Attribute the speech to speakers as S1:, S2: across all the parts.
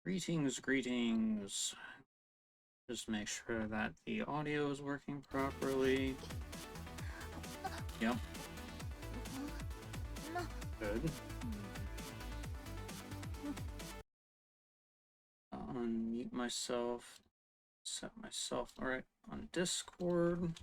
S1: Greetings, greetings. Just make sure that the audio is working properly. Yep. Good. Unmute myself. Set myself right on Discord.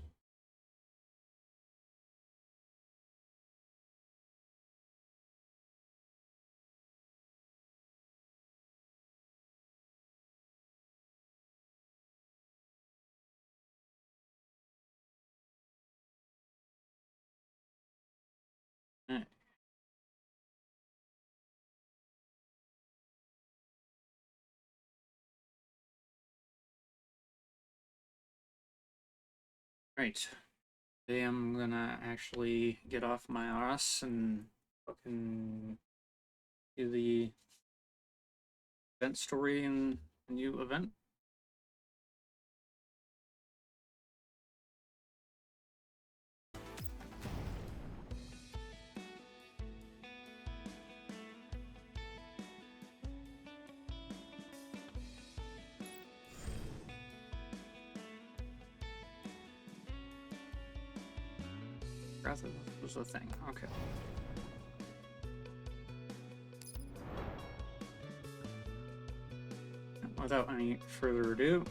S1: Right. Right. Today I'm gonna actually get off my ass and fucking do the event story in a new event. Rather was the thing. Okay. Without any further ado,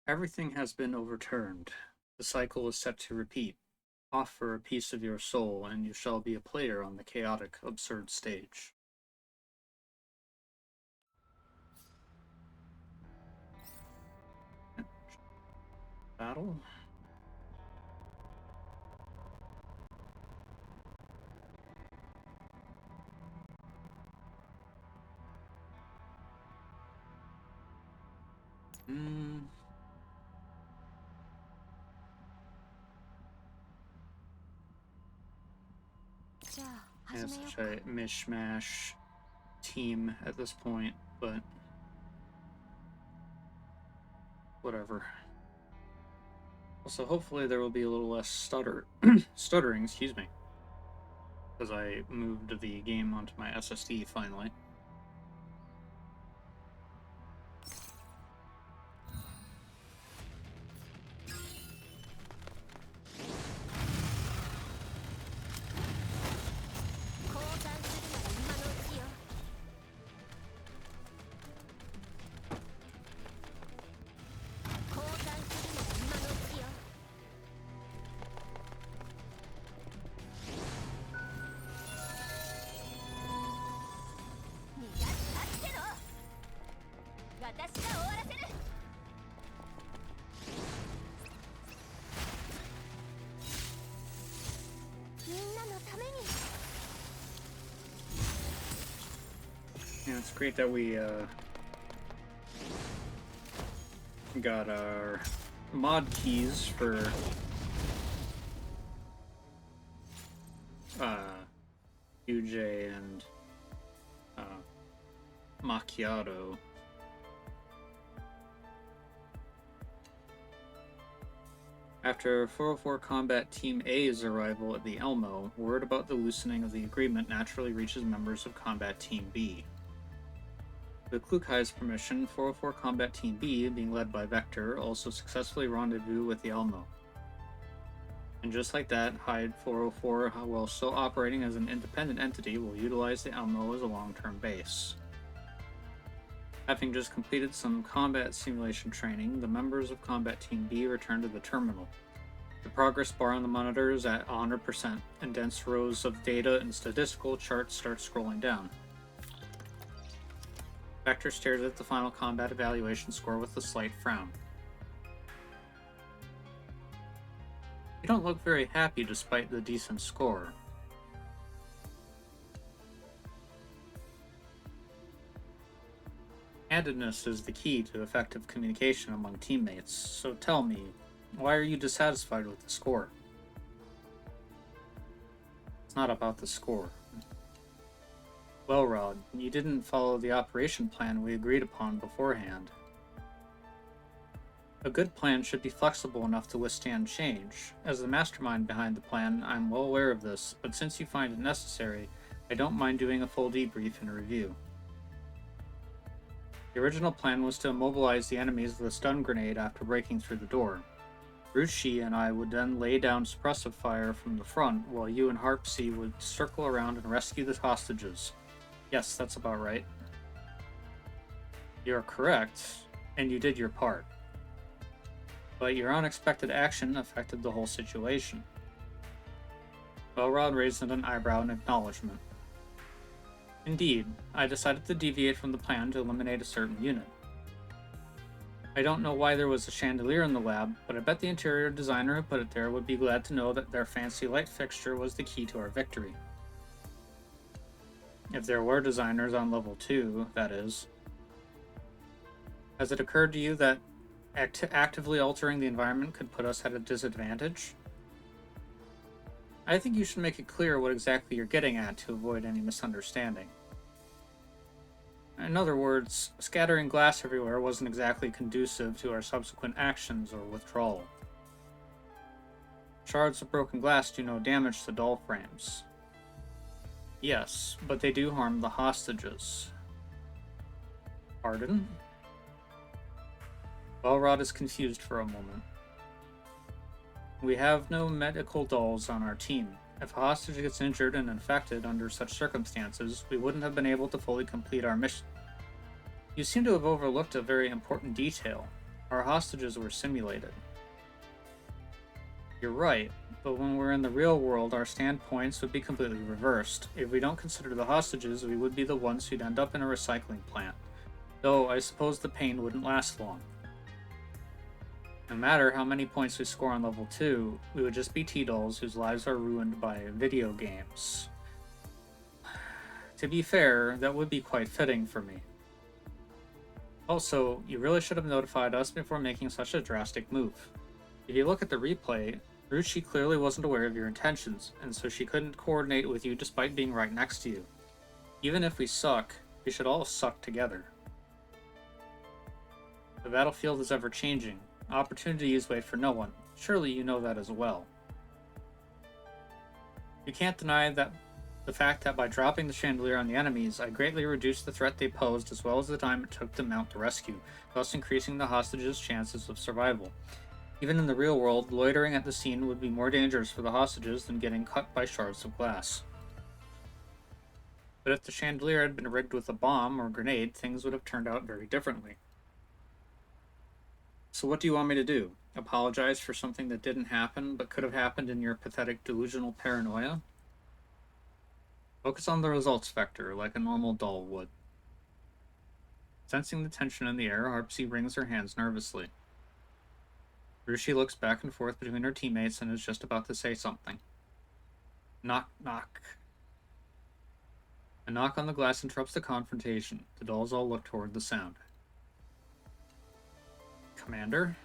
S1: everything has been overturned. The cycle is set to repeat. Offer a piece of your soul, and you shall be a player on the chaotic, absurd stage. Battle? Yeah, such a mishmash team at this point, but whatever. Also, hopefully there will be a little less stuttering, excuse me, because I moved the game onto my SSD finally. Yeah, it's great that we got our mod keys for UJ and Macchiato. After 404 Combat Team A's arrival at the Elmo, word about the loosening of the agreement naturally reaches members of Combat Team B. With Klukai's permission, 404 Combat Team B, being led by Vector, also successfully rendezvous with the Elmo. And just like that, Hyde 404, while still operating as an independent entity, will utilize the Elmo as a long-term base. Having just completed some combat simulation training, the members of Combat Team B return to the terminal. The progress bar on the monitor is at 100%, and dense rows of data and statistical charts start scrolling down. Vector stares at the final combat evaluation score with a slight frown. You don't look very happy despite the decent score. Handedness is the key to effective communication among teammates, so tell me, why are you dissatisfied with the score? It's not about the score. Well, Rod, you didn't follow the operation plan we agreed upon beforehand. A good plan should be flexible enough to withstand change. As the mastermind behind the plan, I'm well aware of this, but since you find it necessary, I don't mind doing a full debrief and review. The original plan was to immobilize the enemies with a stun grenade after breaking through the door. Ruchi and I would then lay down suppressive fire from the front, while you and Harpsy would circle around and rescue the hostages. Yes, that's about right. You're correct, and you did your part. But your unexpected action affected the whole situation. Belrod raised an eyebrow in acknowledgement. Indeed, I decided to deviate from the plan to eliminate a certain unit. I don't know why there was a chandelier in the lab, but I bet the interior designer who put it there would be glad to know that their fancy light fixture was the key to our victory. If there were designers on level 2, that is. Has it occurred to you that actively altering the environment could put us at a disadvantage? I think you should make it clear what exactly you're getting at to avoid any misunderstanding. In other words, scattering glass everywhere wasn't exactly conducive to our subsequent actions or withdrawal. Shards of broken glass do no damage to doll frames. Yes, but they do harm the hostages. Pardon? Belrod is confused for a moment. We have no medical dolls on our team. If a hostage gets injured and infected under such circumstances, we wouldn't have been able to fully complete our mission. You seem to have overlooked a very important detail. Our hostages were simulated. You're right, but when we're in the real world, our standpoints would be completely reversed. If we don't consider the hostages, we would be the ones who'd end up in a recycling plant. Though, I suppose the pain wouldn't last long. No matter how many points we score on level 2, we would just be T-dolls whose lives are ruined by video games. To be fair, that would be quite fitting for me. Also, you really should have notified us before making such a drastic move. If you look at the replay, Ruchi clearly wasn't aware of your intentions, and so she couldn't coordinate with you despite being right next to you. Even if we suck, we should all suck together. The battlefield is ever-changing. Opportunities wait for no one. Surely you know that as well. You can't deny that the fact that by dropping the chandelier on the enemies, I greatly reduced the threat they posed as well as the time it took to mount the rescue, thus increasing the hostages' chances of survival. Even in the real world, loitering at the scene would be more dangerous for the hostages than getting cut by shards of glass. But if the chandelier had been rigged with a bomb or grenade, things would have turned out very differently. So what do you want me to do? Apologize for something that didn't happen but could have happened in your pathetic delusional paranoia? Focus on the results vector, like a normal doll would. Sensing the tension in the air, Harpsy wrings her hands nervously. Ruchi looks back and forth between her teammates and is just about to say something. Knock, knock. A knock on the glass interrupts the confrontation. The dolls all look toward the sound. Commander?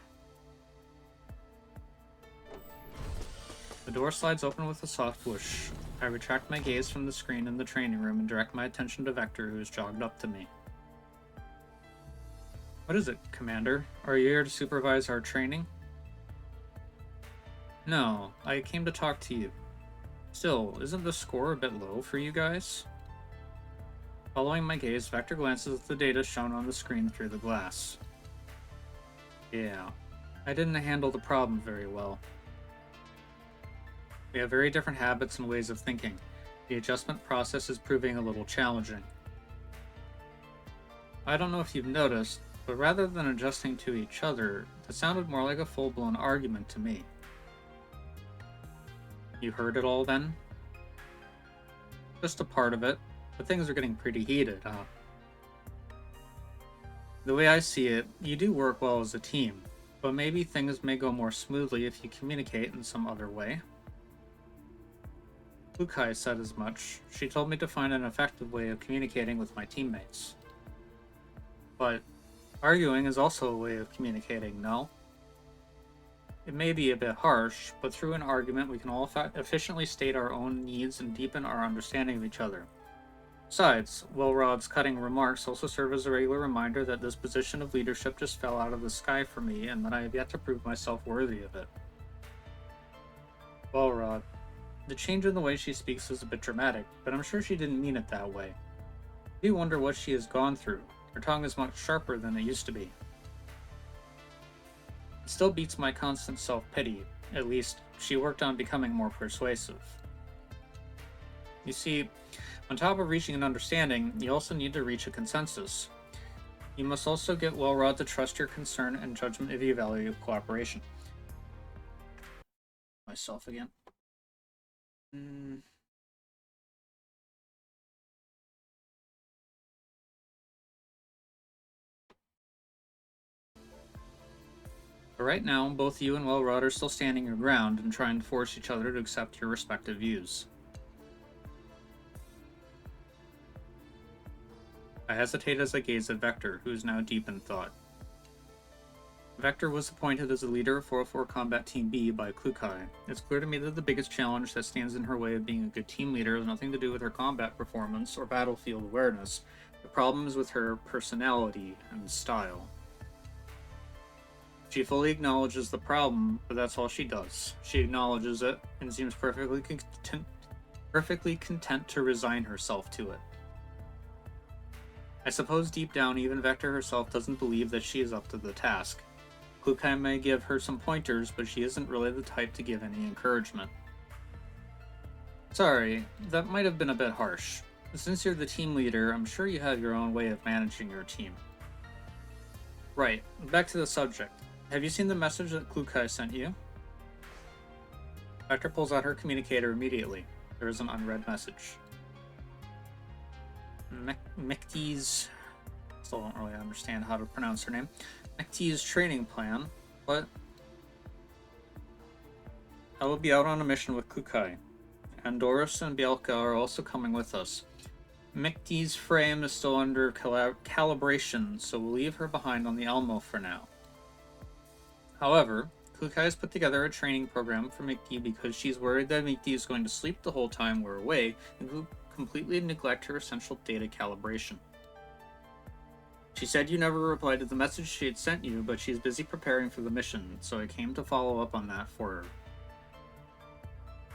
S1: The door slides open with a soft whoosh. I retract my gaze from the screen in the training room and direct my attention to Vector, who has jogged up to me. What is it, Commander? Are you here to supervise our training? No, I came to talk to you. Still, isn't the score a bit low for you guys? Following my gaze, Vector glances at the data shown on the screen through the glass. Yeah, I didn't handle the problem very well. We have very different habits and ways of thinking. The adjustment process is proving a little challenging. I don't know if you've noticed, but rather than adjusting to each other, it sounded more like a full-blown argument to me. You heard it all then? Just a part of it, but things are getting pretty heated, huh? The way I see it, you do work well as a team, but maybe things may go more smoothly if you communicate in some other way. Lukai said as much. She told me to find an effective way of communicating with my teammates. But arguing is also a way of communicating, no? It may be a bit harsh, but through an argument we can all efficiently state our own needs and deepen our understanding of each other. Besides, Wilrod's cutting remarks also serve as a regular reminder that this position of leadership just fell out of the sky for me and that I have yet to prove myself worthy of it. Wilrod, the change in the way she speaks is a bit dramatic, but I'm sure she didn't mean it that way. I do wonder what she has gone through. Her tongue is much sharper than it used to be. It still beats my constant self-pity. At least, she worked on becoming more persuasive. You see, on top of reaching an understanding, you also need to reach a consensus. You must also get Wilrod to trust your concern and judgment if you value cooperation. Myself again. But right now, both you and Wilrod are still standing your ground and trying to force each other to accept your respective views. I hesitate as I gaze at Vector, who is now deep in thought. Vector was appointed as the leader of 404 Combat Team B by Klukai. It's clear to me that the biggest challenge that stands in her way of being a good team leader has nothing to do with her combat performance or battlefield awareness. The problem is with her personality and style. She fully acknowledges the problem, but that's all she does. She acknowledges it and seems perfectly content to resign herself to it. I suppose deep down, even Vector herself doesn't believe that she is up to the task. Klukai may give her some pointers, but she isn't really the type to give any encouragement. Sorry, that might have been a bit harsh. Since you're the team leader, I'm sure you have your own way of managing your team. Right, back to the subject. Have you seen the message that Klukai sent you? Vector pulls out her communicator immediately. There is an unread message. Mekti's... Still don't really understand how to pronounce her name. Mekti's training plan, but I will be out on a mission with Klukai. Andoris and Bielka are also coming with us. Mekti's frame is still under calibration, so we'll leave her behind on the Elmo for now. However, Klukai has put together a training program for Mekti because she's worried that Mekti is going to sleep the whole time we're away and completely neglect her essential data calibration. She said you never replied to the message she had sent you, but she's busy preparing for the mission, so I came to follow up on that for her.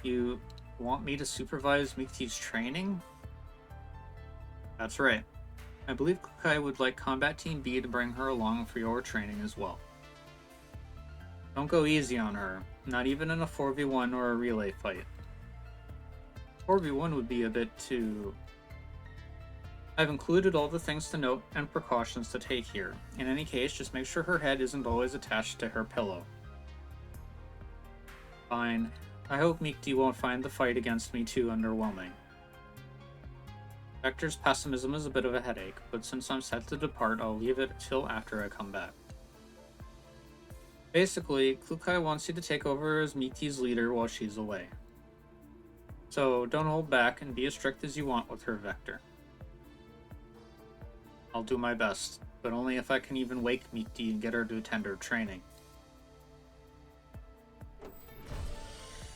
S1: You want me to supervise Mekti's training? That's right. I believe Klukai would like Combat Team B to bring her along for your training as well. Don't go easy on her, not even in a 4v1 or a relay fight. 4v1 would be a bit too... I've included all the things to note and precautions to take here. In any case, just make sure her head isn't always attached to her pillow. Fine. I hope Mekti won't find the fight against me too underwhelming. Vector's pessimism is a bit of a headache, but since I'm set to depart, I'll leave it till after I come back. Basically, Klukai wants you to take over as Mekti's leader while she's away. So don't hold back and be as strict as you want with her, Vector. I'll do my best, but only if I can even wake Mekti and get her to attend her training.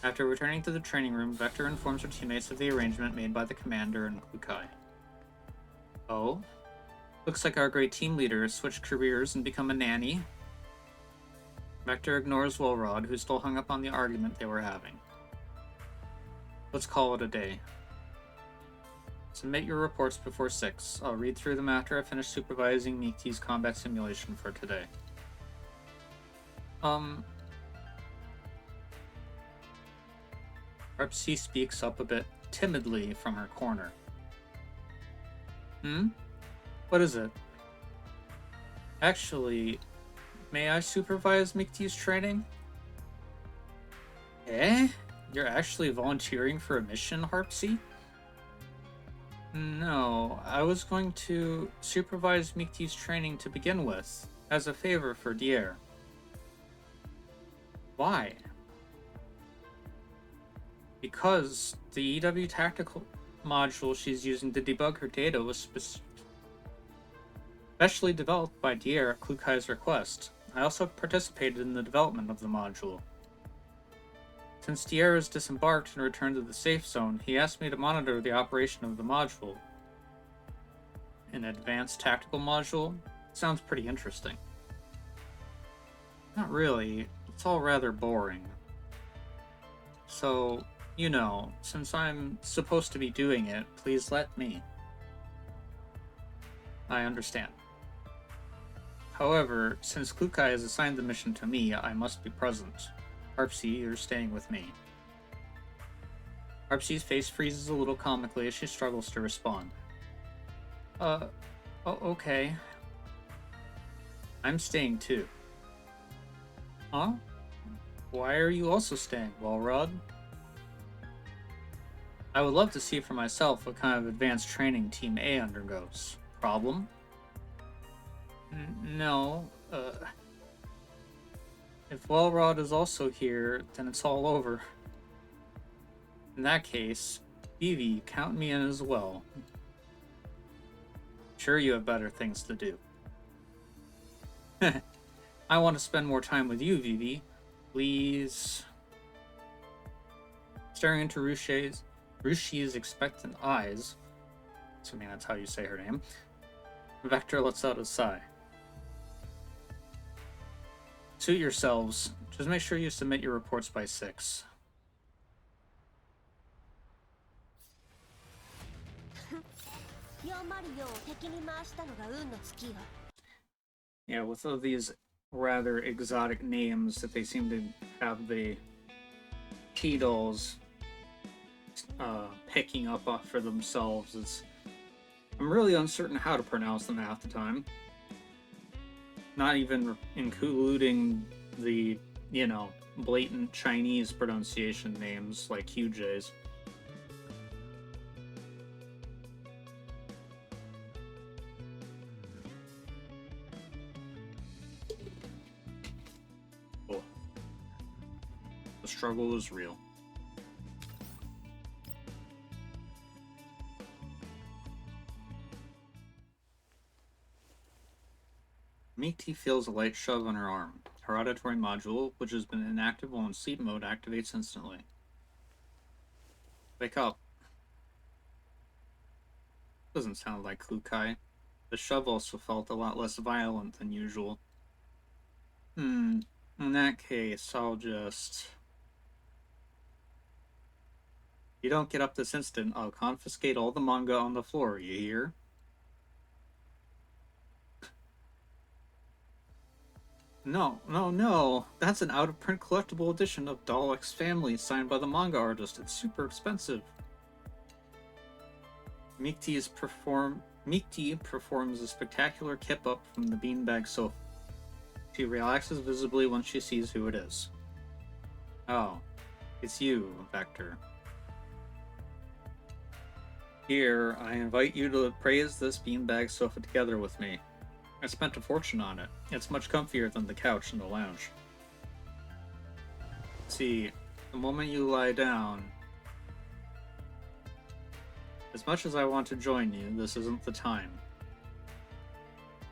S1: After returning to the training room, Vector informs her teammates of the arrangement made by the commander and Klukai. Oh? Looks like our great team leader has switched careers and become a nanny. Vector ignores Wilrod, who's still hung up on the argument they were having. Let's call it a day. Submit your reports before 6. I'll read through them after I finish supervising Mekti's combat simulation for today. Repsi speaks up a bit timidly from her corner. What is it? Actually, may I supervise Mekti's training? Eh? You're actually volunteering for a mission, Harpsy? No, I was going to supervise Mekti's training to begin with, as a favor for Dier. Why? Because the EW tactical module she's using to debug her data was specially developed by Dier at Klukai's request. I also participated in the development of the module. Since Dier is disembarked and returned to the safe zone, he asked me to monitor the operation of the module. an advanced tactical module? Sounds pretty interesting. Not really. It's all rather boring. So, you know, since I'm supposed to be doing it, please let me. I understand. However, since Klukai has assigned the mission to me, I must be present. Harpsy, you're staying with me. Harpsy's face freezes a little comically as she struggles to respond. Okay. I'm staying too. Huh? Why are you also staying, Walrod? I would love to see for myself what kind of advanced training Team A undergoes. Problem? No, if Walrod is also here, then it's all over. In that case, Vivi, count me in as well. Sure, you have better things to do. I want to spend more time with you, Vivi. Please. Staring into Rushi's expectant eyes, assuming that's how you say her name, Vector lets out a sigh. Suit yourselves. Just make sure you submit your reports by 6. Yeah, with all these rather exotic names that they seem to have the Cheetos picking up for themselves, I'm really uncertain how to pronounce them half the time. Not even including the, you know, blatant Chinese pronunciation names like QJ's. Oh. The struggle is real. Meaty feels a light shove on her arm. Her auditory module, which has been inactive while in sleep mode, activates instantly. Wake up. Doesn't sound like Klukai. The shove also felt a lot less violent than usual. In that case, I'll just... If you don't get up this instant, I'll confiscate all the manga on the floor, you hear? No. That's an out-of-print collectible edition of Doll X Family signed by the manga artist. It's super expensive. Mikti performs a spectacular kip-up from the beanbag sofa. She relaxes visibly once she sees who it is. Oh, it's you, Vector. Here, I invite you to praise this beanbag sofa together with me. I spent a fortune on it. It's much comfier than the couch in the lounge. See, the moment you lie down... As much as I want to join you, this isn't the time.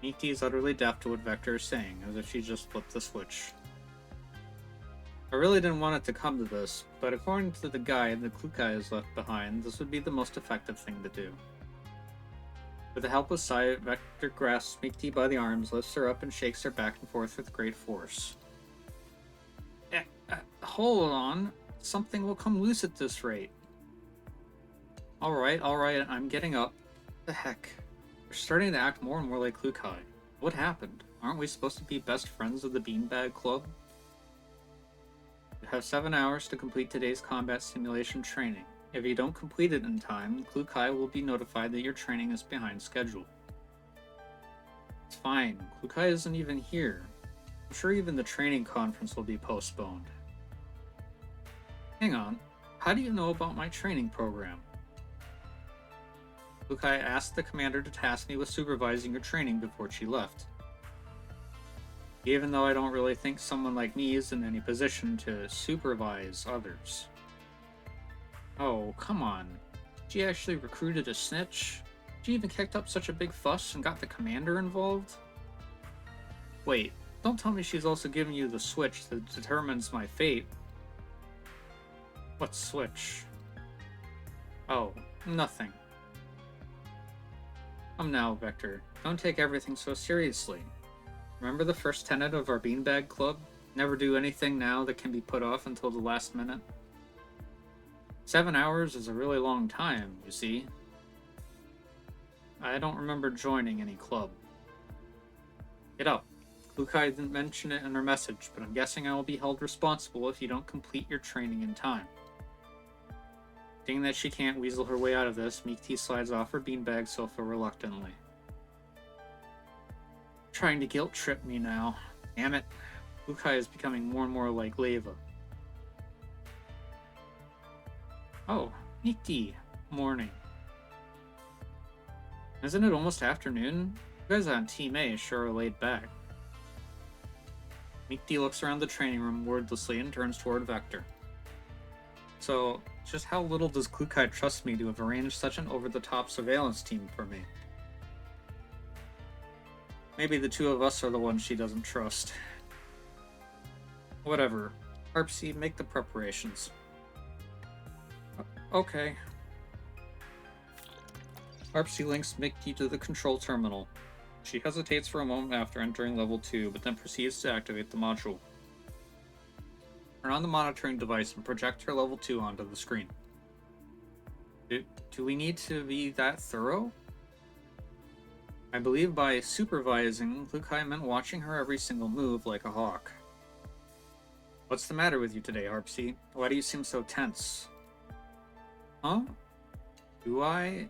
S1: Nikki is utterly deaf to what Vector is saying, as if she just flipped the switch. I really didn't want it to come to this, but according to the guide the Klukai has left behind, this would be the most effective thing to do. With a helpless sigh, Vector grasps Mikti by the arms, lifts her up, and shakes her back and forth with great force. Hold on. Something will come loose at this rate. Alright, I'm getting up. The heck? You're starting to act more and more like Klukai. What happened? Aren't we supposed to be best friends of the Beanbag Club? You have 7 hours to complete today's combat simulation training. If you don't complete it in time, Klukai will be notified that your training is behind schedule. It's fine. Klukai isn't even here. I'm sure even the training conference will be postponed. Hang on. How do you know about my training program? Klukai asked the commander to task me with supervising your training before she left. Even though I don't really think someone like me is in any position to supervise others. Oh, come on. She actually recruited a snitch? She even kicked up such a big fuss and got the commander involved? Wait, don't tell me she's also giving you the switch that determines my fate. What switch? Oh, nothing. Come now, Vector. Don't take everything so seriously. Remember the first tenet of our beanbag club? Never do anything now that can be put off until the last minute. 7 hours is a really long time, you see. I don't remember joining any club. Get up. Lukai didn't mention it in her message, but I'm guessing I will be held responsible if you don't complete your training in time. Seeing that she can't weasel her way out of this, Meek T slides off her beanbag sofa reluctantly. Trying to guilt trip me now. Damn it. Lukai is becoming more and more like Leva. Oh, Meek T. Morning. Isn't it almost afternoon? You guys on Team A sure are laid back. Meek T looks around the training room wordlessly and turns toward Vector. So, just how little does Klukai trust me to have arranged such an over-the-top surveillance team for me? Maybe the two of us are the ones she doesn't trust. Whatever. Harpsy, make the preparations. Okay. Harpsy links Mickey to the control terminal. She hesitates for a moment after entering level 2, but then proceeds to activate the module. Turn on the monitoring device and project her level 2 onto the screen. Do we need to be that thorough? I believe by supervising, Lukai meant watching her every single move like a hawk. What's the matter with you today, Harpsy? Why do you seem so tense? Huh? Do I?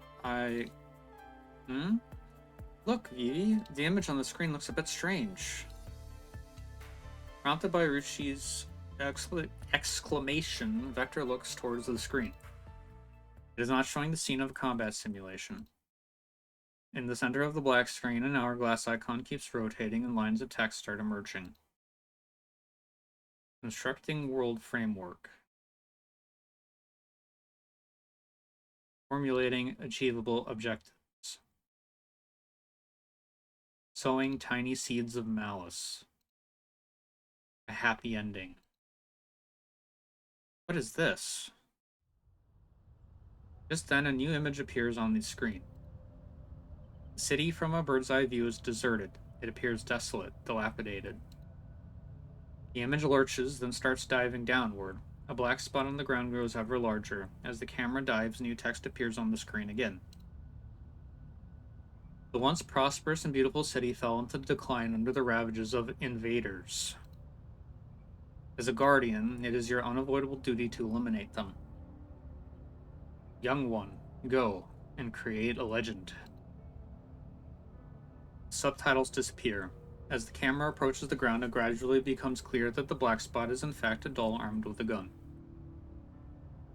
S1: Look, Vivi, the image on the screen looks a bit strange. Prompted by Ruchi's exclamation, Vector looks towards the screen. It is not showing the scene of a combat simulation. In the center of the black screen, an hourglass icon keeps rotating and lines of text start emerging. Constructing world framework. Formulating achievable objectives. Sowing tiny seeds of malice. A happy ending. What is this? Just then, a new image appears on the screen. The city from a bird's eye view is deserted. It appears desolate, dilapidated. The image lurches, then starts diving downward. A black spot on the ground grows ever larger. As the camera dives, new text appears on the screen again. The once prosperous and beautiful city fell into decline under the ravages of invaders. As a guardian, it is your unavoidable duty to eliminate them. Young one, go and create a legend. Subtitles disappear. As the camera approaches the ground, it gradually becomes clear that the black spot is in fact a doll armed with a gun.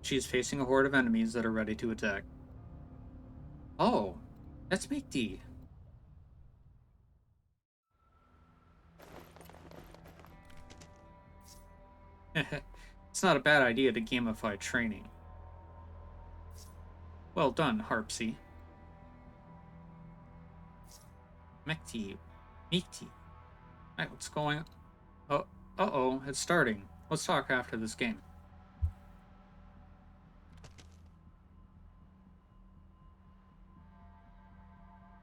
S1: She is facing a horde of enemies that are ready to attack. Oh, that's Meek T. It's not a bad idea to gamify training. Well done, Harpsy. Meek T. Hey, what's going on? Oh, uh-oh, it's starting. Let's talk after this game.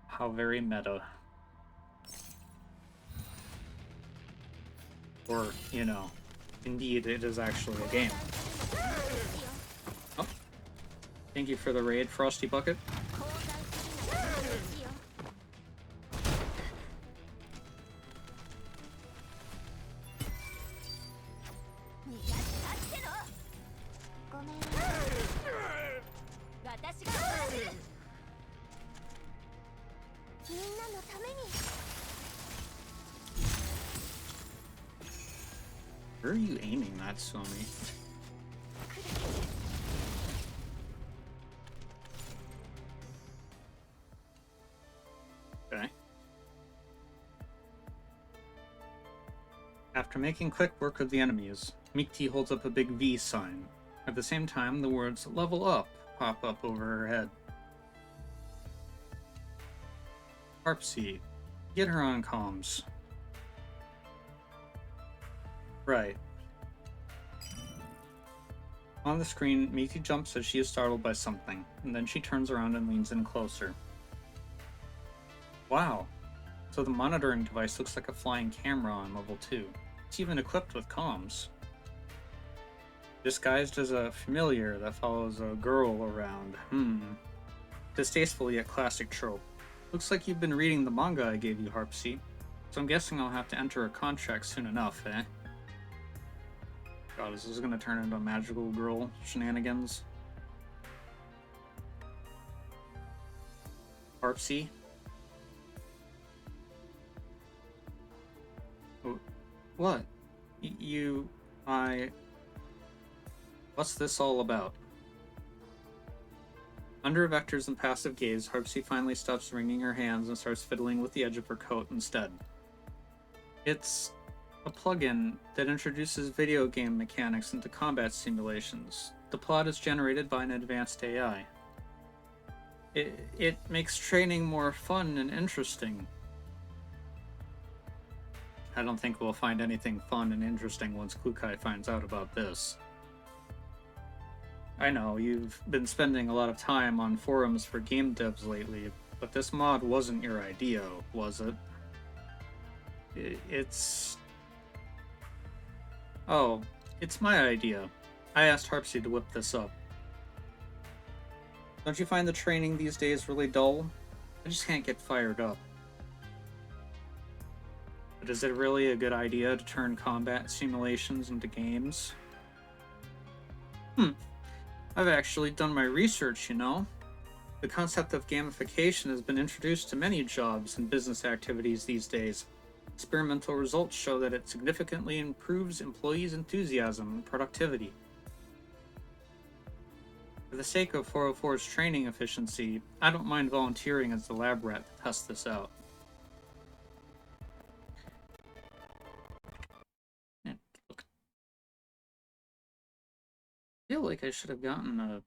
S1: How very meta. Or, you know, indeed it is actually a game. Oh. Thank you for the raid, Frosty Bucket. Where are you aiming that, Somi? Okay. After making quick work of the enemies, Meek T holds up a big V sign. At the same time, the words "level up" pop up over her head. Harpsy, get her on comms. Right. On the screen, Meek jumps as she is startled by something, and then she turns around and leans in closer. Wow. So the monitoring device looks like a flying camera on level 2. It's even equipped with comms. Disguised as a familiar that follows a girl around. Distasteful yet classic trope. Looks like you've been reading the manga I gave you, Harpsy. So I'm guessing I'll have to enter a contract soon enough, eh? God, is this gonna turn into magical girl shenanigans? Harpsy? What? What's this all about? Under Vector's impassive gaze, Harpsy finally stops wringing her hands and starts fiddling with the edge of her coat instead. It's a plugin that introduces video game mechanics into combat simulations. The plot is generated by an advanced AI. It makes training more fun and interesting. I don't think we'll find anything fun and interesting once Klukai finds out about this. I know, you've been spending a lot of time on forums for game devs lately, but this mod wasn't your idea, was it? Oh, it's my idea. I asked Harpsy to whip this up. Don't you find the training these days really dull? I just can't get fired up. But is it really a good idea to turn combat simulations into games? I've actually done my research, you know. The concept of gamification has been introduced to many jobs and business activities these days. Experimental results show that it significantly improves employees' enthusiasm and productivity. For the sake of 404's training efficiency, I don't mind volunteering as the lab rat to test this out. Look. I feel like I should have gotten a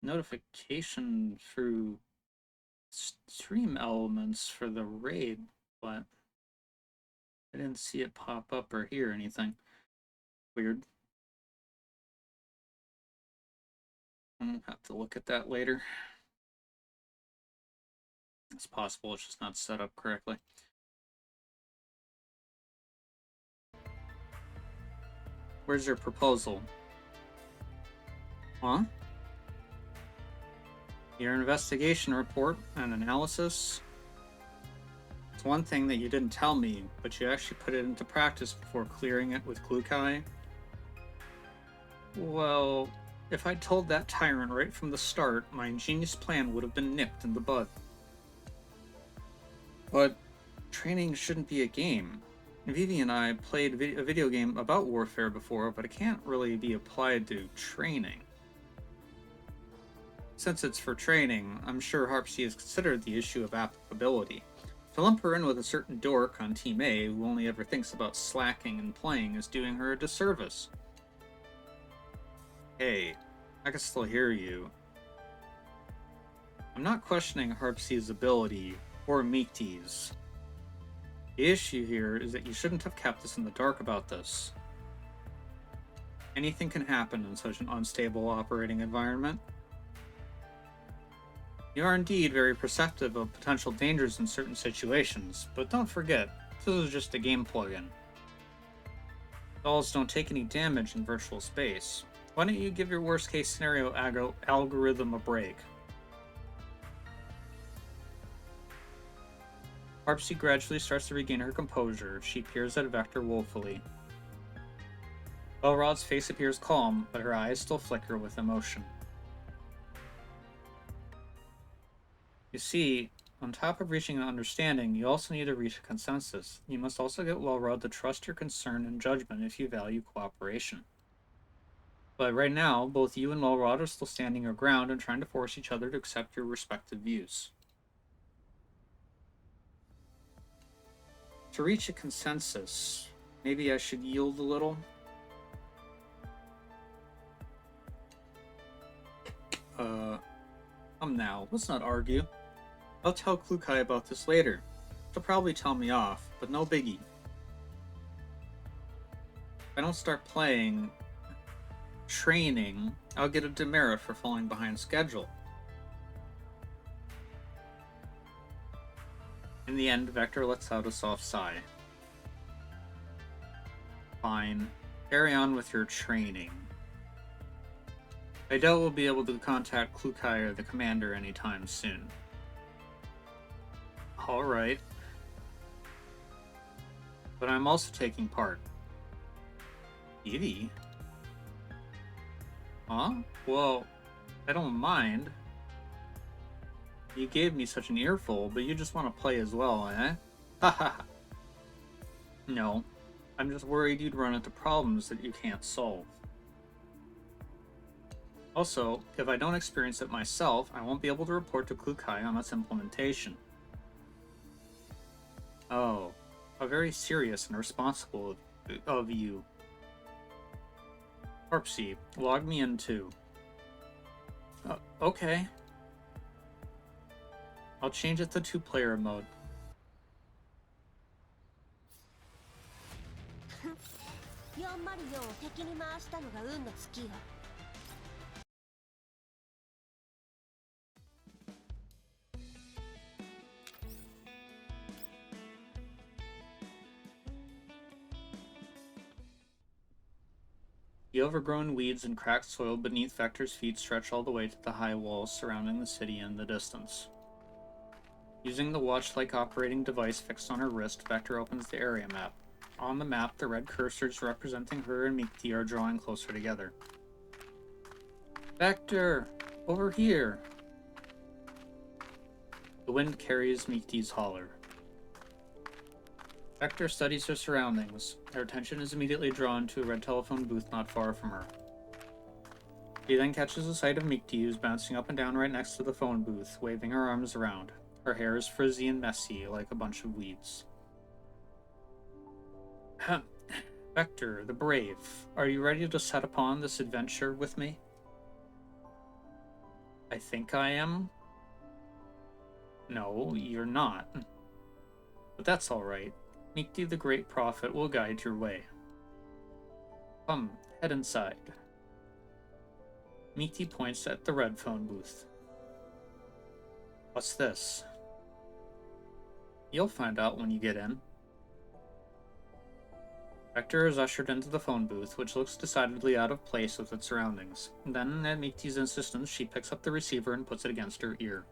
S1: notification through stream elements for the raid, but I didn't see it pop up or hear anything. Weird. I'll have to look at that later. It's possible it's just not set up correctly. Where's your proposal? Huh? Your investigation report and analysis? It's one thing that you didn't tell me, but you actually put it into practice before clearing it with Klukai. Well, if I'd told that tyrant right from the start, my ingenious plan would have been nipped in the bud. But training shouldn't be a game. Vivi and I played a video game about warfare before, but it can't really be applied to training. Since it's for training, I'm sure Harpsy has considered the issue of applicability. To lump her in with a certain dork on Team A who only ever thinks about slacking and playing is doing her a disservice. Hey, I can still hear you. I'm not questioning Harpsy's ability, or Meekty's. The issue here is that you shouldn't have kept us in the dark about this. Anything can happen in such an unstable operating environment. You are indeed very perceptive of potential dangers in certain situations, but don't forget, this is just a game plugin. Dolls don't take any damage in virtual space. Why don't you give your worst case scenario algorithm a break? Harpsy gradually starts to regain her composure. She peers at Vector woefully. Belrod's face appears calm, but her eyes still flicker with emotion. You see, on top of reaching an understanding, you also need to reach a consensus. You must also get Welrod to trust your concern and judgment if you value cooperation. But right now, both you and Welrod are still standing your ground and trying to force each other to accept your respective views. To reach a consensus, maybe I should yield a little. Come now, let's not argue. I'll tell Klukai about this later. She'll probably tell me off, but no biggie. If I don't start training, I'll get a demerit for falling behind schedule. In the end, Vector lets out a soft sigh. Fine. Carry on with your training. I doubt we'll be able to contact Klukai or the commander anytime soon. Alright. But I'm also taking part. Edie? Huh? Well, I don't mind. You gave me such an earful, but you just want to play as well, eh? Haha. No. I'm just worried you'd run into problems that you can't solve. Also, if I don't experience it myself, I won't be able to report to Klukai on its implementation. Oh, how very serious and responsible of you. Corpsey, log me in too. Okay. I'll change it to 2-player mode. The overgrown weeds and cracked soil beneath Vector's feet stretch all the way to the high walls surrounding the city in the distance. Using the watch-like operating device fixed on her wrist, Vector opens the area map. On the map, the red cursors representing her and Mikti are drawing closer together. Vector! Over here! The wind carries Mikti's holler. Vector studies her surroundings. Her attention is immediately drawn to a red telephone booth not far from her. She then catches a sight of Mikti, who's bouncing up and down right next to the phone booth, waving her arms around. Her hair is frizzy and messy, like a bunch of weeds. Vector, the brave, are you ready to set upon this adventure with me? I think I am. No, you're not. But that's alright. Mikti the Great Prophet will guide your way. Come, head inside. Mikti points at the red phone booth. What's this? You'll find out when you get in. Vector is ushered into the phone booth, which looks decidedly out of place with its surroundings. Then, at Mikti's insistence, she picks up the receiver and puts it against her ear.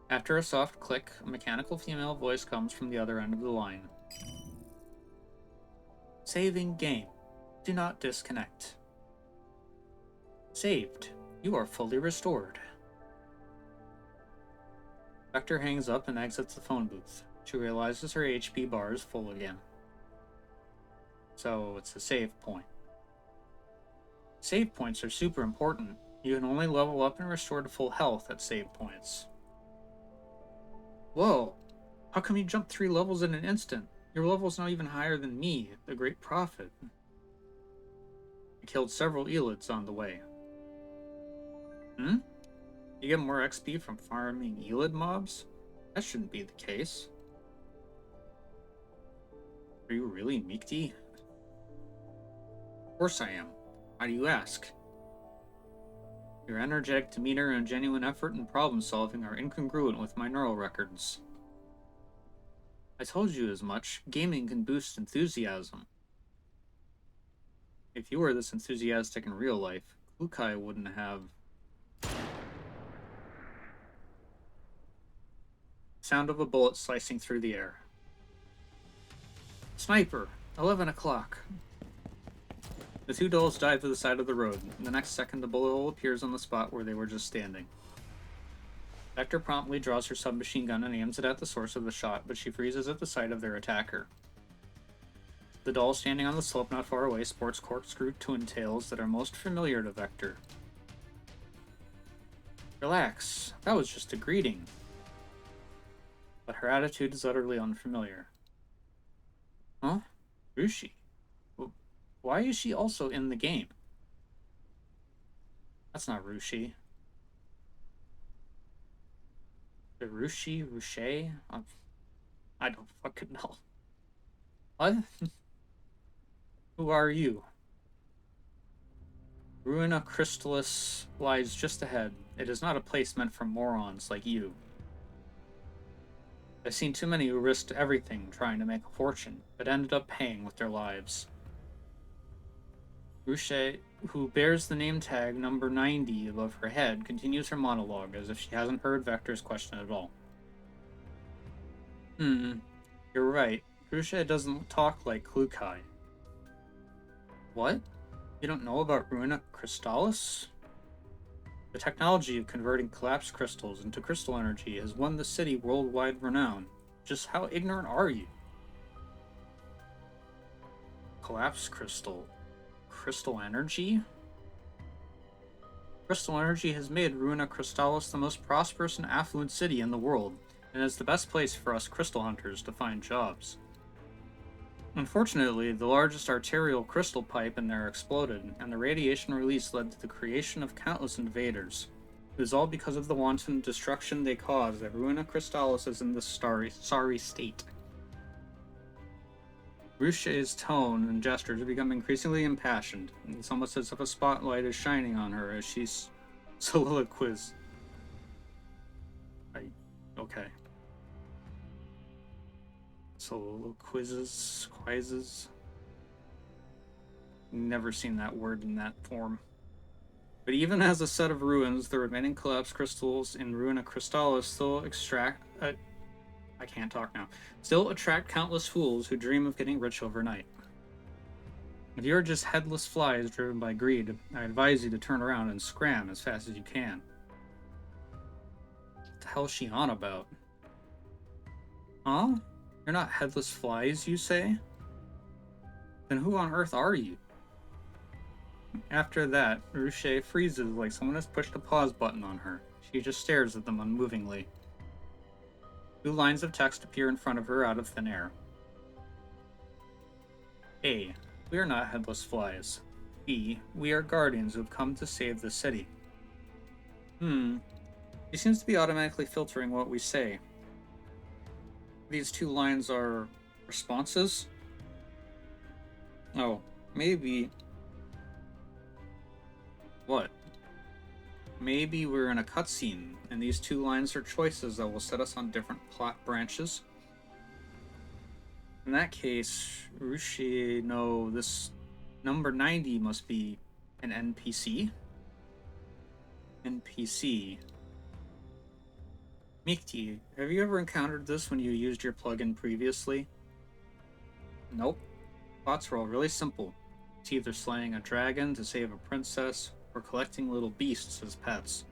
S1: After a soft click, a mechanical female voice comes from the other end of the line. Saving game. Do not disconnect. Saved. You are fully restored. Vector hangs up and exits the phone booth. She realizes her HP bar is full again. So it's a save point. Save points are super important. You can only level up and restore to full health at save points. Whoa! How come you jumped 3 levels in an instant? Your level's not even higher than me, the Great Prophet. I killed several Elids on the way. You get more XP from farming Elid mobs? That shouldn't be the case. Are you really Mikti? Of course I am. Why do you ask? Your energetic demeanor and genuine effort in problem-solving are incongruent with my neural records. I told you as much. Gaming can boost enthusiasm. If you were this enthusiastic in real life, Klukai wouldn't have... Sound of a bullet slicing through the air. Sniper! 11 o'clock. The 2 dolls dive to the side of the road. The next second, the bullet hole appears on the spot where they were just standing. Vector promptly draws her submachine gun and aims it at the source of the shot, but she freezes at the sight of their attacker. The doll standing on the slope not far away sports corkscrew twin tails that are most familiar to Vector. Relax, that was just a greeting. But her attitude is utterly unfamiliar. Huh? Rushi? Why is she also in the game? That's not Rushi. The Rushe? I don't fucking know. What? Who are you? Ruina Crystallis lies just ahead. It is not a place meant for morons like you. I've seen too many who risked everything trying to make a fortune, but ended up paying with their lives. Ruche, who bears the name tag number 90 above her head, continues her monologue as if she hasn't heard Vector's question at all. You're right. Ruche doesn't talk like Klukai. What? You don't know about Ruina Crystallis? The technology of converting collapsed crystals into crystal energy has won the city worldwide renown. Just how ignorant are you? Collapsed crystal. Crystal energy? Crystal energy has made Ruina Crystallis the most prosperous and affluent city in the world, and is the best place for us crystal hunters to find jobs. Unfortunately, the largest arterial crystal pipe in there exploded, and the radiation release led to the creation of countless invaders. It is all because of the wanton destruction they caused that Ruina Crystallis is in this sorry state. Ruche's tone and gestures become increasingly impassioned. It's almost as if a spotlight is shining on her as she soliloquies. Okay. Quizzes. Never seen that word in that form. But even as a set of ruins, the remaining collapsed crystals in Ruina Crystallis still still attract countless fools who dream of getting rich overnight. If you're just headless flies driven by greed, I advise you to turn around and scram as fast as you can. What the hell's she on about? Huh? You're not headless flies, you say? Then who on earth are you? After that, Ruche freezes like someone has pushed a pause button on her. She just stares at them unmovingly. 2 lines of text appear in front of her out of thin air. A. We are not headless flies. B. We are guardians who have come to save the city. She seems to be automatically filtering what we say. These 2 lines are responses? Oh, maybe. What? Maybe we're in a cutscene, and these 2 lines are choices that will set us on different plot branches. In that case, Rushi, no, this number 90 must be an NPC? NPC. Mikti, have you ever encountered this when you used your plugin previously? Nope. Plots were all really simple. It's either slaying a dragon to save a princess, or collecting little beasts as pets.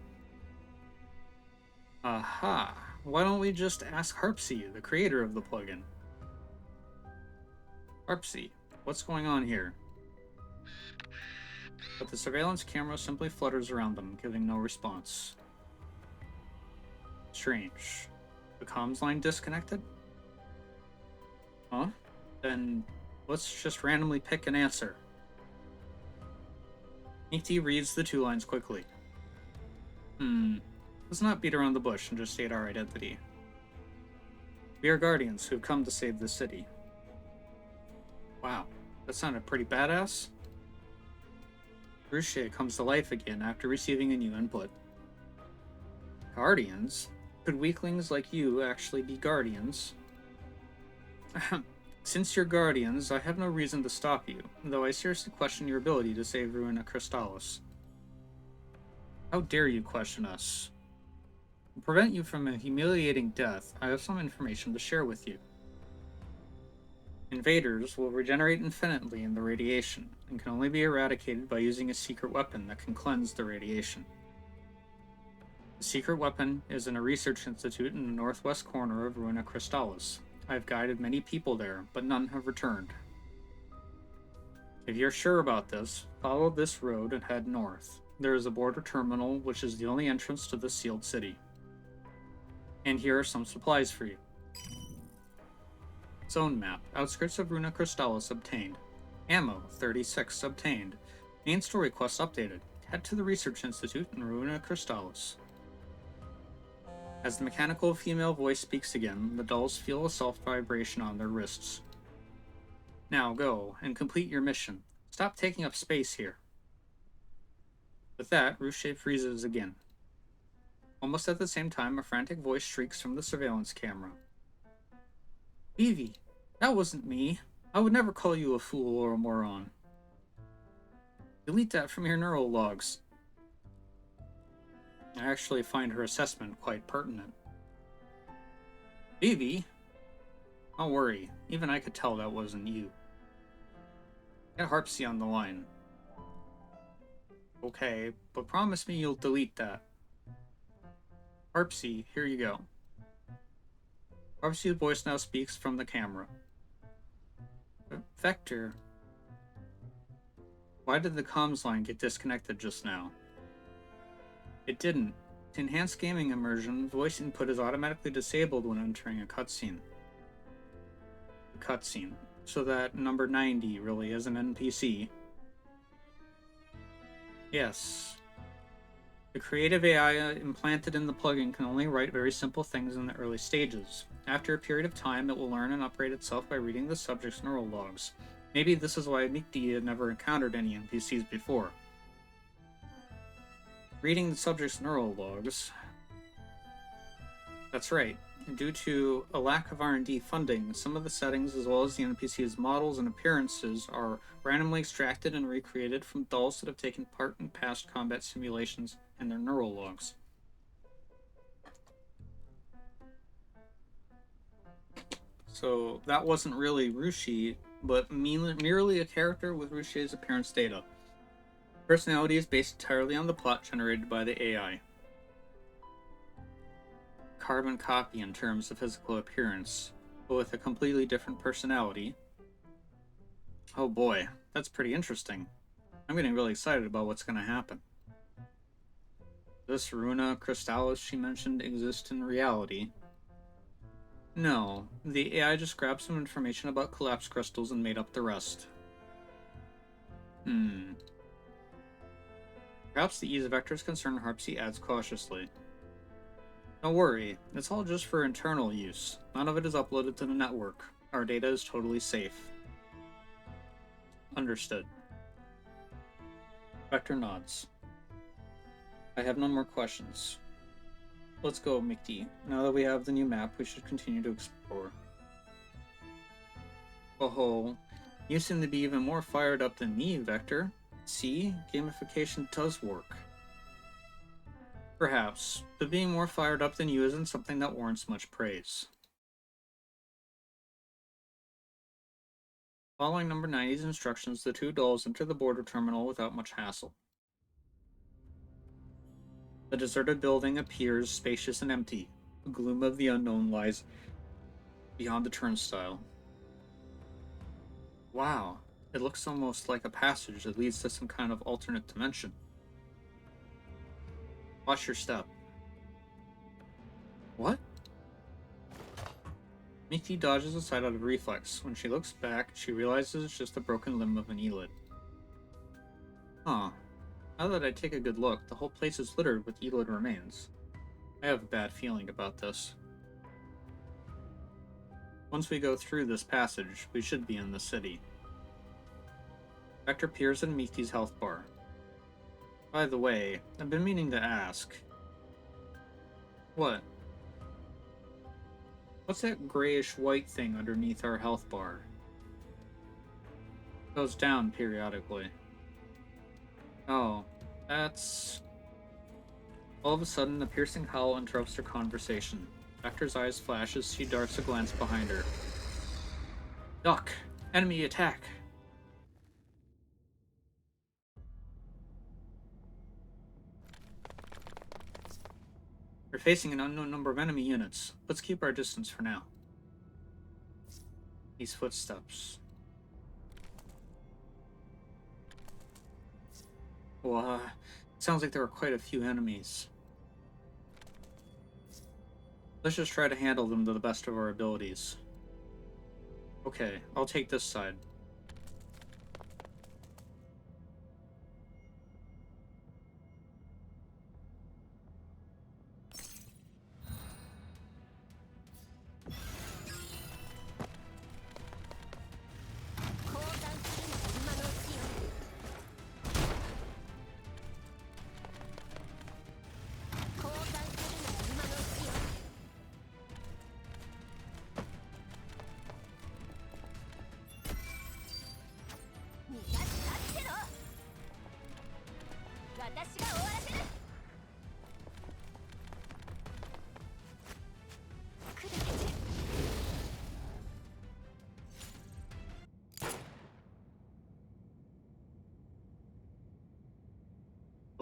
S1: Aha! Why don't we just ask Harpsy, the creator of the plugin? Harpsy, what's going on here? But the surveillance camera simply flutters around them, giving no response. Strange. The comms line disconnected? Huh? Then let's just randomly pick an answer. Nikti reads the 2 lines quickly. Let's not beat around the bush and just state our identity. We are guardians who have come to save the city. Wow, that sounded pretty badass. Ruche comes to life again after receiving a new input. Guardians? Could weaklings like you actually be guardians? Since you're guardians, I have no reason to stop you, though I seriously question your ability to save Ruina Crystallis. How dare you question us? To prevent you from a humiliating death, I have some information to share with you. Invaders will regenerate infinitely in the radiation, and can only be eradicated by using a secret weapon that can cleanse the radiation. The secret weapon is in a research institute in the northwest corner of Ruina Crystallis. I have guided many people there, but none have returned. If you're sure about this, follow this road and head north. There is a border terminal, which is the only entrance to the sealed city. And here are some supplies for you. Zone map. Outskirts of Ruina Crystallis obtained. Ammo, 36, obtained. Main story quest updated. Head to the Research Institute in Ruina Crystallis. As the mechanical female voice speaks again, the dolls feel a soft vibration on their wrists. Now go, and complete your mission. Stop taking up space here. With that, Ruche freezes again. Almost at the same time, a frantic voice shrieks from the surveillance camera. Vivi, that wasn't me. I would never call you a fool or a moron. Delete that from your neural logs. I actually find her assessment quite pertinent. Vivi? Don't worry, even I could tell that wasn't you. Get Harpsy on the line. Okay, but promise me you'll delete that. Harpsy, here you go. Harpsy's voice now speaks from the camera. Vector. Why did the comms line get disconnected just now? It didn't. To enhance gaming immersion, voice input is automatically disabled when entering a cutscene. So that number 90 really is an NPC. Yes. The creative AI implanted in the plugin can only write very simple things in the early stages. After a period of time, it will learn and upgrade itself by reading the subject's neural logs. Maybe this is why Mikti had never encountered any NPCs before. Reading the subject's neural logs. That's right. Due to a lack of R&D funding, some of the settings as well as the NPC's models and appearances are randomly extracted and recreated from dolls that have taken part in past combat simulations and their neural logs. So that wasn't really Rushi, but merely a character with Rushi's appearance data. Personality is based entirely on the plot generated by the AI. Carbon copy in terms of physical appearance, but with a completely different personality. Oh boy, that's pretty interesting. I'm getting really excited about what's going to happen. This Runa Crystallis she mentioned exists in reality. No, the AI just grabbed some information about collapse crystals and made up the rest. Perhaps the ease of Vector's concern Harpsy adds cautiously. Don't worry, it's all just for internal use. None of it is uploaded to the network. Our data is totally safe. Understood. Vector nods. I have no more questions. Let's go, Mikti. Now that we have the new map, we should continue to explore. Oh, you seem to be even more fired up than me, Vector. See, gamification does work. Perhaps, but being more fired up than you isn't something that warrants much praise. Following number 90's instructions, the two dolls enter the border terminal without much hassle. The deserted building appears spacious and empty. The gloom of the unknown lies beyond the turnstile. Wow, it looks almost like a passage that leads to some kind of alternate dimension. Watch your step. What? Mikti dodges aside out of reflex. When she looks back, she realizes it's just a broken limb of an eyelid. Huh. Now that I take a good look, the whole place is littered with eyelid remains. I have a bad feeling about this. Once we go through this passage, we should be in the city. Vector peers at Mikti's health bar. By the way, I've been meaning to ask. What? What's that grayish-white thing underneath our health bar? It goes down periodically. Oh, that's... All of a sudden, a piercing howl interrupts their conversation. Vector's eyes flash as she darts a glance behind her. Duck! Enemy attack! We're facing an unknown number of enemy units. Let's keep our distance for now. These footsteps. Well, it sounds like there are quite a few enemies. Let's just try to handle them to the best of our abilities. Okay, I'll take this side.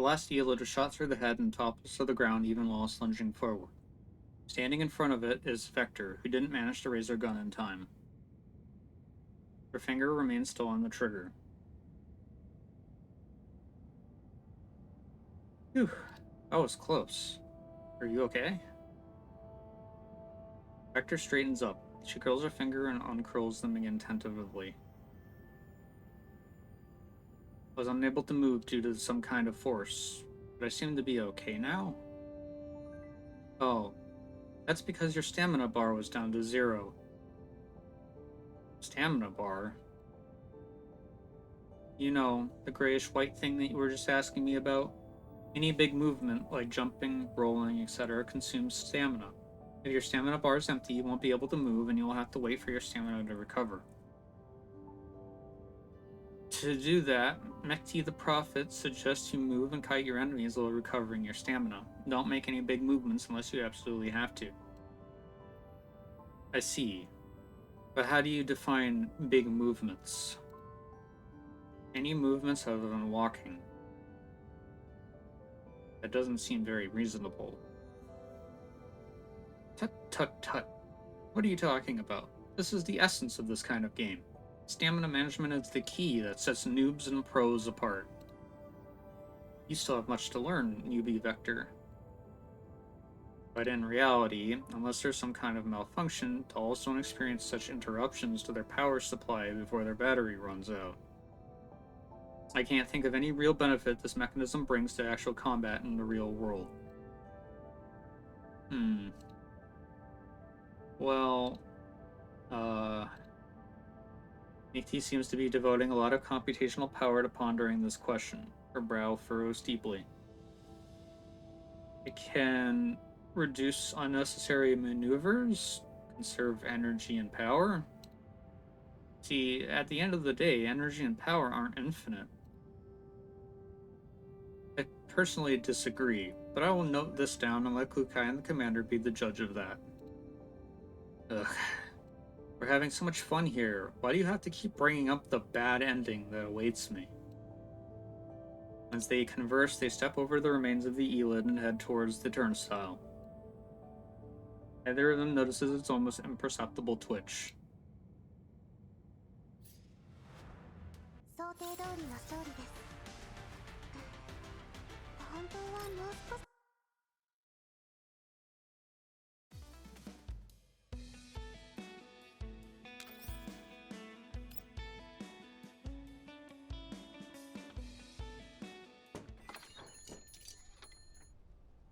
S1: last Elid was shot through the head and topples to the ground even while lunging forward. Standing in front of it is Vector, who didn't manage to raise her gun in time. Her finger remains still on the trigger. Phew, that was close. Are you okay? Vector straightens up. She curls her finger and uncurls them again tentatively. I was unable to move due to some kind of force, but I seem to be okay now. Oh, that's because your stamina bar was down to 0. Stamina bar? You know, the grayish-white thing that you were just asking me about? Any big movement, like jumping, rolling, etc., consumes stamina. If your stamina bar is empty, you won't be able to move, and you'll have to wait for your stamina to recover. To do that, Mekti the Prophet suggests you move and kite your enemies while recovering your stamina. Don't make any big movements unless you absolutely have to. I see. But how do you define big movements? Any movements other than walking. That doesn't seem very reasonable. Tut tut tut. What are you talking about? This is the essence of this kind of game. Stamina management is the key that sets noobs and pros apart. You still have much to learn, newbie Vector. But in reality, unless there's some kind of malfunction, dolls don't experience such interruptions to their power supply before their battery runs out. I can't think of any real benefit this mechanism brings to actual combat in the real world. Well, Nikki seems to be devoting a lot of computational power to pondering this question. Her brow furrows deeply. It can reduce unnecessary maneuvers, conserve energy and power. See, at the end of the day, energy and power aren't infinite. I personally disagree, but I will note this down and let Klukai and the commander be the judge of that. Ugh. We're having so much fun here. Why do you have to keep bringing up the bad ending that awaits me? As they converse, they step over the remains of the Elid and head towards the turnstile. Neither of them notices its almost imperceptible twitch.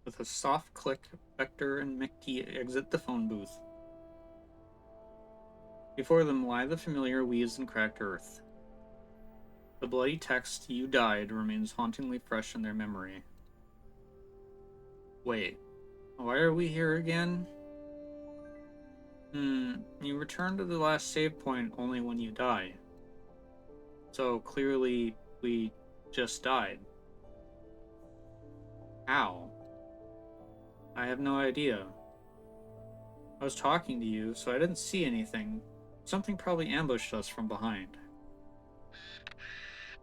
S1: With a soft click, Vector and Mickey exit the phone booth. Before them lie the familiar weeds and cracked earth. The bloody text, "You died," remains hauntingly fresh in their memory. Wait, why are we here again? You return to the last save point only when you die. So clearly, we just died. How? I have no idea. I was talking to you, so I didn't see anything. Something probably ambushed us from behind.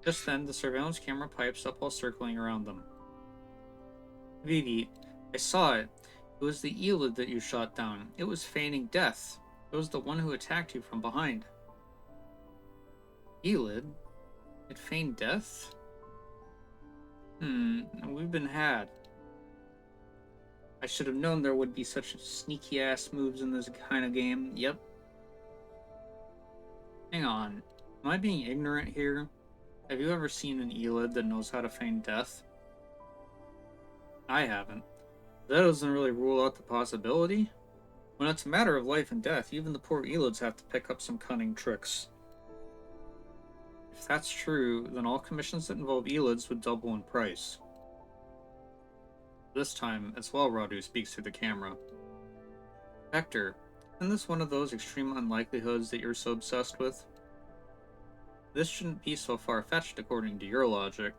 S1: Just then, the surveillance camera pipes up while circling around them. Vivi, I saw it. It was the Elid that you shot down. It was feigning death. It was the one who attacked you from behind. Elid? It feigned death? We've been had. I should have known there would be such sneaky-ass moves in this kind of game. Yep. Hang on. Am I being ignorant here? Have you ever seen an Elid that knows how to feign death? I haven't. That doesn't really rule out the possibility. When it's a matter of life and death, even the poor Elids have to pick up some cunning tricks. If that's true, then all commissions that involve Elids would double in price. This time, it's Radu speaks through the camera. Vector, isn't this one of those extreme unlikelihoods that you're so obsessed with? This shouldn't be so far-fetched according to your logic.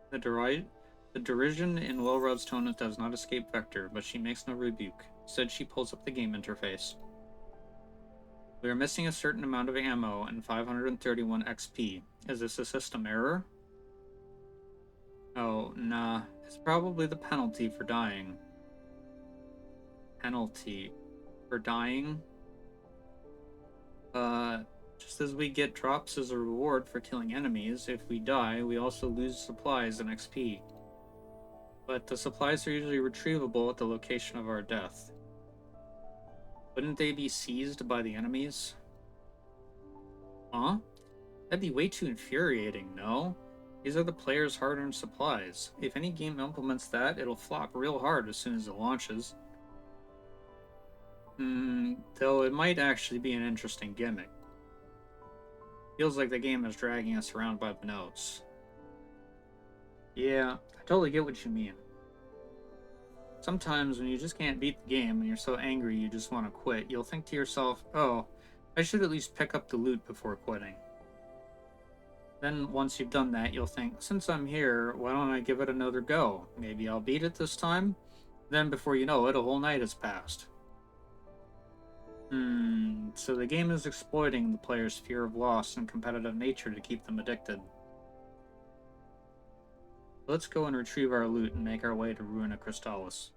S1: The derision in Wellrod's tone does not escape Vector, but she makes no rebuke. Instead, she pulls up the game interface. We are missing a certain amount of ammo and 531 XP. Is this a system error? Oh, nah. It's probably the penalty for dying. Penalty for dying? Just as we get drops as a reward for killing enemies, if we die, we also lose supplies and XP. But the supplies are usually retrievable at the location of our death. Wouldn't they be seized by the enemies? Huh? That'd be way too infuriating, no? These are the player's hard-earned supplies. If any game implements that, it'll flop real hard as soon as it launches. Though it might actually be an interesting gimmick. Feels like the game is dragging us around by the nose. Yeah, I totally get what you mean. Sometimes when you just can't beat the game and you're so angry you just want to quit, you'll think to yourself, oh, I should at least pick up the loot before quitting. Then once you've done that, you'll think, since I'm here, why don't I give it another go? Maybe I'll beat it this time? Then before you know it, a whole night has passed. So the game is exploiting the player's fear of loss and competitive nature to keep them addicted. Let's go and retrieve our loot and make our way to Ruina Crystallis.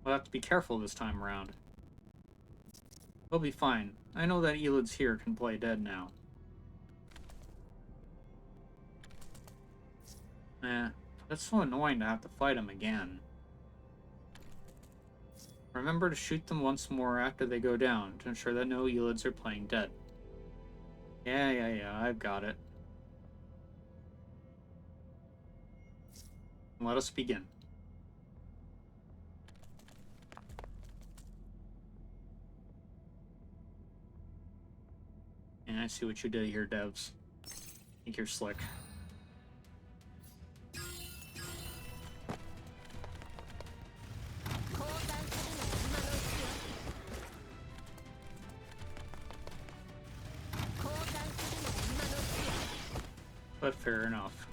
S1: We'll have to be careful this time around. We'll be fine. I know that Elids here can play dead now. That's so annoying to have to fight him again. Remember to shoot them once more after they go down to ensure that no Elids are playing dead. Yeah, I've got it. Let us begin. And I see what you did here, devs. I think you're slick. But fair enough.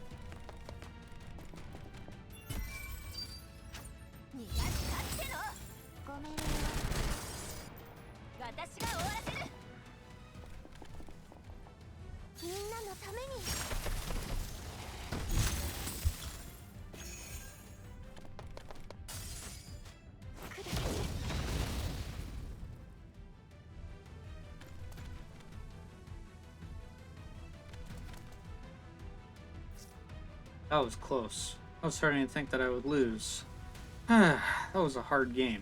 S1: That was close. I was starting to think that I would lose. That was a hard game.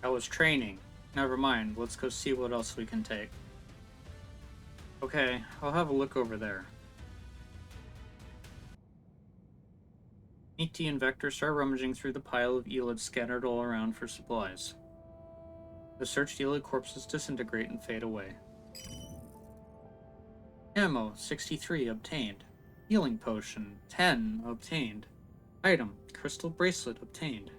S1: That was training. Never mind, let's go see what else we can take. Okay, I'll have a look over there. Nikti and Vector start rummaging through the pile of Elids scattered all around for supplies. The searched Elid corpses disintegrate and fade away. Ammo, 63, obtained. Healing potion, 10, obtained. Item, crystal bracelet, obtained.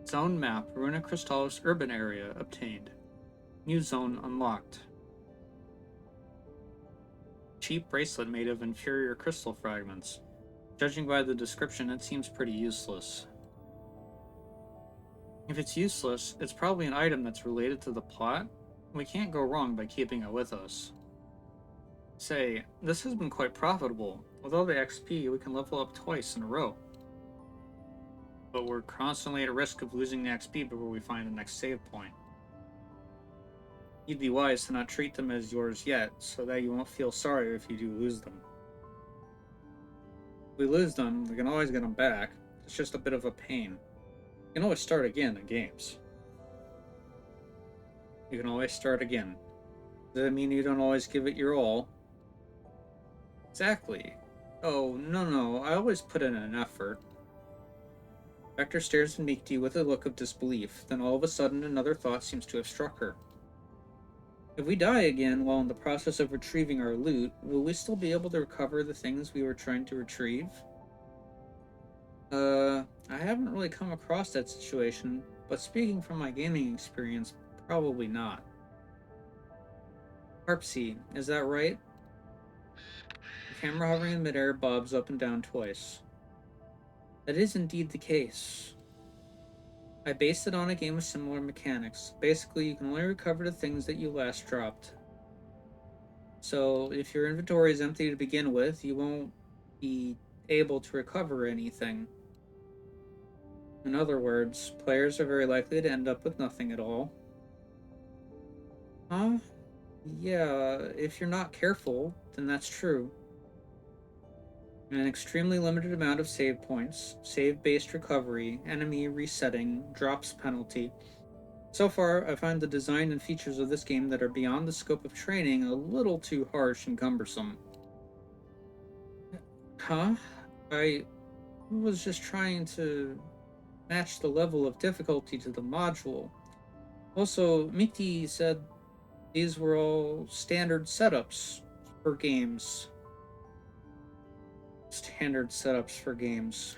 S1: Zone map, Ruina Crystallis urban area, obtained. New zone unlocked. Cheap bracelet made of inferior crystal fragments. Judging by the description, it seems pretty useless. If it's useless, it's probably an item that's related to the plot. We can't go wrong by keeping it with us. Say, this has been quite profitable. With all the XP, we can level up twice in a row. But we're constantly at risk of losing the XP before we find the next save point. You'd be wise to not treat them as yours yet, so that you won't feel sorry if you do lose them. If we lose them, we can always get them back. It's just a bit of a pain. You can always start again in games. You can always start again. Does that mean you don't always give it your all? Exactly. Oh, no, I always put in an effort. Vector stares at Nikti with a look of disbelief, then all of a sudden another thought seems to have struck her. If we die again while in the process of retrieving our loot, will we still be able to recover the things we were trying to retrieve? I haven't really come across that situation, but speaking from my gaming experience, probably not. Harpsy, is that right? The camera hovering in midair bobs up and down twice. That is indeed the case. I based it on a game with similar mechanics. Basically, you can only recover the things that you last dropped. So, if your inventory is empty to begin with, you won't be able to recover anything. In other words, players are very likely to end up with nothing at all. Huh? Yeah, if you're not careful, then that's true. An extremely limited amount of save points, save based recovery, enemy resetting, drops penalty. So far, I find the design and features of this game that are beyond the scope of training a little too harsh and cumbersome. Huh? I was just trying to match the level of difficulty to the module. Also, Miki said these were all standard setups for games. Standard setups for games.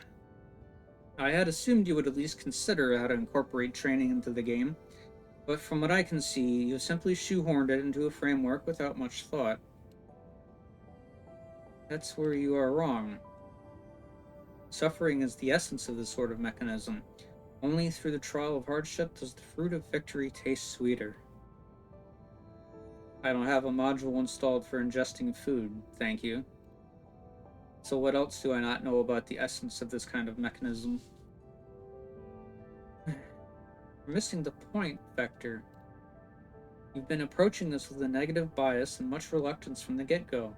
S1: I had assumed you would at least consider how to incorporate training into the game, but from what I can see, you simply shoehorned it into a framework without much thought. That's where you are wrong. Suffering is the essence of this sort of mechanism. Only through the trial of hardship does the fruit of victory taste sweeter. I don't have a module installed for ingesting food, thank you. So what else do I not know about the essence of this kind of mechanism? You're missing the point, Vector. You've been approaching this with a negative bias and much reluctance from the get-go.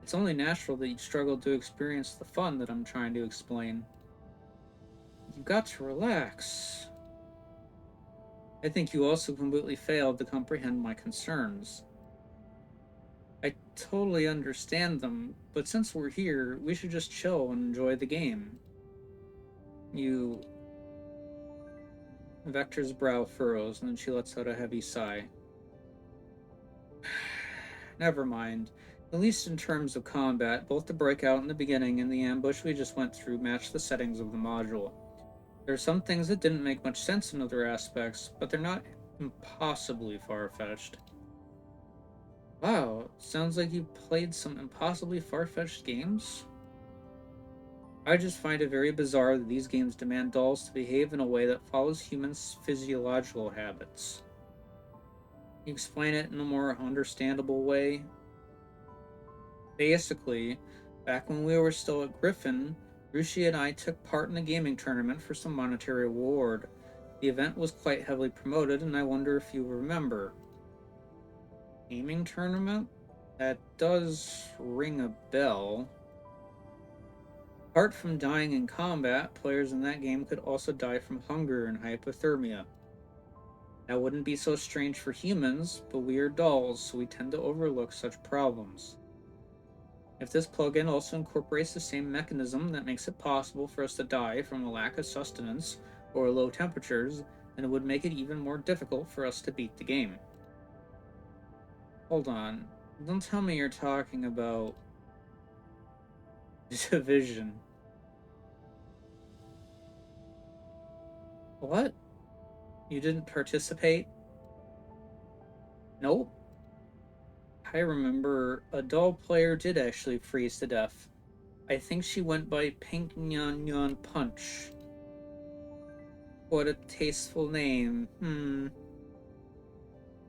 S1: It's only natural that you struggle to experience the fun that I'm trying to explain. You've got to relax. I think you also completely failed to comprehend my concerns. I totally understand them, but since we're here, we should just chill and enjoy the game. You. Vector's brow furrows, and then she lets out a heavy sigh. Never mind. At least in terms of combat, both the breakout in the beginning and the ambush we just went through match the settings of the module. There are some things that didn't make much sense in other aspects, but they're not impossibly far-fetched. Wow, sounds like you played some impossibly far-fetched games? I just find it very bizarre that these games demand dolls to behave in a way that follows humans' physiological habits. Can you explain it in a more understandable way? Basically, back when we were still at Griffin, Rushi and I took part in a gaming tournament for some monetary reward. The event was quite heavily promoted, and I wonder if you remember. Gaming tournament? That does ring a bell. Apart from dying in combat, players in that game could also die from hunger and hypothermia. That wouldn't be so strange for humans, but we are dolls, so we tend to overlook such problems. If this plugin also incorporates the same mechanism that makes it possible for us to die from a lack of sustenance or low temperatures, then it would make it even more difficult for us to beat the game. Hold on. Don't tell me you're talking about Division. What? You didn't participate? Nope. I remember a doll player did actually freeze to death. I think she went by Pink Nyan Nyan Punch. What a tasteful name.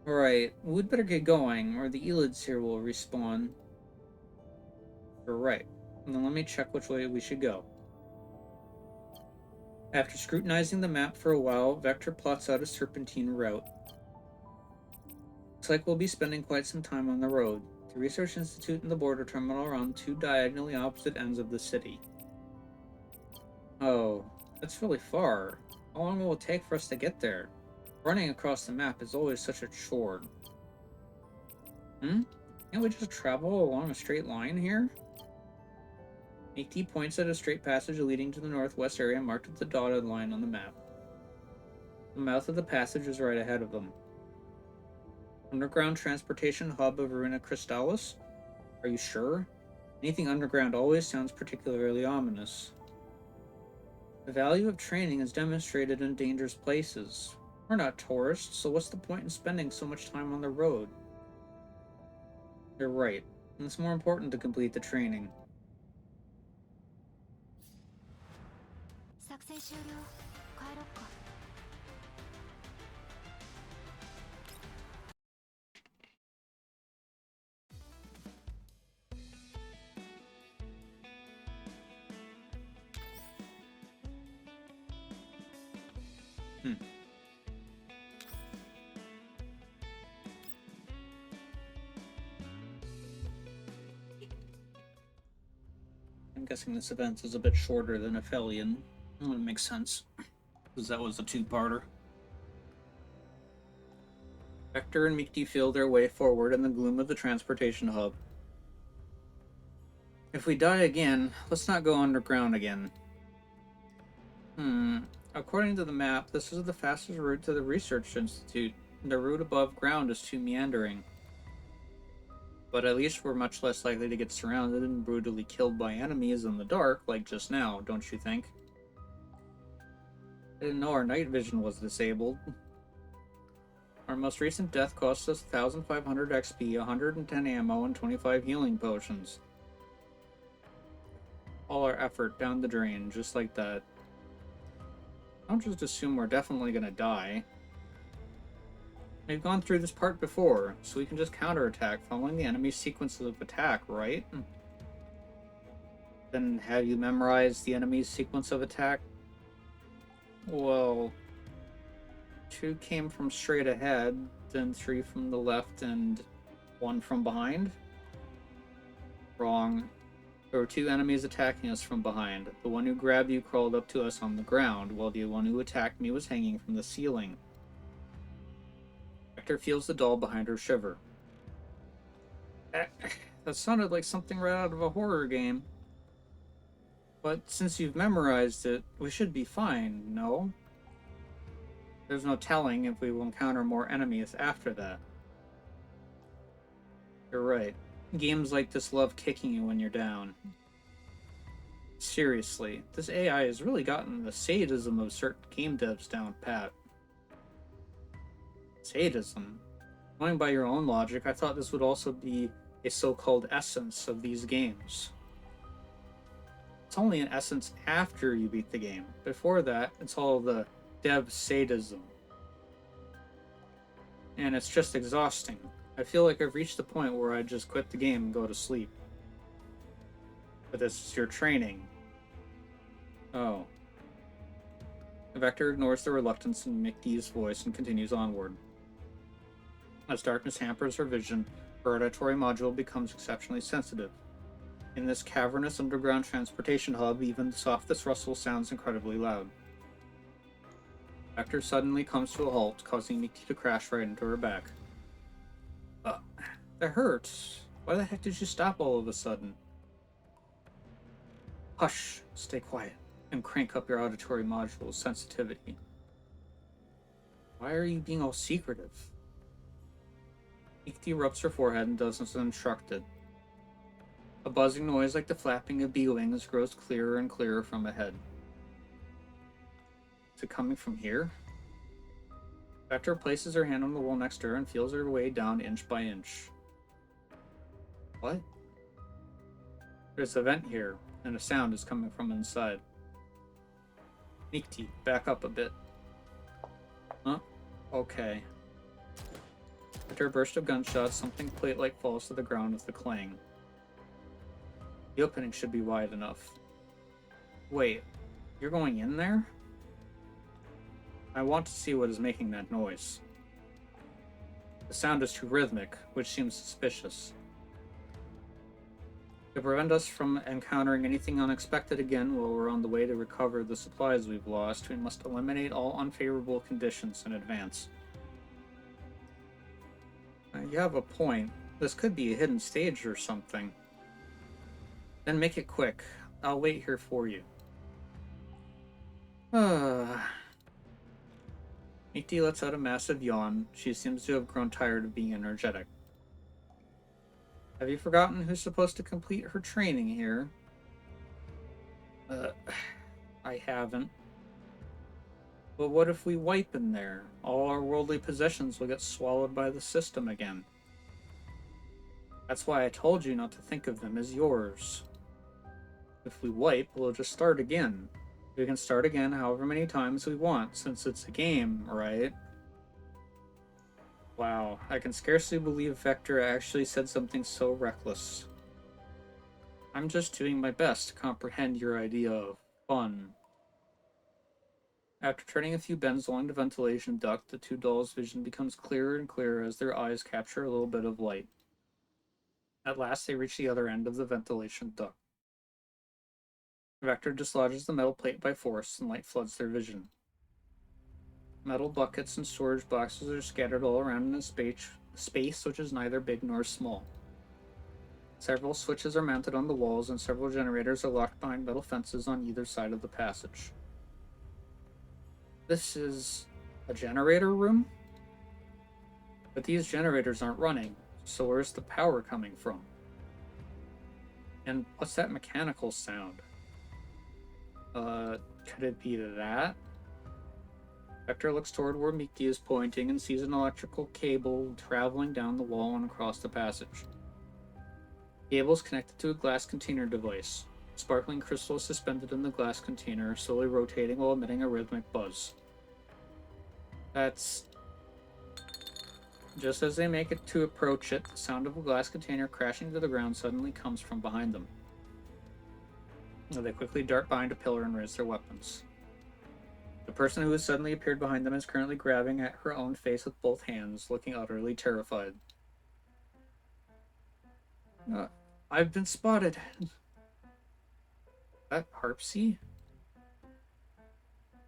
S1: Alright, we'd better get going, or the Elids here will respawn. You're right. Now let me check which way we should go. After scrutinizing the map for a while, Vector plots out a serpentine route. Looks like we'll be spending quite some time on the road. The Research Institute and the border terminal are on two diagonally opposite ends of the city. Oh, that's really far. How long will it take for us to get there? Running across the map is always such a chore. Can't we just travel along a straight line here? AT points at a straight passage leading to the northwest area marked with the dotted line on the map. The mouth of the passage is right ahead of them. Underground transportation hub of Arena Crystallis? Are you sure? Anything underground always sounds particularly ominous. The value of training is demonstrated in dangerous places. We're not tourists, so what's the point in spending so much time on the road? You're right. It's more important to complete the training. I'm guessing this event is a bit shorter than Aphelion. Well, it makes sense, because that was a two-parter. Vector and Mikti feel their way forward in the gloom of the transportation hub. If we die again, let's not go underground again. According to the map, this is the fastest route to the Research Institute. The route above ground is too meandering. But at least we're much less likely to get surrounded and brutally killed by enemies in the dark, like just now, don't you think? I didn't know our night vision was disabled. Our most recent death cost us 1,500 XP, 110 ammo, and 25 healing potions. All our effort down the drain, just like that. Don't just assume we're definitely gonna die. We've gone through this part before, so we can just counterattack following the enemy's sequences of attack, right? Then have you memorized the enemy's sequence of attack? Well, 2 came from straight ahead, then 3 from the left, and 1 from behind? Wrong. There were 2 enemies attacking us from behind. The one who grabbed you crawled up to us on the ground, while the one who attacked me was hanging from the ceiling. Vector feels the doll behind her shiver. That sounded like something right out of a horror game. But since you've memorized it, we should be fine, no? There's no telling if we will encounter more enemies after that. You're right. Games like this love kicking you when you're down. Seriously, this AI has really gotten the sadism of certain game devs down pat. Sadism? Going by your own logic, I thought this would also be a so-called essence of these games. It's only an essence after you beat the game. Before that, it's all the dev sadism. And it's just exhausting. I feel like I've reached the point where I just quit the game and go to sleep. But this is your training. Oh. Vector ignores the reluctance in Mikti's voice and continues onward. As darkness hampers her vision, her auditory module becomes exceptionally sensitive. In this cavernous underground transportation hub, even the softest rustle sounds incredibly loud. Vector suddenly comes to a halt, causing Mikti to crash right into her back. That hurts. Why the heck did you stop all of a sudden? Hush, stay quiet, and crank up your auditory module's sensitivity. Why are you being all secretive? Mikti rubs her forehead and does as instructed. A buzzing noise like the flapping of bee wings grows clearer and clearer from ahead. Is it coming from here? Vector places her hand on the wall next to her and feels her way down inch by inch. What? There's a vent here, and a sound is coming from inside. Mikti, back up a bit. Huh? Okay. After a burst of gunshots, something plate-like falls to the ground with a clang. The opening should be wide enough. Wait, you're going in there? I want to see what is making that noise. The sound is too rhythmic, which seems suspicious. To prevent us from encountering anything unexpected again while we're on the way to recover the supplies we've lost, we must eliminate all unfavorable conditions in advance. You have a point. This could be a hidden stage or something. Then make it quick. I'll wait here for you. Mikti lets out a massive yawn. She seems to have grown tired of being energetic. Have you forgotten who's supposed to complete her training here? I haven't. But what if we wipe in there? All our worldly possessions will get swallowed by the system again. That's why I told you not to think of them as yours. If we wipe, we'll just start again. We can start again however many times we want, since it's a game, right? Wow, I can scarcely believe Vector actually said something so reckless. I'm just doing my best to comprehend your idea of fun. After turning a few bends along the ventilation duct, the two dolls' vision becomes clearer and clearer as their eyes capture a little bit of light. At last, they reach the other end of the ventilation duct. Vector dislodges the metal plate by force, and light floods their vision. Metal buckets and storage boxes are scattered all around in a space which is neither big nor small. Several switches are mounted on the walls, and several generators are locked behind metal fences on either side of the passage. This is a generator room? But these generators aren't running, so where's the power coming from? And what's that mechanical sound? Could it be that? Vector looks toward where Miki is pointing and sees an electrical cable traveling down the wall and across the passage. The cable is connected to a glass container device. Sparkling crystal is suspended in the glass container, slowly rotating while emitting a rhythmic buzz. That's... Just as they make it to approach it, the sound of a glass container crashing to the ground suddenly comes from behind them. They quickly dart behind a pillar and raise their weapons. The person who has suddenly appeared behind them is currently grabbing at her own face with both hands, looking utterly terrified. I've been spotted. That Harpsy?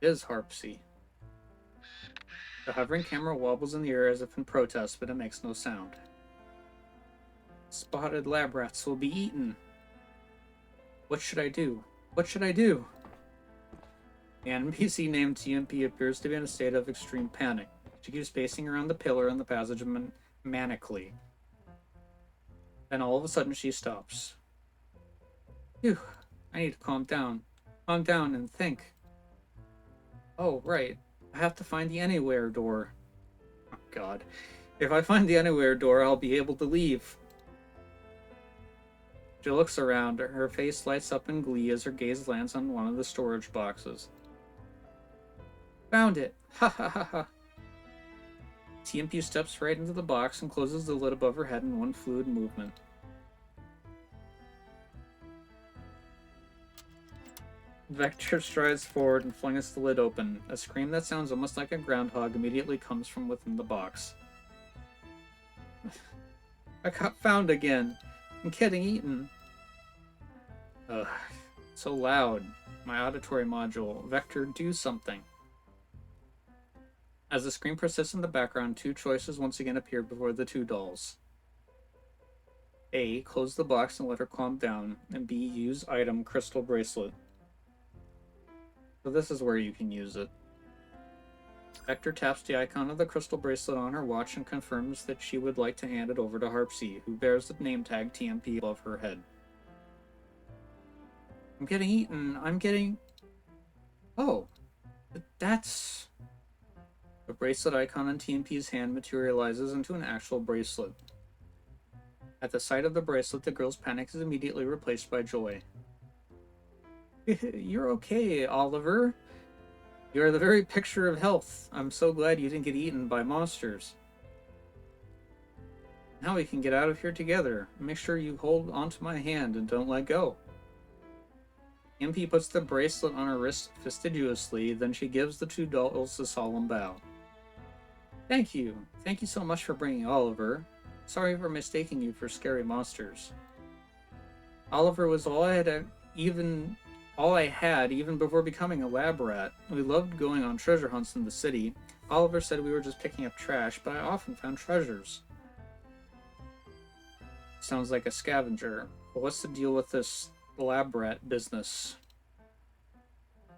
S1: It is Harpsy. The hovering camera wobbles in the air as if in protest, but it makes no sound. Spotted lab rats will be eaten. What should I do? What should I do? The NPC named TMP appears to be in a state of extreme panic. She keeps pacing around the pillar in the passage manically. Then all of a sudden she stops. Phew, I need to calm down. Calm down and think. Oh, right. I have to find the anywhere door. Oh, God. If I find the anywhere door, I'll be able to leave. She looks around. Her face lights up in glee as her gaze lands on one of the storage boxes. Found it! Ha ha ha ha! TMP steps right into the box and closes the lid above her head in one fluid movement. Vector strides forward and flings the lid open. A scream that sounds almost like a groundhog immediately comes from within the box. I got found again. I'm getting eaten. Ugh. So loud. My auditory module. Vector, do something. As the scream persists in the background, two choices once again appear before the two dolls. A. Close the box and let her calm down. And B. Use item crystal bracelet. So this is where you can use it. Vector taps the icon of the crystal bracelet on her watch and confirms that she would like to hand it over to Harpsy, who bears the name tag TMP above her head. I'm getting eaten. I'm getting... Oh. That's... The bracelet icon on TMP's hand materializes into an actual bracelet. At the sight of the bracelet, the girl's panic is immediately replaced by joy. You're okay, Oliver. You're the very picture of health. I'm so glad you didn't get eaten by monsters. Now we can get out of here together. Make sure you hold onto my hand and don't let go. MP puts the bracelet on her wrist fastidiously, then she gives the two dolls a solemn bow. Thank you. Thank you so much for bringing Oliver. Sorry for mistaking you for scary monsters. Oliver was all I had even before becoming a lab rat. We loved going on treasure hunts in the city. Oliver said we were just picking up trash, but I often found treasures. Sounds like a scavenger. But what's the deal with this lab rat business?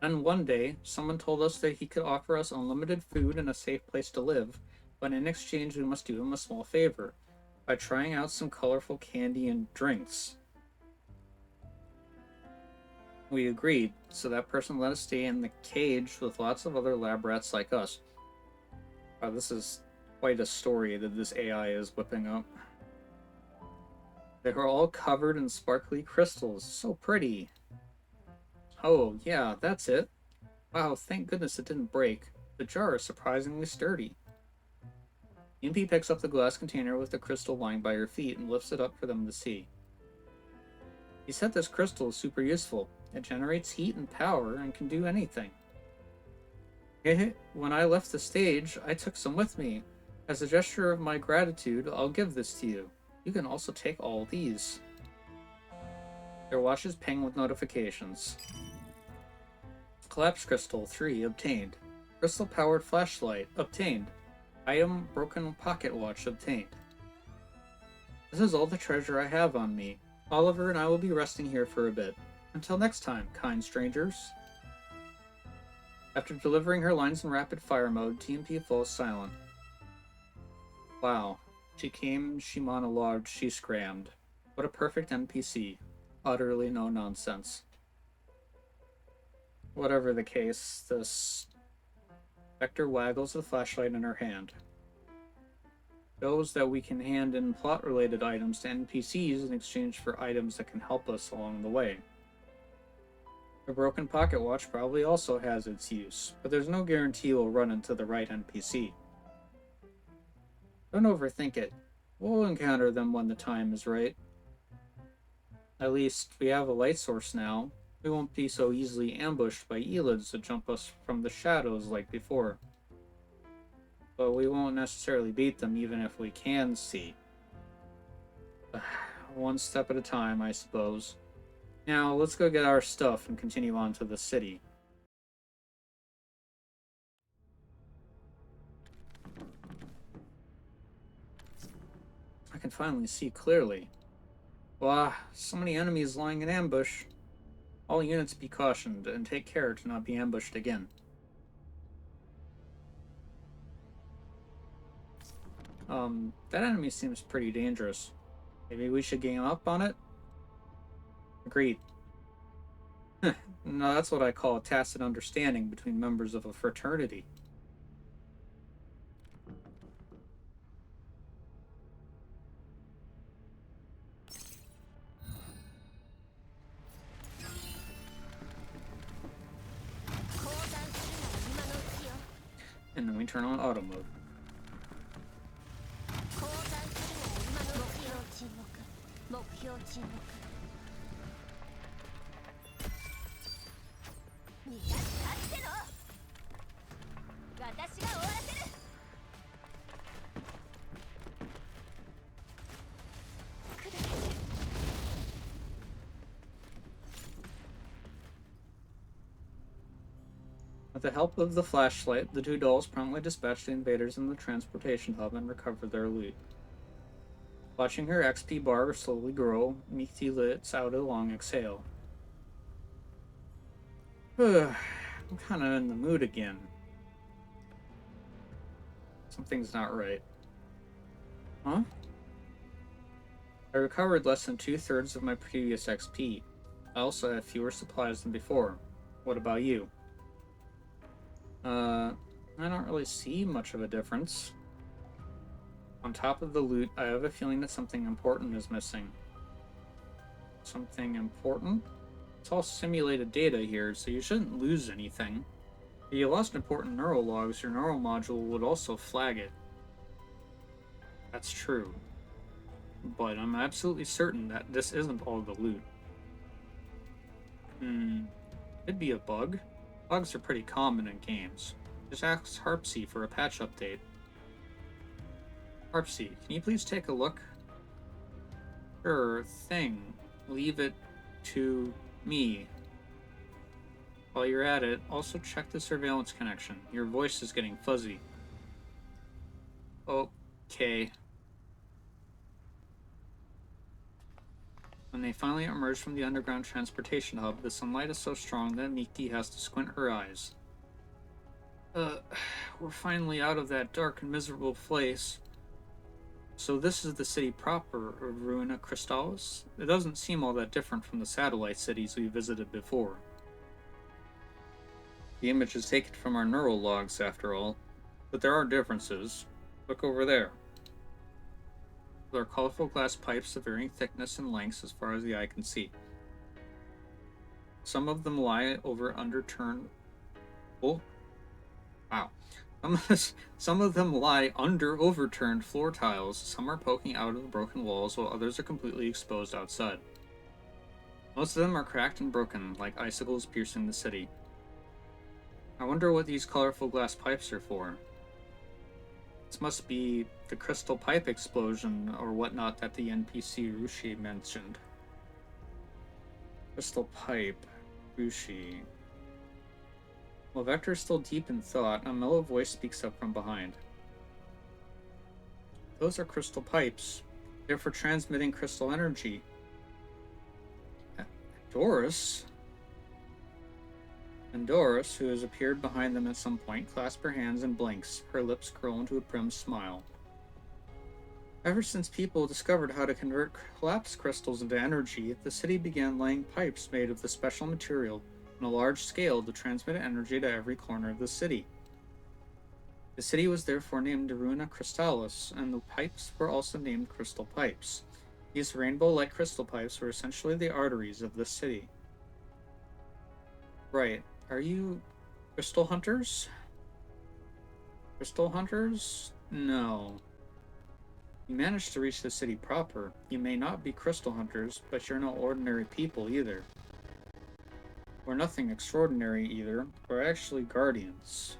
S1: Then one day, someone told us that he could offer us unlimited food and a safe place to live, but in exchange we must do him a small favor, by trying out some colorful candy and drinks. We agreed, so that person let us stay in the cage with lots of other lab rats like us. Wow, this is quite a story that this AI is whipping up. They were all covered in sparkly crystals. So pretty. Oh, yeah, that's it. Wow, thank goodness it didn't break. The jar is surprisingly sturdy. Impy picks up the glass container with the crystal lying by her feet and lifts it up for them to see. He said this crystal is super useful. It generates heat and power and can do anything. When I left the stage, I took some with me. As a gesture of my gratitude, I'll give this to you. You can also take all these. Their watches ping with notifications. Collapse Crystal 3 obtained. Crystal powered flashlight obtained. Item broken pocket watch obtained. This is all the treasure I have on me. Oliver and I will be resting here for a bit. Until next time, kind strangers. After delivering her lines in rapid fire mode, TMP falls silent. Wow. She came, she monologued, she scrammed. What a perfect NPC. Utterly no nonsense. Whatever the case, this Vector waggles the flashlight in her hand. Shows that we can hand in plot-related items to NPCs in exchange for items that can help us along the way. The broken pocket watch probably also has its use, but there's no guarantee we'll run into the right NPC. Don't overthink it. We'll encounter them when the time is right. At least, we have a light source now. We won't be so easily ambushed by elids that jump us from the shadows like before. But we won't necessarily beat them even if we can see. One step at a time, I suppose. Now, let's go get our stuff and continue on to the city. I can finally see clearly. Wow, so many enemies lying in ambush. All units be cautioned and take care to not be ambushed again. That enemy seems pretty dangerous. Maybe we should gang up on it? Agreed. No, that's what I call a tacit understanding between members of a fraternity. And then we turn on auto mode. With the help of the flashlight, the two dolls promptly dispatch the invaders in the transportation hub and recover their loot. Watching her XP bar slowly grow, Mikti lets out a long exhale. I'm kind of in the mood again. Something's not right. Huh? I recovered less than 2/3 of my previous XP. I also have fewer supplies than before. What about you? I don't really see much of a difference. On top of the loot, I have a feeling that something important is missing. Something important? It's all simulated data here, so you shouldn't lose anything. If you lost important neural logs, your neural module would also flag it. That's true. But I'm absolutely certain that this isn't all the loot. Could be a bug. Bugs are pretty common in games. Just ask Harpsy for a patch update. Harpsy, can you please take a look? Sure thing. Leave it to me. While you're at it, also check the surveillance connection. Your voice is getting fuzzy. Okay. When they finally emerge from the underground transportation hub, the sunlight is so strong that Mikti has to squint her eyes. We're finally out of that dark and miserable place. So this is the city proper of Ruina Crystallis? It doesn't seem all that different from the satellite cities we visited before. The image is taken from our neural logs, after all. But there are differences. Look over there. There are colorful glass pipes of varying thickness and lengths as far as the eye can see. Some of them lie over underturned Oh, wow. Some of them lie under overturned floor tiles, some are poking out of the broken walls, while others are completely exposed outside. Most of them are cracked and broken, like icicles piercing the city. I wonder what these colorful glass pipes are for. This must be the crystal pipe explosion or whatnot that the NPC Rushi mentioned. Crystal pipe, Rushi. While Vector is still deep in thought, a mellow voice speaks up from behind. Those are crystal pipes. They're for transmitting crystal energy. Doris? And Doris, who has appeared behind them at some point, clasps her hands and blinks, her lips curl into a prim smile. Ever since people discovered how to convert collapse crystals into energy, the city began laying pipes made of the special material on a large scale to transmit energy to every corner of the city. The city was therefore named Runa Crystallis, and the pipes were also named crystal pipes. These rainbow-like crystal pipes were essentially the arteries of the city. Right. Are you crystal hunters? Crystal hunters? No. You managed to reach the city proper. You may not be crystal hunters, but you're no ordinary people either. We're nothing extraordinary either. We're actually guardians.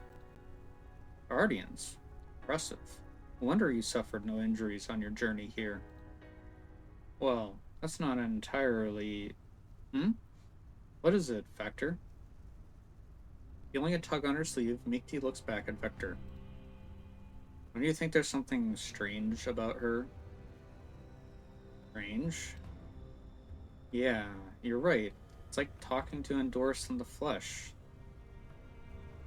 S1: Guardians? Impressive. No wonder you suffered no injuries on your journey here. Well, that's not entirely... What is it, Vector? Feeling a tug on her sleeve, Mikti looks back at Vector. Don't you think there's something strange about her? Strange? Yeah, you're right. It's like talking to Endorse in the flesh.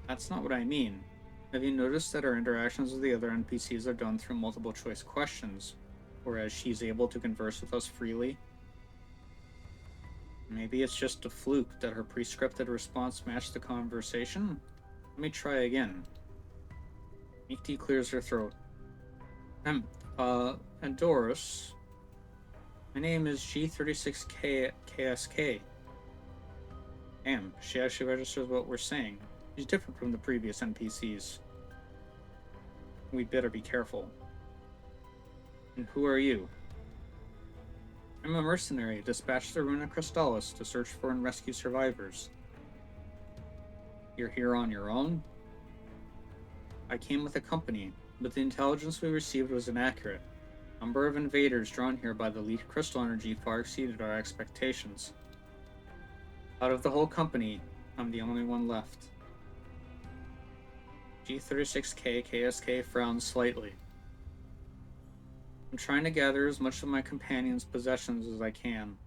S1: That's not what I mean. Have you noticed that our interactions with the other NPCs are done through multiple choice questions, whereas she's able to converse with us freely? Maybe it's just a fluke that her pre-scripted response matched the conversation? Let me try again. Mikti clears her throat. Endorse. My name is G36KSK. Damn, she actually registers what we're saying. She's different from the previous NPCs. We'd better be careful. And who are you? I'm a mercenary dispatched to Runa Crystallis to search for and rescue survivors. You're here on your own? I came with a company, but the intelligence we received was inaccurate. The number of invaders drawn here by the leaked crystal energy far exceeded our expectations. Out of the whole company, I'm the only one left. G36K KSK frowns slightly. I'm trying to gather as much of my companions' possessions as I can,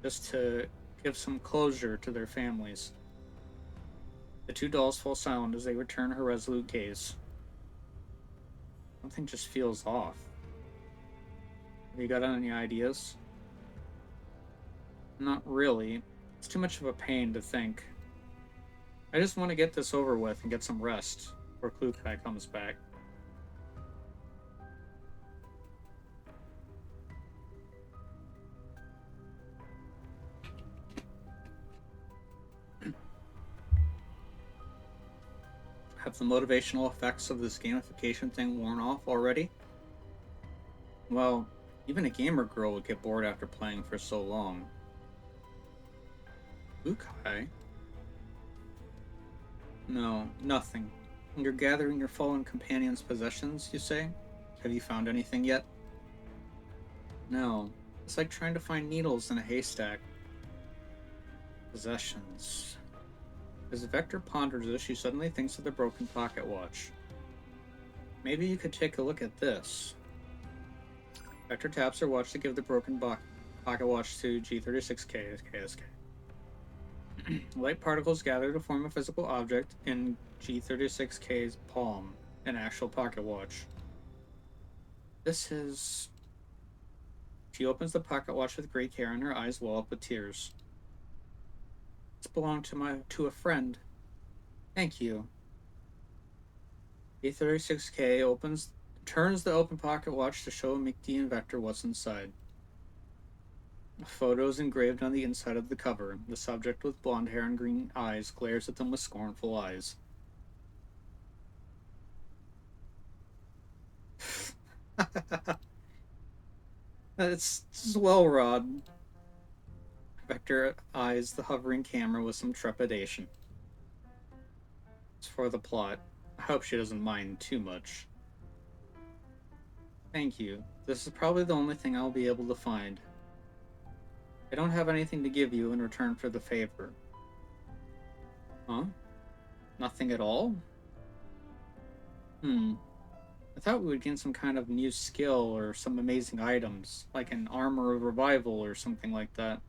S1: just to give some closure to their families. The two dolls fall silent as they return her resolute gaze. Something just feels off. Have you got any ideas? Not really. It's too much of a pain to think. I just want to get this over with and get some rest before Klukai comes back. Have the motivational effects of this gamification thing worn off already? Well, even a gamer girl would get bored after playing for so long. Klukai? No, nothing. You're gathering your fallen companion's possessions, you say? Have you found anything yet? No. It's like trying to find needles in a haystack. Possessions. As Vector ponders this, she suddenly thinks of the broken pocket watch. Maybe you could take a look at this. Vector taps her watch to give the broken pocket watch to G36K KSK. Light particles gather to form a physical object in G36K's palm, an actual pocket watch. This is... She opens the pocket watch with great care and her eyes well up with tears. This belonged to a friend. Thank you. G36K turns the open pocket watch to show Mikti and Vector what's inside. Photos engraved on the inside of the cover. The subject with blonde hair and green eyes glares at them with scornful eyes. It's well, Rod. Vector eyes the hovering camera with some trepidation. As for the plot, I hope she doesn't mind too much. Thank you. This is probably the only thing I'll be able to find. I don't have anything to give you in return for the favor. Huh? Nothing at all? I thought we would gain some kind of new skill or some amazing items, like an armor of revival or something like that.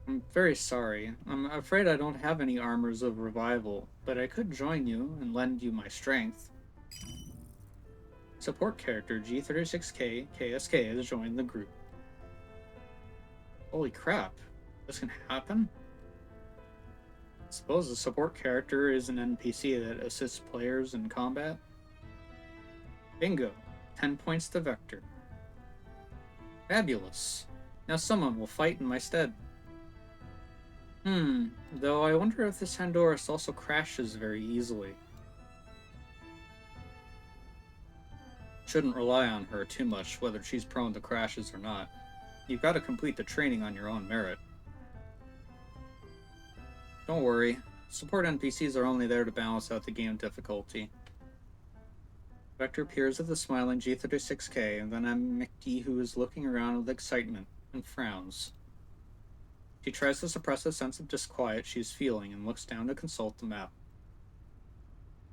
S1: I'm very sorry. I'm afraid I don't have any armors of revival, but I could join you and lend you my strength. Support character G36K KSK has joined the group. Holy crap. This can happen? I suppose the support character is an NPC that assists players in combat. Bingo. 10 points to Vector. Fabulous. Now someone will fight in my stead. Though I wonder if this Handoras also crashes very easily. Shouldn't rely on her too much, whether she's prone to crashes or not. You've got to complete the training on your own merit. Don't worry, support NPCs are only there to balance out the game difficulty. Vector peers at the smiling G36K and then at Mickey, who is looking around with excitement, and frowns. She tries to suppress a sense of disquiet she's feeling and looks down to consult the map.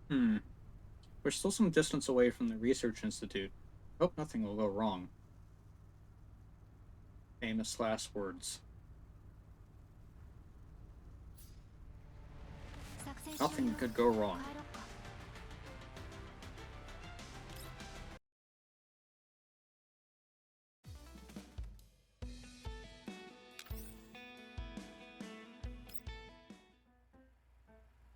S1: We're still some distance away from the research institute. Hope nothing will go wrong. Famous last words. Nothing could go wrong.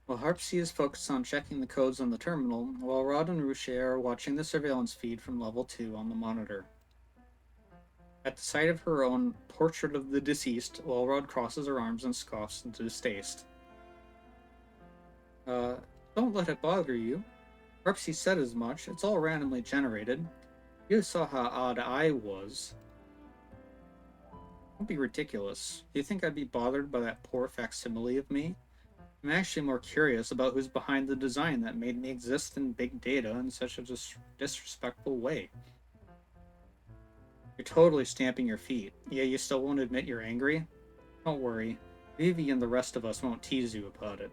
S1: While Harpsy is focused on checking the codes on the terminal, while Rod and Ruche are watching the surveillance feed from level 2 on the monitor. At the sight of her own portrait of the deceased, Walrod crosses her arms and scoffs into distaste. Don't let it bother you. Harpsy said as much. It's all randomly generated. You saw how odd I was. Don't be ridiculous. Do you think I'd be bothered by that poor facsimile of me? I'm actually more curious about who's behind the design that made me exist in big data in such a disrespectful way. You're totally stamping your feet. Yeah, you still won't admit you're angry? Don't worry. Vivi and the rest of us won't tease you about it.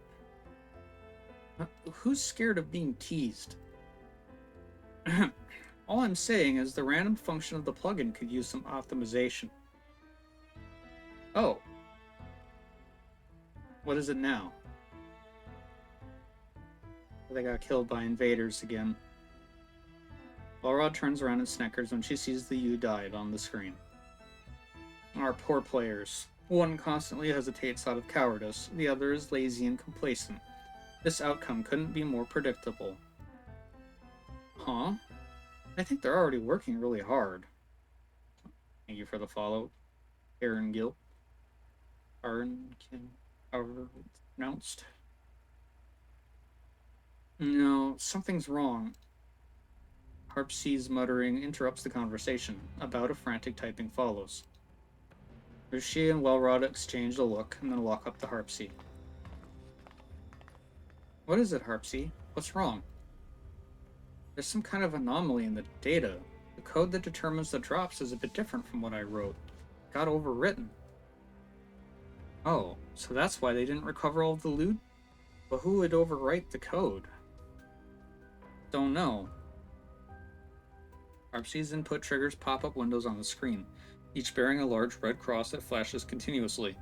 S1: Who's scared of being teased? All I'm saying is the random function of the plugin could use some optimization. Oh. What is it now? They got killed by invaders again. Balrog turns around and snickers when she sees the "you died" on the screen. Our poor players. One constantly hesitates out of cowardice, the other is lazy and complacent. This outcome couldn't be more predictable. Huh? I think they're already working really hard. Thank you for the follow, Aaron Gill. Aaron, however it's pronounced. No, something's wrong. Harpsy's muttering interrupts the conversation. A bout of frantic typing follows. Rushi and Welrod exchange a look and then walk up to Harpsy. What is it, Harpsy? What's wrong? There's some kind of anomaly in the data. The code that determines the drops is a bit different from what I wrote. It got overwritten. Oh, so that's why they didn't recover all of the loot? But who would overwrite the code? Don't know. Harpsy's input triggers pop-up windows on the screen, each bearing a large red cross that flashes continuously.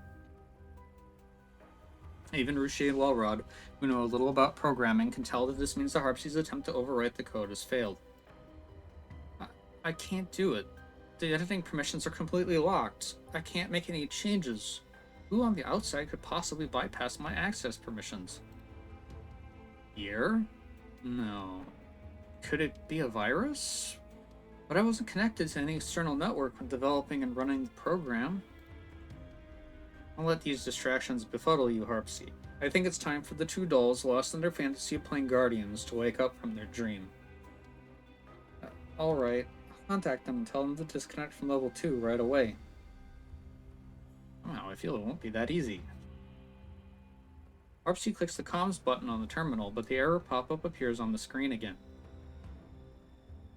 S1: Even Ruche and Walrod, who know a little about programming, can tell that this means the Harpsy's attempt to overwrite the code has failed. I can't do it. The editing permissions are completely locked. I can't make any changes. Who on the outside could possibly bypass my access permissions? Here? No. Could it be a virus? But I wasn't connected to any external network when developing and running the program. I'll let these distractions befuddle you, Harpsy. I think it's time for the two dolls lost in their fantasy of playing Guardians to wake up from their dream. Alright, contact them and tell them to disconnect from level 2 right away. Wow, I feel it won't be that easy. Harpsy clicks the comms button on the terminal, but the error pop-up appears on the screen again.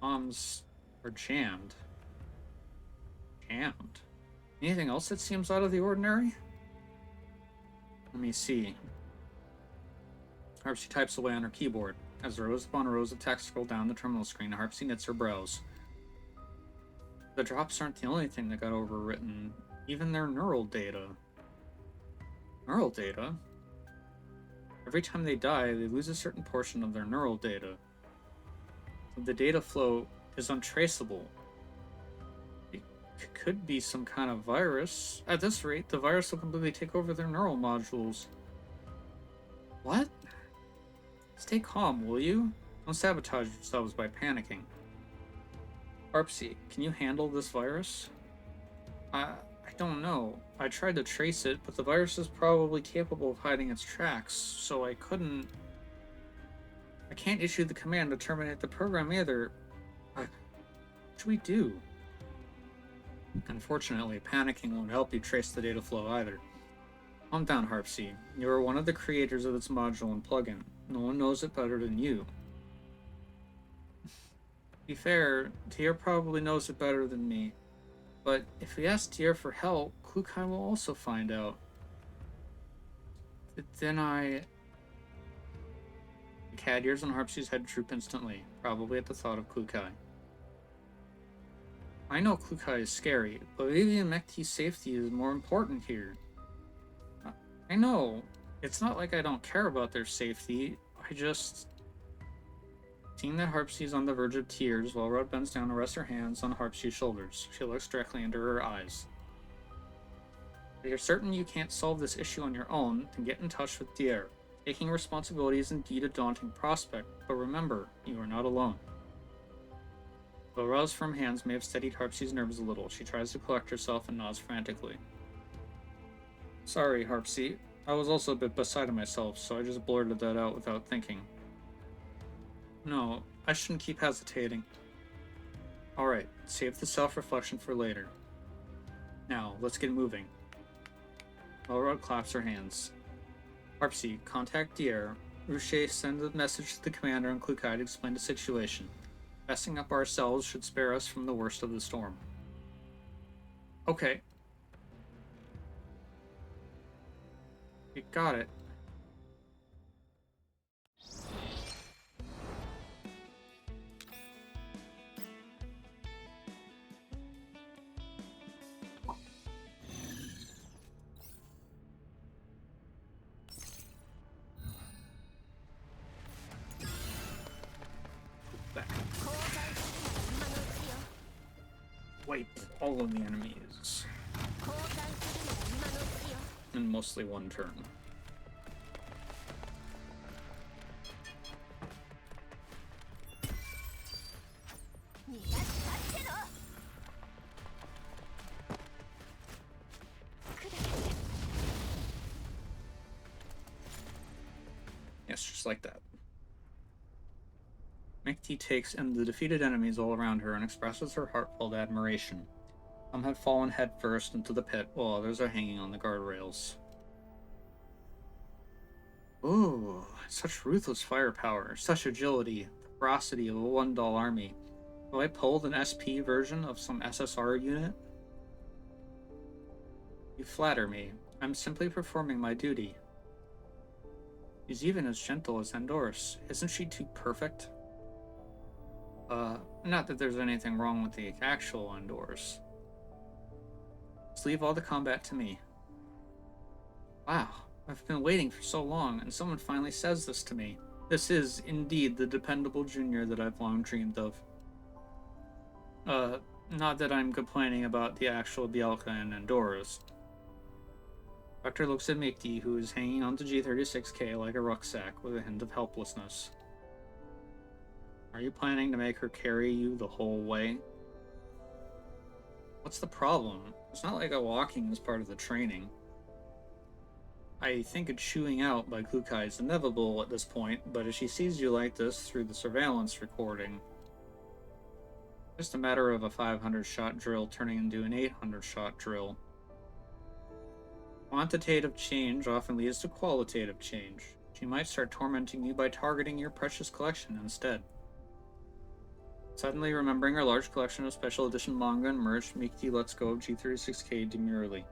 S1: Comms are jammed. Jammed? Anything else that seems out of the ordinary? Let me see. Harpsy types away on her keyboard. As rows upon rows of text scroll down the terminal screen, Harpsy knits her brows. The drops aren't the only thing that got overwritten. Even their neural data. Neural data? Every time they die, they lose a certain portion of their neural data. The data flow is untraceable. It could be some kind of virus. At this rate, the virus will completely take over their neural modules. What? Stay calm, will you? Don't sabotage yourselves by panicking. Harpsy, can you handle this virus? I don't know. I tried to trace it, but the virus is probably capable of hiding its tracks, so I can't issue the command to terminate the program either. What should we do? Unfortunately, panicking won't help you trace the data flow either. Calm down, Harpsy. You are one of the creators of this module and plugin. No one knows it better than you. To be fair, Tier probably knows it better than me. But if we ask Tier for help, Klukai will also find out. Then The cat ears on Harpsy's head droop instantly, probably at the thought of Klukai. I know Klukai is scary, but Vivi and Mekti's safety is more important here. I know. It's not like I don't care about their safety. I just... Seeing that Harpsy is on the verge of tears, Wellrod bends down and rests her hands on Harpsy's shoulders. She looks directly into her eyes. If you're certain you can't solve this issue on your own, then get in touch with Dier. Taking responsibility is indeed a daunting prospect, but remember, you are not alone. Wellrod's firm hands may have steadied Harpsy's nerves a little. She tries to collect herself and nods frantically. Sorry, Harpsy. I was also a bit beside myself, so I just blurted that out without thinking. No, I shouldn't keep hesitating. Alright, save the self-reflection for later. Now, let's get moving. Wellrod claps her hands. Harpsy, contact Dier. Ruche, send a message to the commander and Klukai to explain the situation. Messing up ourselves should spare us from the worst of the storm. Okay. You got it. Wipe all of the enemies. In mostly one turn. Yes, just like that. Mekti takes in the defeated enemies all around her and expresses her heartfelt admiration. Some have fallen headfirst into the pit, while others are hanging on the guardrails. Ooh, such ruthless firepower, such agility, the ferocity of a one-doll army. Have I pulled an SP version of some SSR unit? You flatter me. I'm simply performing my duty. She's even as gentle as Endorse. Isn't she too perfect? Not that there's anything wrong with the actual Endorse. Just leave all the combat to me. Wow, I've been waiting for so long, and someone finally says this to me. This is, indeed, the dependable junior that I've long dreamed of. Not that I'm complaining about the actual Bielka and Endorse. Doctor looks at Mikti, who is hanging onto G36K like a rucksack with a hint of helplessness. Are you planning to make her carry you the whole way? What's the problem? It's not like a walking is part of the training. I think a chewing out by Klukai is inevitable at this point, but if she sees you like this through the surveillance recording... Just a matter of a 500-shot drill turning into an 800-shot drill. Quantitative change often leads to qualitative change. She might start tormenting you by targeting your precious collection instead. Suddenly remembering her large collection of special edition manga and merch, Miki lets go of G36K demurely.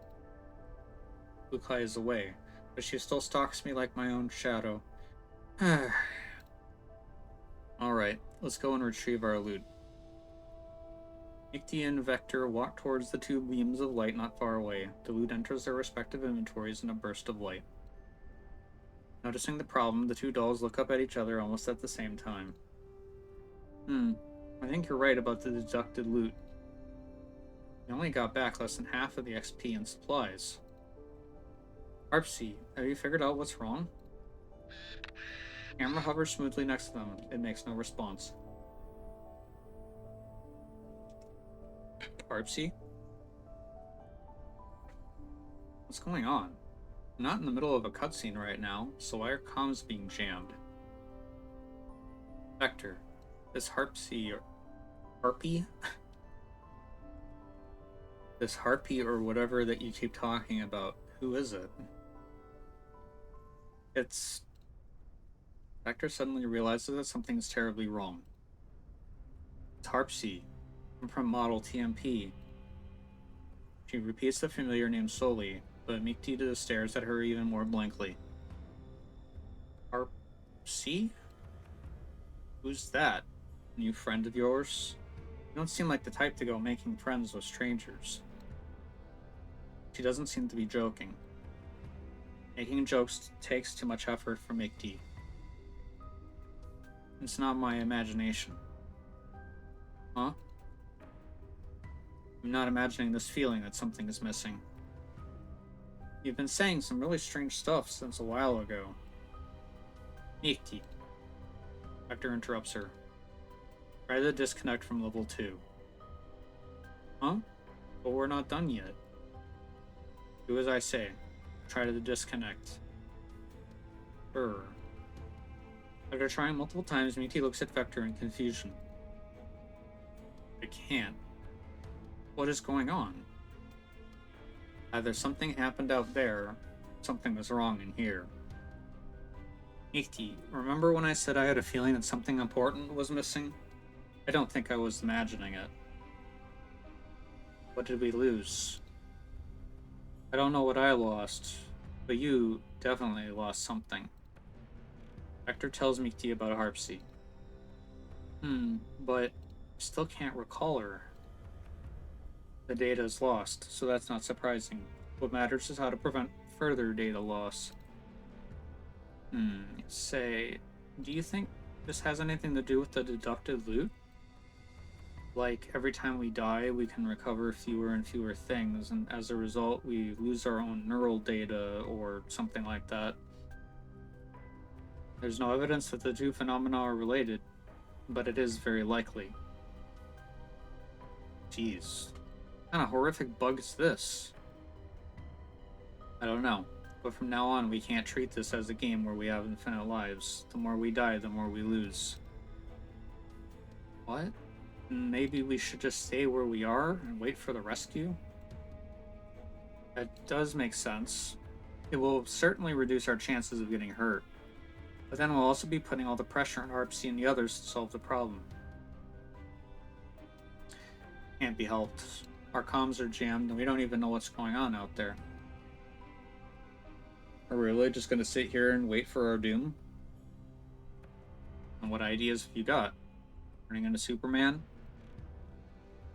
S1: Bukai is away, but she still stalks me like my own shadow. Alright, let's go and retrieve our loot. Miki and Vector walk towards the two beams of light not far away. The loot enters their respective inventories in a burst of light. Noticing the problem, the two dolls look up at each other almost at the same time. I think you're right about the deducted loot. We only got back less than half of the XP and supplies. Harpsy, have you figured out what's wrong? Camera hovers smoothly next to them. It makes no response. Harpsy? What's going on? I'm not in the middle of a cutscene right now, so why are comms being jammed? Vector, this Harpy? This Harpy or whatever that you keep talking about, who is it? It's... Vector suddenly realizes that something is terribly wrong. It's Harpsy. I'm from Model TMP. She repeats the familiar name slowly, but Miki stares at her even more blankly. Harpsy? Who's that? A new friend of yours? You don't seem like the type to go making friends with strangers. She doesn't seem to be joking. Making jokes takes too much effort for Miki. It's not my imagination. Huh? I'm not imagining this feeling that something is missing. You've been saying some really strange stuff since a while ago. Miki. Vector interrupts her. Try to disconnect from level 2. Huh? But we're not done yet. Do as I say. Try to disconnect. After trying multiple times, Miki looks at Vector in confusion. I can't. What is going on? Either something happened out there, or something was wrong in here. Miki, remember when I said I had a feeling that something important was missing? I don't think I was imagining it. What did we lose? I don't know what I lost, but you definitely lost something. Vector tells Miki about Harpsy. But I still can't recall her. The data is lost, so that's not surprising. What matters is how to prevent further data loss. Say, do you think this has anything to do with the deducted loot? Like, every time we die, we can recover fewer and fewer things, and as a result, we lose our own neural data, or something like that. There's no evidence that the two phenomena are related, but it is very likely. Jeez. What kind of horrific bug is this? I don't know, but from now on, we can't treat this as a game where we have infinite lives. The more we die, the more we lose. What? Maybe we should just stay where we are and wait for the rescue? That does make sense. It will certainly reduce our chances of getting hurt. But then we'll also be putting all the pressure on Harpsy and the others to solve the problem. Can't be helped. Our comms are jammed and we don't even know what's going on out there. Are we really just going to sit here and wait for our doom? And what ideas have you got? Turning into Superman?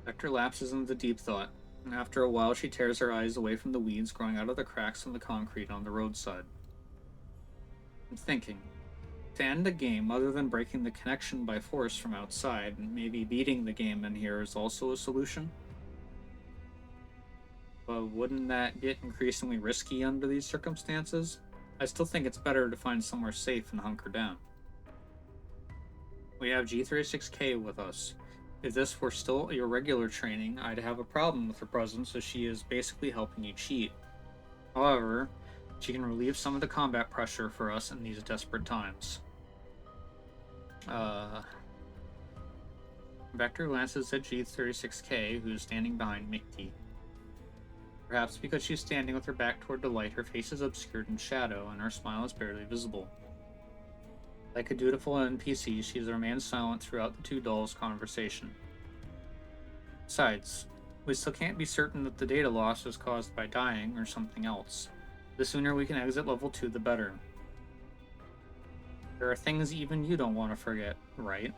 S1: Vector lapses into deep thought, and after a while she tears her eyes away from the weeds growing out of the cracks in the concrete on the roadside. I'm thinking, to end the game, other than breaking the connection by force from outside, maybe beating the game in here is also a solution? But wouldn't that get increasingly risky under these circumstances? I still think it's better to find somewhere safe and hunker down. We have G36K with us. If this were still your regular training, I'd have a problem with her presence as she is basically helping you cheat. However, she can relieve some of the combat pressure for us in these desperate times. Vector glances at G36K, who's standing behind Mickey. Perhaps because she's standing with her back toward the light, her face is obscured in shadow, and her smile is barely visible. Like a dutiful NPC, she has remained silent throughout the two dolls' conversation. Besides, we still can't be certain that the data loss was caused by dying or something else. The sooner we can exit level 2, the better. There are things even you don't want to forget, right?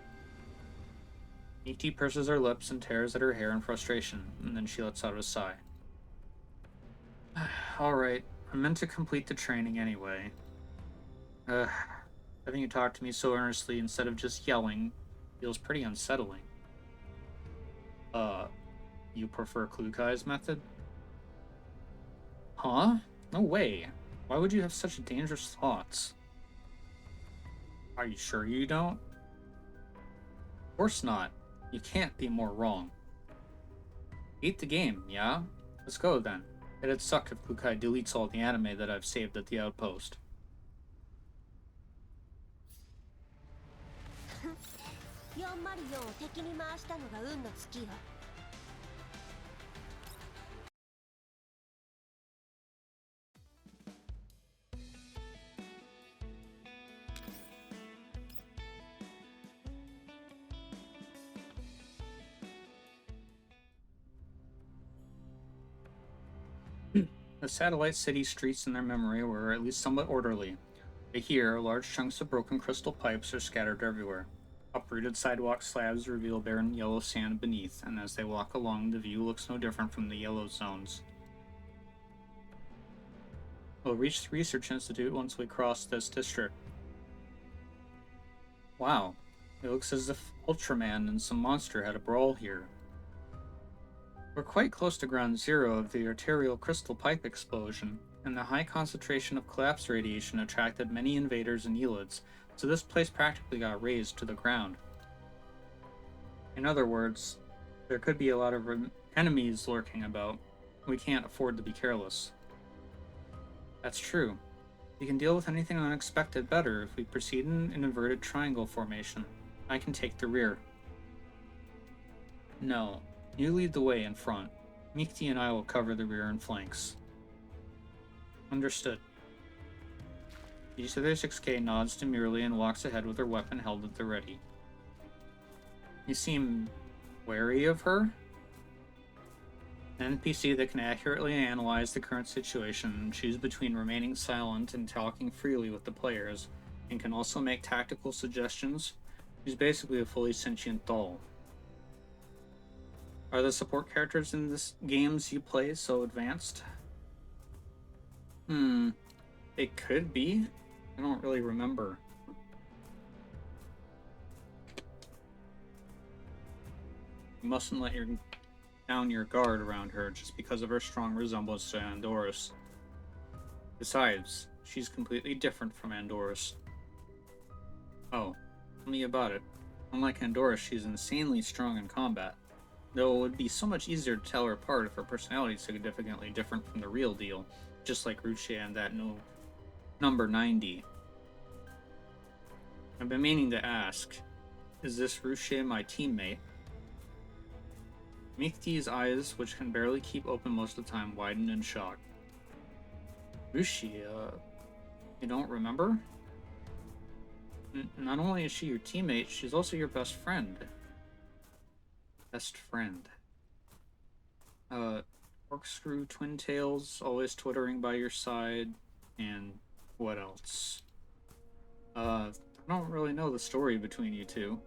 S1: E.T. purses her lips and tears at her hair in frustration, and then she lets out a sigh. Alright, I meant to complete the training anyway. Having you talk to me so earnestly instead of just yelling feels pretty unsettling. You prefer Klukai's method? Huh? No way. Why would you have such dangerous thoughts? Are you sure you don't? Of course not. You can't be more wrong. Beat the game, yeah? Let's go then. It'd suck if Klukai deletes all the anime that I've saved at the outpost. The satellite city streets in their memory were at least somewhat orderly. But here, large chunks of broken crystal pipes are scattered everywhere. Uprooted sidewalk slabs reveal barren yellow sand beneath, and as they walk along, the view looks no different from the yellow zones. We'll reach the research institute once we cross this district. Wow, it looks as if Ultraman and some monster had a brawl here. We're quite close to ground zero of the arterial crystal pipe explosion, and the high concentration of collapse radiation attracted many invaders and Elids, so this place practically got razed to the ground. In other words, there could be a lot of enemies lurking about. We can't afford to be careless. That's true. We can deal with anything unexpected better if we proceed in an inverted triangle formation. I can take the rear. No. You lead the way in front. Mikti and I will cover the rear and flanks. Understood. G36K nods demurely and walks ahead with her weapon held at the ready. You seem wary of her? An NPC that can accurately analyze the current situation and choose between remaining silent and talking freely with the players, and can also make tactical suggestions. She's basically a fully sentient doll. Are the support characters in this games you play so advanced? It could be. I don't really remember. You mustn't let down your guard around her just because of her strong resemblance to Andorus. Besides, she's completely different from Andorus. Oh, tell me about it. Unlike Andorus, she's insanely strong in combat. Though it would be so much easier to tell her apart if her personality is significantly different from the real deal, just like Ruche and that new number 90. I've been meaning to ask, is this Ruche my teammate? Mikti's eyes, which can barely keep open most of the time, widen in shock. Ruche, you don't remember? Not only is she your teammate, she's also your best friend. Best friend. Corkscrew twin tails, always twittering by your side, and what else? I don't really know the story between you two.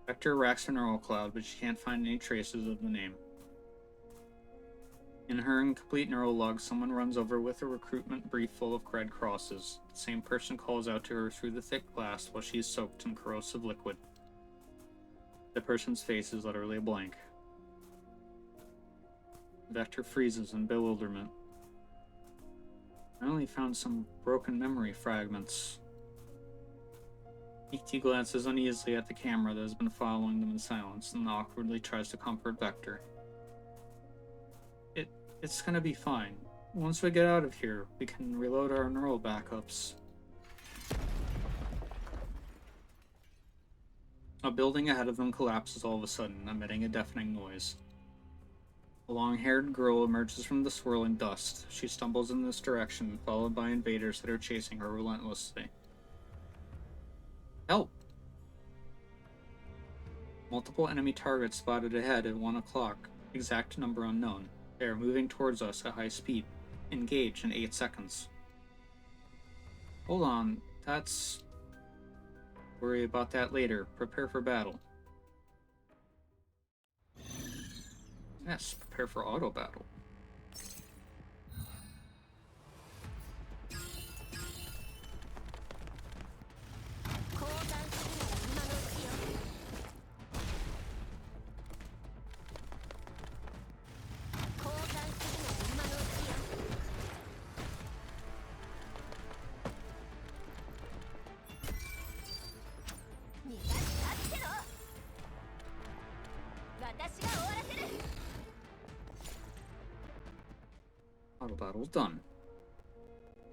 S1: Vector racks her neural cloud, but she can't find any traces of the name. In her incomplete neural log, someone runs over with a recruitment brief full of red crosses. The same person calls out to her through the thick glass while she is soaked in corrosive liquid. The person's face is literally blank. Vector freezes in bewilderment. I only found some broken memory fragments. E.T. glances uneasily at the camera that has been following them in silence and awkwardly tries to comfort Vector. It's gonna be fine. Once we get out of here, we can reload our neural backups. A building ahead of them collapses all of a sudden, emitting a deafening noise. A long-haired girl emerges from the swirling dust. She stumbles in this direction, followed by invaders that are chasing her relentlessly. Help! Multiple enemy targets spotted ahead at 1 o'clock. Exact number unknown. They are moving towards us at high speed. Engage in 8 seconds. Hold on, that's... Worry about that later. Prepare for battle. Yes, prepare for auto battle. Auto battle's done.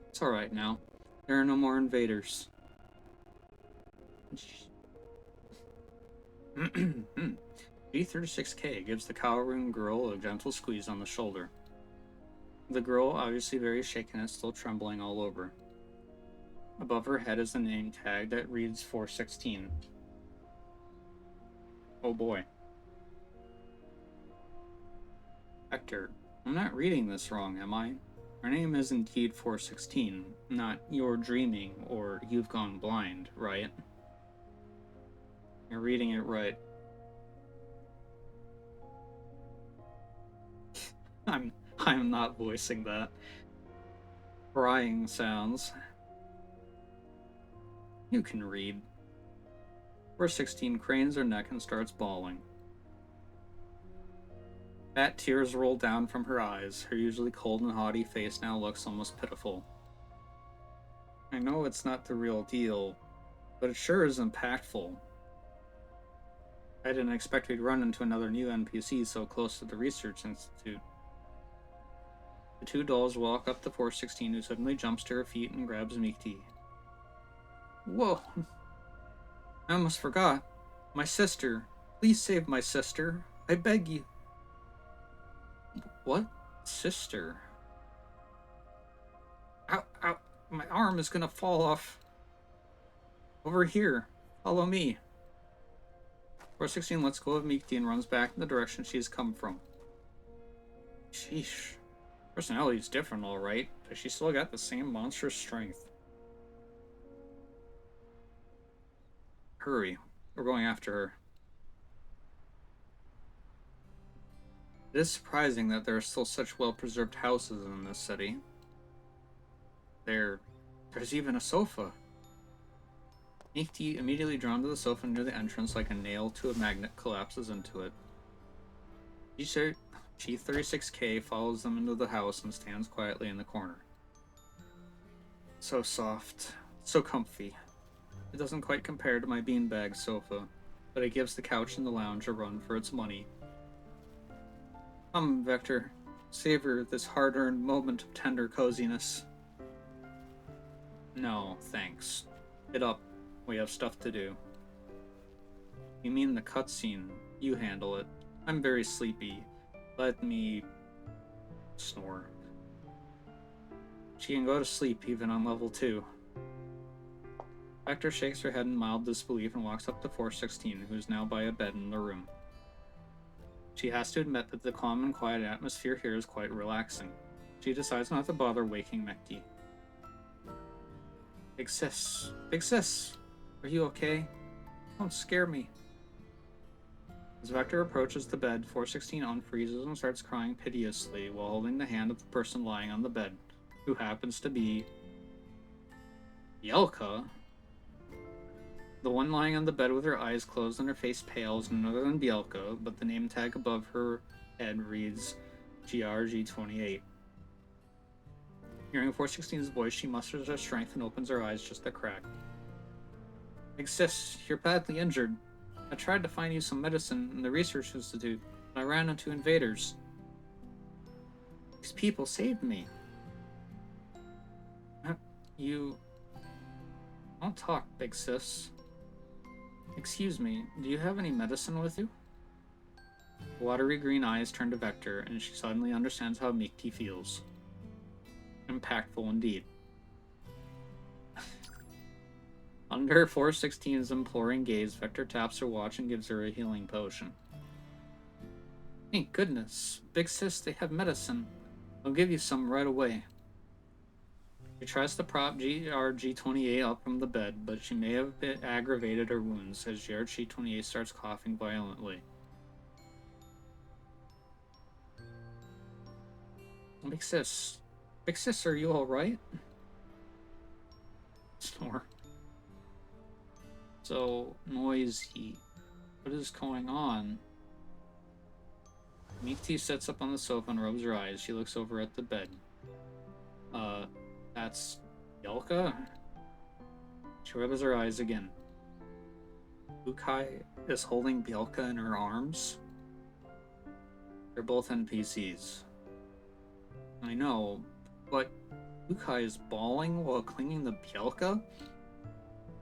S1: It's alright now. There are no more invaders. G36K gives the cowering girl a gentle squeeze on the shoulder. The girl, obviously very shaken, is still trembling all over. Above her head is a name tag that reads 416. Oh boy. Hector, I'm not reading this wrong, am I? Her name is indeed 416, not you're dreaming or you've gone blind, right? You're reading it right. I'm not voicing that. Crying sounds. You can read. 416 cranes her neck and starts bawling. Fat tears roll down from her eyes. Her usually cold and haughty face now looks almost pitiful. I know it's not the real deal, but it sure is impactful. I didn't expect we'd run into another new NPC so close to the research institute. The two dolls walk up to 416, who suddenly jumps to her feet and grabs Mikti. Whoa! I almost forgot. My sister. Please save my sister. I beg you. What? Sister? Ow, ow. My arm is gonna fall off. Over here. Follow me. 416 lets go of Mikti and runs back in the direction she's come from. Sheesh. Personality's different, alright, but she's still got the same monstrous strength. Hurry. We're going after her. It is surprising that there are still such well-preserved houses in this city. There's even a sofa. Nikti, immediately drawn to the sofa near the entrance like a nail to a magnet, collapses into it. G36K follows them into the house and stands quietly in the corner. So soft, so comfy. It doesn't quite compare to my beanbag sofa, but it gives the couch in the lounge a run for its money. Come, Vector, savor this hard-earned moment of tender coziness. No, thanks. Get up. We have stuff to do. You mean the cutscene? You handle it. I'm very sleepy. Let me... snore. She can go to sleep even on level 2. Vector shakes her head in mild disbelief and walks up to 416, who's now by a bed in the room. She has to admit that the calm and quiet atmosphere here is quite relaxing. She decides not to bother waking Mekti. Big sis. Big sis! Are you okay? Don't scare me. As Vector approaches the bed, 416 unfreezes and starts crying piteously while holding the hand of the person lying on the bed, who happens to be... Yelka? The one lying on the bed with her eyes closed and her face pale is none other than Bielka, but the name tag above her head reads GRG28. Hearing 416's voice, she musters her strength and opens her eyes just a crack. Big sis, you're badly injured. I tried to find you some medicine in the research institute, but I ran into invaders. These people saved me. You... Don't talk, big sis. Excuse me, do you have any medicine with you? The watery green eyes turn to Vector, and she suddenly understands how Mikti feels. Impactful indeed. Under 416's imploring gaze, Vector taps her watch and gives her a healing potion. Thank goodness. Big sis, they have medicine. I'll give you some right away. She tries to prop GRG-28 up from the bed, but she may have aggravated her wounds as GRG-28 starts coughing violently. Big sis, are you alright? Snore. So noisy. What is going on? Mikti sits up on the sofa and rubs her eyes. She looks over at the bed. That's Yelka? She rubs her eyes again. Lukai is holding Bielka in her arms. They're both NPCs. I know, but Lukai is bawling while clinging to Bielka?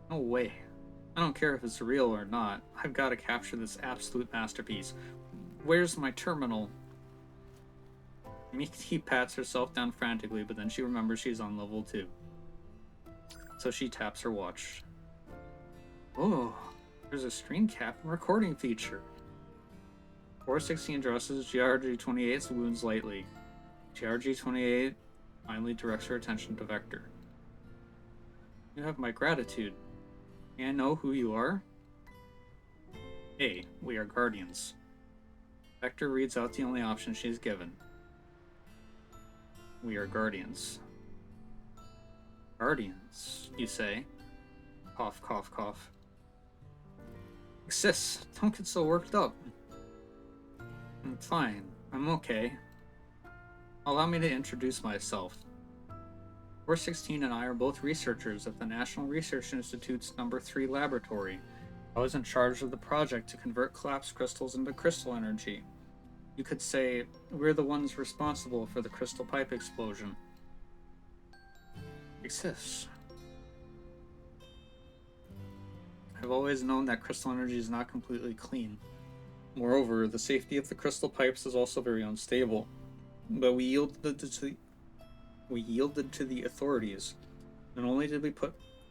S1: No way. I don't care if it's real or not. I've got to capture this absolute masterpiece. Where's my terminal? Mikti pats herself down frantically, but then she remembers she's on level 2. So she taps her watch. Oh, there's a screen cap and recording feature. 416 addresses GRG-28's wounds lightly. GRG-28 finally directs her attention to Vector. You have my gratitude. May I know who you are? Hey, we are Guardians. Vector reads out the only option she's given. We are Guardians. Guardians, you say? Cough, cough, cough. Sis, don't get so worked up. I'm fine. I'm okay. Allow me to introduce myself. 416 and I are both researchers at the National Research Institute's No. 3 laboratory. I was in charge of the project to convert collapsed crystals into crystal energy. You could say we're the ones responsible for the crystal pipe explosion. Exists. I've always known that crystal energy is not completely clean. Moreover, the safety of the crystal pipes is also very unstable. But we yielded to the authorities. Not only did we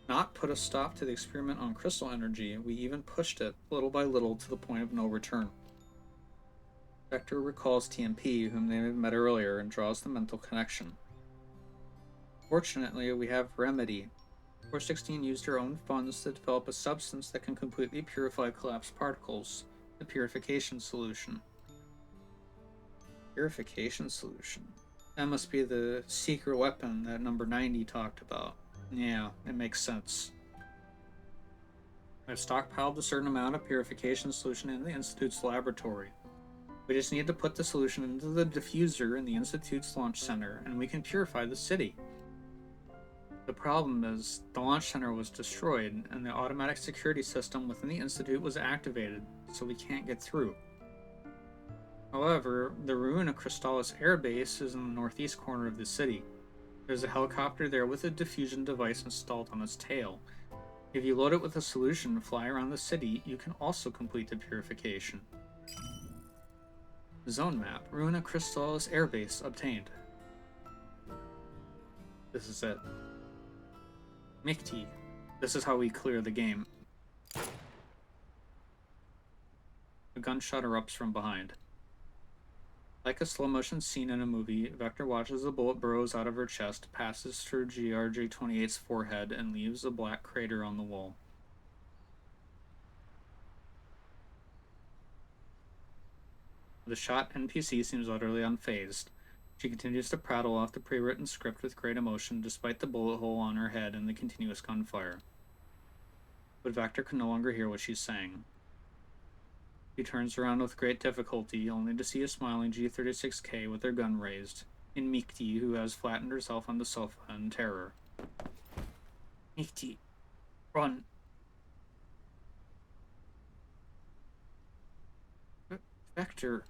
S1: not put a stop to the experiment on crystal energy, we even pushed it, little by little, to the point of no return. Vector recalls TMP, whom they had met earlier, and draws the mental connection. Fortunately, we have Remedy. 416 used her own funds to develop a substance that can completely purify collapsed particles, the purification solution. Purification solution? That must be the secret weapon that number 90 talked about. Yeah, it makes sense. I've stockpiled a certain amount of purification solution in the Institute's laboratory. We just need to put the solution into the diffuser in the Institute's launch center, and we can purify the city. The problem is, the launch center was destroyed, and the automatic security system within the Institute was activated, so we can't get through. However, the Ruina Crystallis air base is in the northeast corner of the city. There's a helicopter there with a diffusion device installed on its tail. If you load it with a solution and fly around the city, you can also complete the purification. Zone map, Ruina Crystallis airbase obtained. This is it. Mikti, this is how we clear the game. A gunshot erupts from behind. Like a slow-motion scene in a movie, Vector watches the bullet burrows out of her chest, passes through GRG-28's forehead, and leaves a black crater on the wall. The shot NPC seems utterly unfazed. She continues to prattle off the pre-written script with great emotion, despite the bullet hole on her head and the continuous gunfire. But Vector can no longer hear what she's saying. She turns around with great difficulty, only to see a smiling G36K with her gun raised, and Mikti, who has flattened herself on the sofa in terror. Mikti, run. Vector.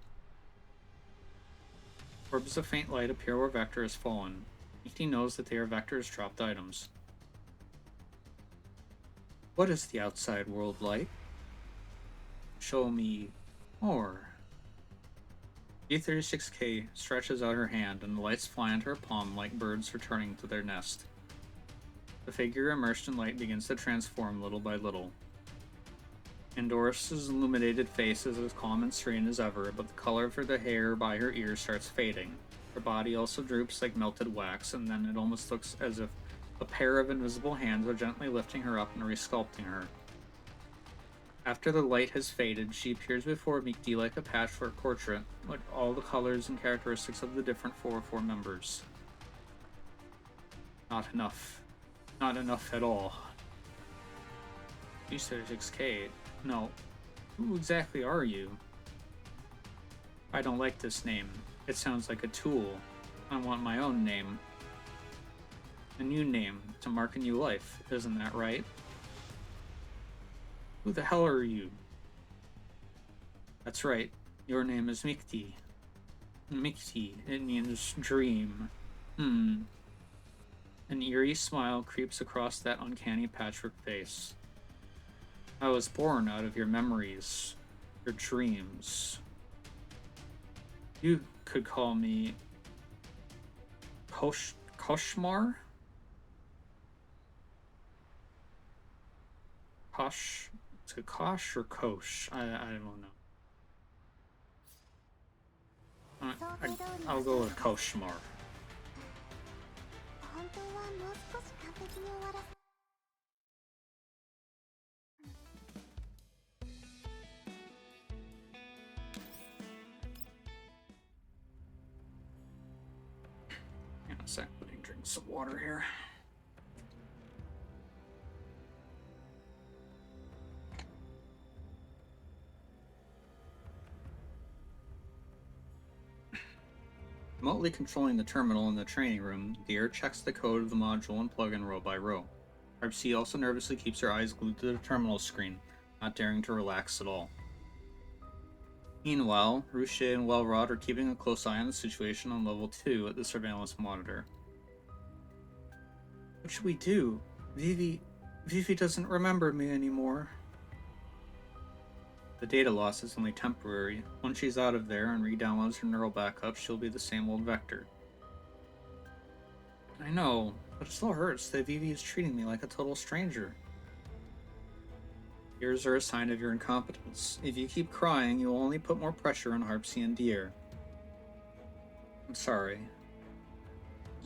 S1: Orbs of faint light appear where Vector has fallen. Mikti knows that they are Vector's dropped items. What is the outside world like? Show me more. D36K stretches out her hand, and the lights fly into her palm like birds returning to their nest. The figure immersed in light begins to transform little by little. Andoris's illuminated face is as calm and serene as ever, but the color for the hair by her ears starts fading. Her body also droops like melted wax, and then it almost looks as if a pair of invisible hands are gently lifting her up and resculpting her. After the light has faded, she appears before Mikti like a patchwork portrait, with all the colors and characteristics of the different 404 members. Not enough. Not enough at all. D36K. No. Who exactly are you? I don't like this name. It sounds like a tool. I want my own name. A new name to mark a new life, isn't that right? Who the hell are you? That's right. Your name is Mikti. Mikti. It means dream. An eerie smile creeps across that uncanny patchwork face. I was born out of your memories, your dreams. You could call me Koshmar? Kosh? Is it Kosh or Kosh? I don't know. I'll go with Koshmar. Hang on a sec, let me drink some water here. Remotely controlling the terminal in the training room, Deer checks the code of the module and plug-in row by row. RC also nervously keeps her eyes glued to the terminal screen, not daring to relax at all. Meanwhile, Ruche and Welrod are keeping a close eye on the situation on level 2 at the surveillance monitor. What should we do? Vivi doesn't remember me anymore. The data loss is only temporary. Once she's out of there and re-downloads her neural backup, she'll be the same old Vector. I know, but it still hurts that Vivi is treating me like a total stranger. Tears are a sign of your incompetence. If you keep crying, you will only put more pressure on Harpsy and Deer. I'm sorry.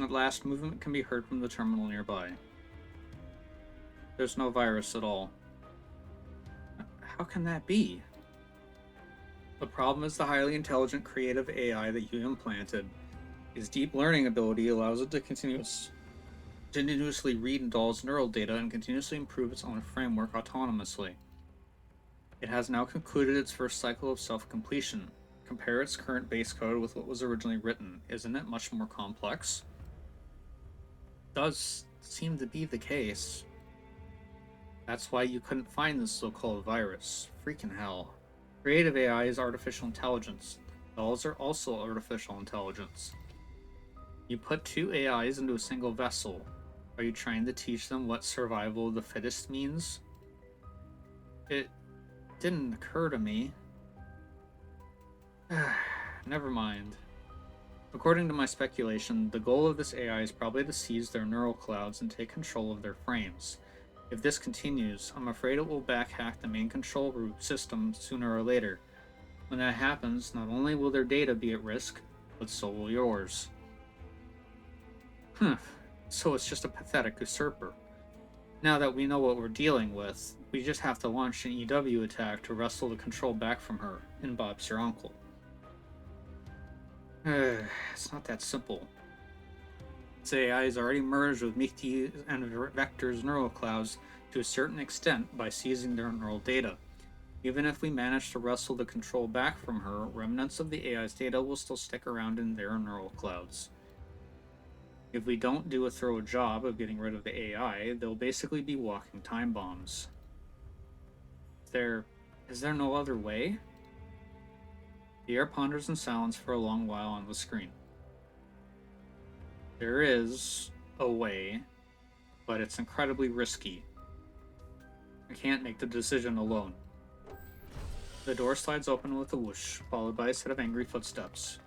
S1: At last, movement can be heard from the terminal nearby. There's no virus at all. How can that be? The problem is the highly intelligent creative AI that you implanted. His deep learning ability allows it to continuously read and doll's neural data and continuously improve its own framework autonomously. It has now concluded its first cycle of self-completion. Compare its current base code with what was originally written. Isn't it much more complex? Does seem to be the case. That's why you couldn't find this so-called virus. Freaking hell. Creative AI is artificial intelligence. Dolls are also artificial intelligence. You put two AIs into a single vessel. Are you trying to teach them what survival of the fittest means? It didn't occur to me. Never mind. According to my speculation, the goal of this AI is probably to seize their neural clouds and take control of their frames. If this continues, I'm afraid it will backhack the main control root system sooner or later. When that happens, not only will their data be at risk, but so will yours. So it's just a pathetic usurper. Now that we know what we're dealing with, we just have to launch an EW attack to wrestle the control back from her, and Bob's your uncle. It's not that simple. Its AI is already merged with Mikti and Vector's neural clouds to a certain extent by seizing their neural data. Even if we manage to wrestle the control back from her, remnants of the AI's data will still stick around in their neural clouds. If we don't do a thorough job of getting rid of the AI, they'll basically be walking time bombs. Is there no other way? The air ponders in silence for a long while on the screen. There is a way, but it's incredibly risky. I can't make the decision alone. The door slides open with a whoosh, followed by a set of angry footsteps.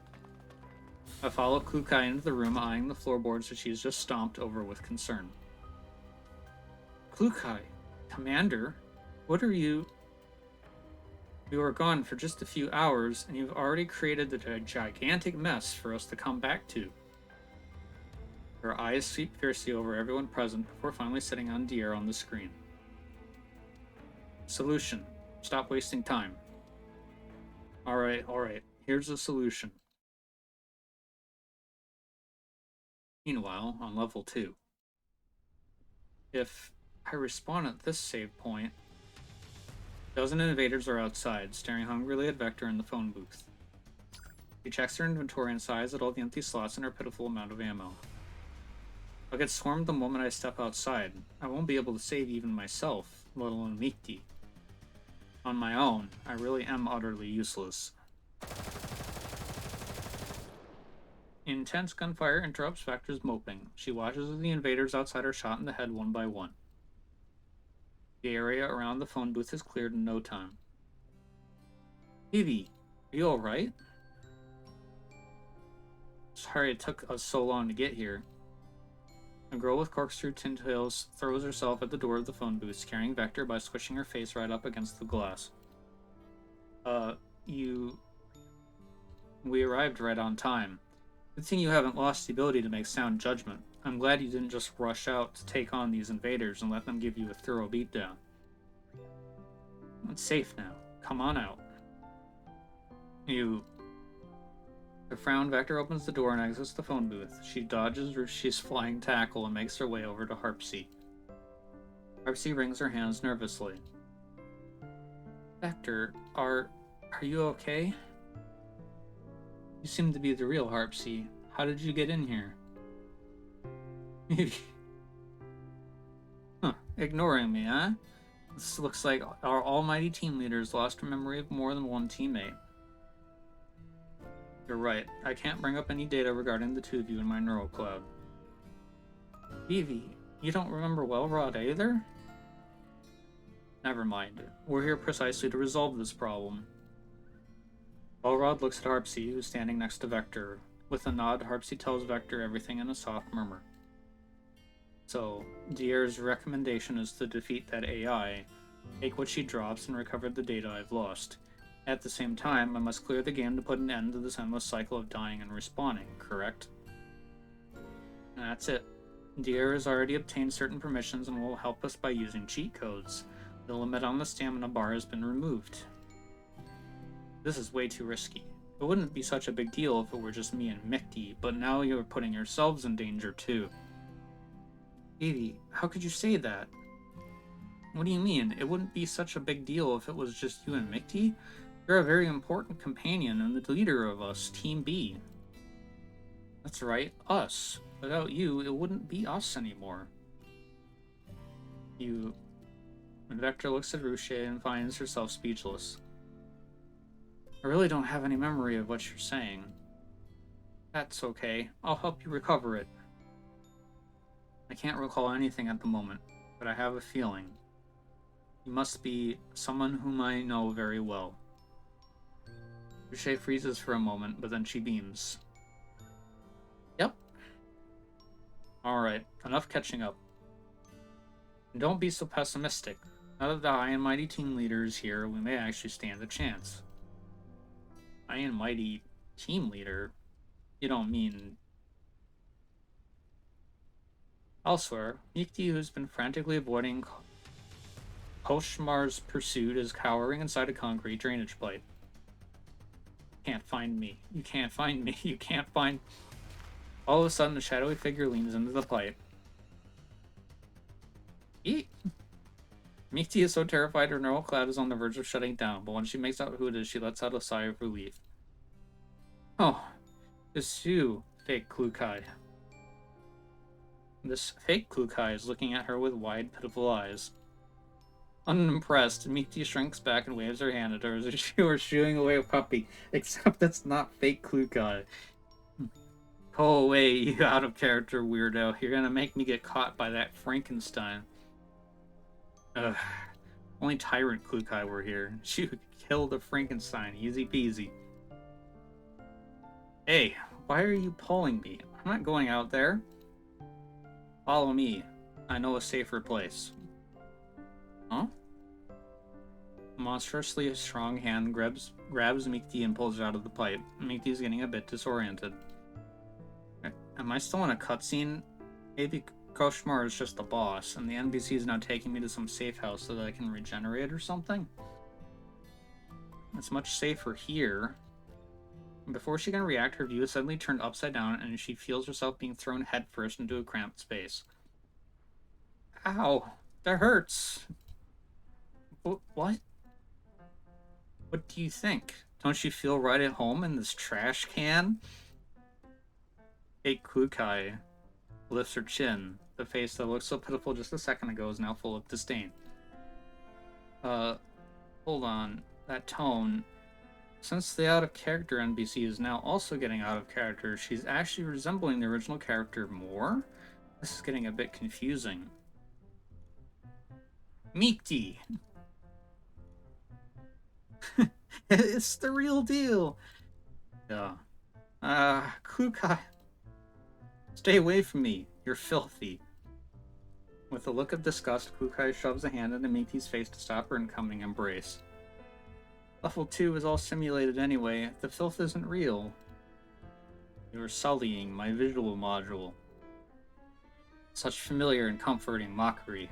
S1: I follow Klukai into the room, eyeing the floorboards that she's just stomped over with concern. Klukai, Commander, what are you... We were gone for just a few hours, and you've already created a gigantic mess for us to come back to. Her eyes sweep fiercely over everyone present before finally setting on Dier on the screen. Solution. Stop wasting time. Alright. Here's the solution. Meanwhile, on level 2. If I respawn at this save point, a dozen invaders are outside, staring hungrily at Vector in the phone booth. She checks her inventory and sighs at all the empty slots and her pitiful amount of ammo. I'll get swarmed the moment I step outside. I won't be able to save even myself, let alone Mikti. On my own, I really am utterly useless. Intense gunfire interrupts Vector's moping. She watches as the invaders outside are shot in the head one by one. The area around the phone booth is cleared in no time. Evie, are you alright? Sorry it took us so long to get here. A girl with corkscrew tintails throws herself at the door of the phone booth, scaring Vector by squishing her face right up against the glass. We arrived right on time. Good thing you haven't lost the ability to make sound judgment. I'm glad you didn't just rush out to take on these invaders and let them give you a thorough beatdown. It's safe now. Come on out. The frown Vector opens the door and exits the phone booth. She dodges Rushi's flying tackle and makes her way over to Harpsy. Harpsy wrings her hands nervously. Vector, are you okay? You seem to be the real Harpsy. How did you get in here? Ignoring me, huh? This looks like our almighty team leader's lost her memory of more than one teammate. You're right. I can't bring up any data regarding the two of you in my neural cloud. Evie, you don't remember Wellrod either? Never mind. We're here precisely to resolve this problem. Wellrod looks at Harpsy, who's standing next to Vector. With a nod, Harpsy tells Vector everything in a soft murmur. So, Dier's recommendation is to defeat that AI, take what she drops, and recover the data I've lost. At the same time, I must clear the game to put an end to this endless cycle of dying and respawning, correct? That's it. Dier has already obtained certain permissions and will help us by using cheat codes. The limit on the stamina bar has been removed. This is way too risky. It wouldn't be such a big deal if it were just me and Mikti, but now you're putting yourselves in danger too. Evie, how could you say that? What do you mean? It wouldn't be such a big deal if it was just you and Mikti? You're a very important companion and the leader of us, Team B. That's right, us. Without you, it wouldn't be us anymore. Vector looks at Ruche and finds herself speechless. I really don't have any memory of what you're saying. That's okay. I'll help you recover it. I can't recall anything at the moment, but I have a feeling. You must be someone whom I know very well. Ruche freezes for a moment, but then she beams. Yep. Alright, enough catching up. And don't be so pessimistic. Now that the high and mighty team leader is here, we may actually stand a chance. High and mighty team leader? You don't mean... Elsewhere, Mikti, who's been frantically avoiding Koshmar's pursuit, is cowering inside a concrete drainage pipe. Can't find me. You can't find me. You can't find... All of a sudden, a shadowy figure leans into the pipe. Eat! Mikti is so terrified her neural cloud is on the verge of shutting down, but when she makes out who it is, she lets out a sigh of relief. Oh, it's you, fake Klukai. This fake Klukai is looking at her with wide, pitiful eyes. Unimpressed, Mikti shrinks back and waves her hand at her as if she were shooing away a puppy, except that's not fake Klukai. Go away, you out-of-character weirdo. You're gonna make me get caught by that Frankenstein. Ugh. Only Tyrant Klukai were here. She would kill the Frankenstein, easy peasy. Hey, why are you pulling me? I'm not going out there. Follow me. I know a safer place. Huh? A monstrously strong hand grabs Mikti and pulls her out of the pipe. Mikti's getting a bit disoriented. Am I still in a cutscene? Maybe Koshmar is just the boss, and the NPC is now taking me to some safe house so that I can regenerate or something? It's much safer here. Before she can react, her view is suddenly turned upside down, and she feels herself being thrown headfirst into a cramped space. Ow! That hurts! What? What do you think? Don't you feel right at home in this trash can? Hey, Kukai lifts her chin. The face that looked so pitiful just a second ago is now full of disdain. Hold on. That tone. Since the out-of-character NPC is now also getting out of character, she's actually resembling the original character more? This is getting a bit confusing. Mikti! It's the real deal! Yeah. Kukai. Stay away from me. You're filthy. With a look of disgust, Kukai shoves a hand into Mikti's face to stop her incoming embrace. Level 2 is all simulated anyway. The filth isn't real. You're sullying my visual module. Such familiar and comforting mockery.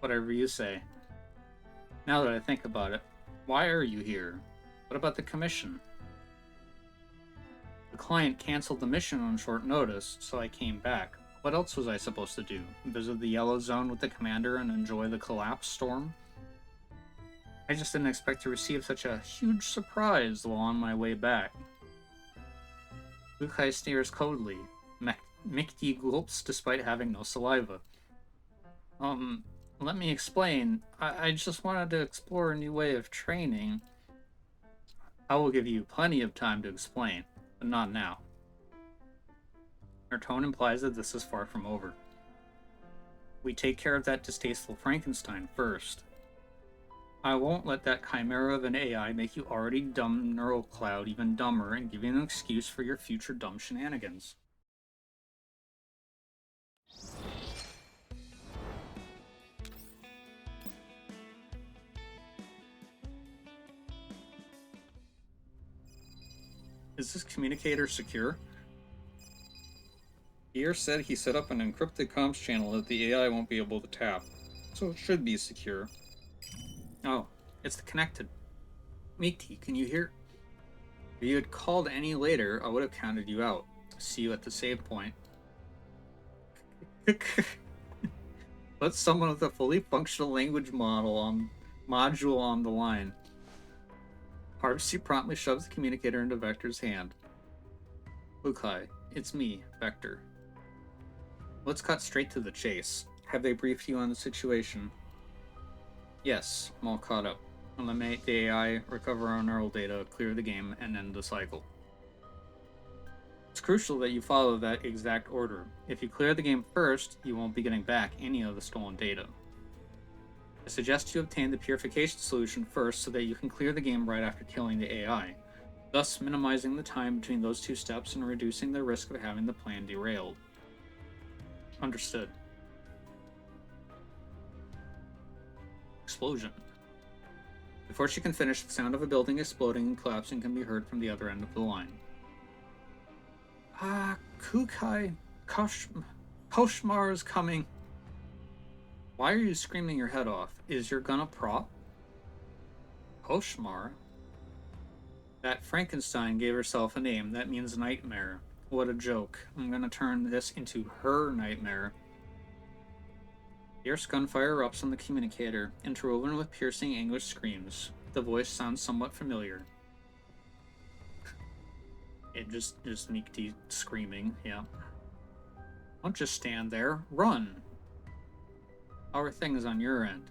S1: Whatever you say. Now that I think about it, why are you here? What about the commission? The client canceled the mission on short notice, so I came back. What else was I supposed to do? Visit the Yellow Zone with the commander and enjoy the collapse storm? I just didn't expect to receive such a huge surprise while on my way back. Kukai sneers coldly. Mikti gulps despite having no saliva. Let me explain. I just wanted to explore a new way of training. I will give you plenty of time to explain, but not now. Her tone implies that this is far from over. We take care of that distasteful Frankenstein first. I won't let that chimera of an AI make you already dumb neural cloud even dumber and give you an excuse for your future dumb shenanigans. Is this communicator secure? Pierre said he set up an encrypted comms channel that the AI won't be able to tap, so it should be secure. Oh, it's connected. Mikti, can you hear? If you had called any later, I would have counted you out. See you at the save point. Put someone with a fully functional language module on the line. Harvesty promptly shoves the communicator into Vector's hand. Kukai, it's me, Vector. Let's cut straight to the chase. Have they briefed you on the situation? Yes, I'm all caught up. Eliminate the AI, recover our neural data, clear the game, and end the cycle. It's crucial that you follow that exact order. If you clear the game first, you won't be getting back any of the stolen data. I suggest you obtain the purification solution first so that you can clear the game right after killing the AI, thus minimizing the time between those two steps and reducing the risk of having the plan derailed. Understood. Explosion. Before she can finish, the sound of a building exploding and collapsing can be heard from the other end of the line. Kukai, Koshmar is coming. Why are you screaming your head off? Is your gun a prop? Koshmar? That Frankenstein gave herself a name. That means nightmare. What a joke. I'm gonna turn this into her nightmare. Fierce gunfire erupts on the communicator, interwoven with piercing English screams. The voice sounds somewhat familiar. It just Mikti screaming, yeah. Don't just stand there. Run! How are things on your end?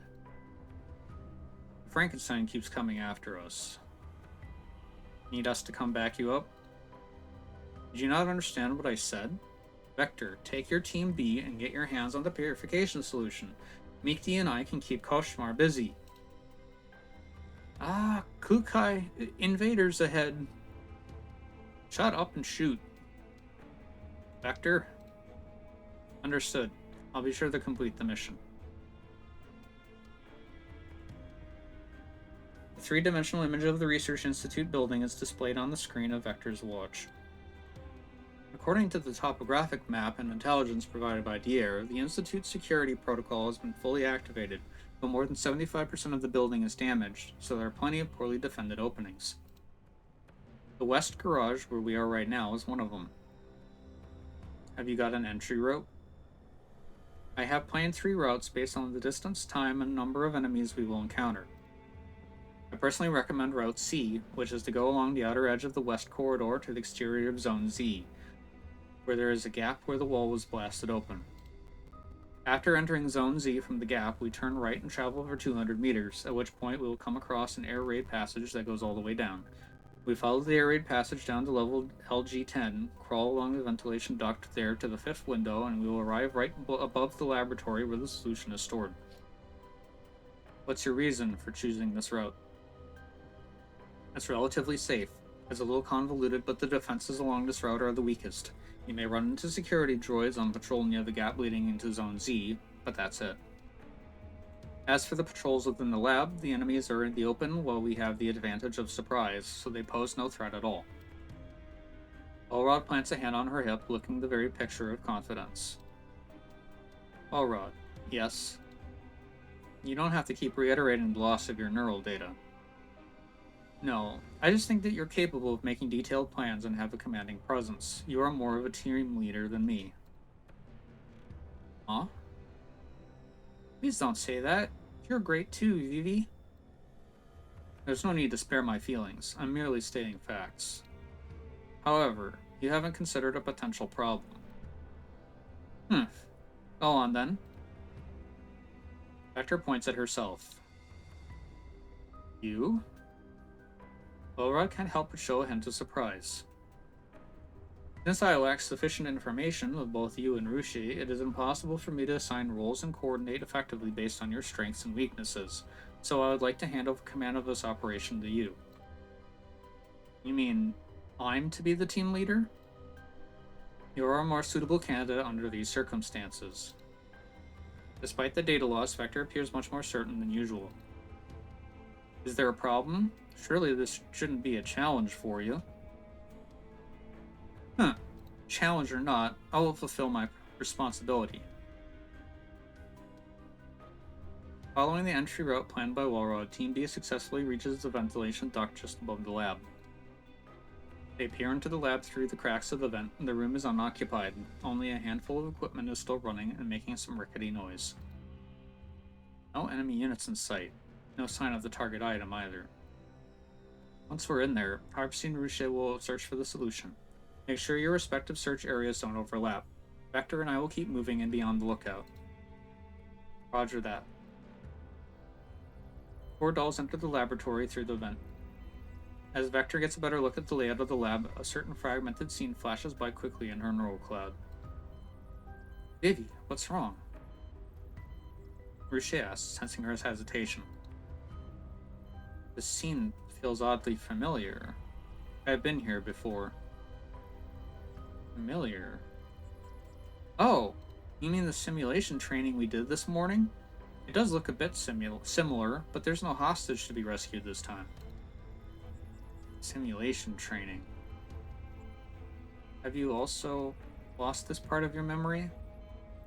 S1: Frankenstein keeps coming after us. Need us to come back you up? Did you not understand what I said? Vector, take your Team B and get your hands on the purification solution. Mikti and I can keep Koshmar busy. Ah, Kukai invaders ahead. Shut up and shoot. Vector? Understood. I'll be sure to complete the mission. The three-dimensional image of the Research Institute building is displayed on the screen of Vector's watch. According to the topographic map and intelligence provided by Dier, the Institute's security protocol has been fully activated, but more than 75% of the building is damaged, so there are plenty of poorly defended openings. The west garage, where we are right now, is one of them. Have you got an entry route? I have planned 3 routes based on the distance, time, and number of enemies we will encounter. I personally recommend Route C, which is to go along the outer edge of the west corridor to the exterior of Zone Z, where there is a gap where the wall was blasted open. After entering Zone Z from the gap, we turn right and travel for 200 meters, at which point we will come across an air raid passage that goes all the way down. We follow the air raid passage down to level LG10, crawl along the ventilation duct there to the 5th window, and we will arrive right above the laboratory where the solution is stored. What's your reason for choosing this route? It's relatively safe. It's a little convoluted, but the defenses along this route are the weakest. You may run into security droids on patrol near the gap leading into Zone Z, but that's it. As for the patrols within the lab, the enemies are in the open while we have the advantage of surprise, so they pose no threat at all. Elrod plants a hand on her hip, looking the very picture of confidence. Elrod, yes. You don't have to keep reiterating the loss of your neural data. No, I just think that you're capable of making detailed plans and have a commanding presence. You are more of a team leader than me. Huh? Please don't say that. You're great too, Vivi. There's no need to spare my feelings. I'm merely stating facts. However, you haven't considered a potential problem. Go on then. Vector points at herself. You? Elrod can't help but show a hint of surprise. Since I lack sufficient information of both you and Rushi, it is impossible for me to assign roles and coordinate effectively based on your strengths and weaknesses, so I would like to hand over command of this operation to you. You mean I'm to be the team leader? You are a more suitable candidate under these circumstances. Despite the data loss, Vector appears much more certain than usual. Is there a problem? Surely this shouldn't be a challenge for you. Challenge or not, I will fulfill my responsibility. Following the entry route planned by Walrod, Team D successfully reaches the ventilation duct just above the lab. They peer into the lab through the cracks of the vent, and the room is unoccupied. Only a handful of equipment is still running and making some rickety noise. No enemy units in sight. No sign of the target item either. Once we're in there, Harpsy and Ruche will search for the solution. Make sure your respective search areas don't overlap. Vector and I will keep moving and be on the lookout. Roger that. 4 dolls enter the laboratory through the vent. As Vector gets a better look at the layout of the lab, a certain fragmented scene flashes by quickly in her neural cloud. Vivi, what's wrong? Ruche asks, sensing her hesitation. The scene feels oddly familiar. I've been here before. Familiar? Oh, you mean the simulation training we did this morning? It does look a bit similar, but there's no hostage to be rescued this time. Simulation training. Have you also lost this part of your memory?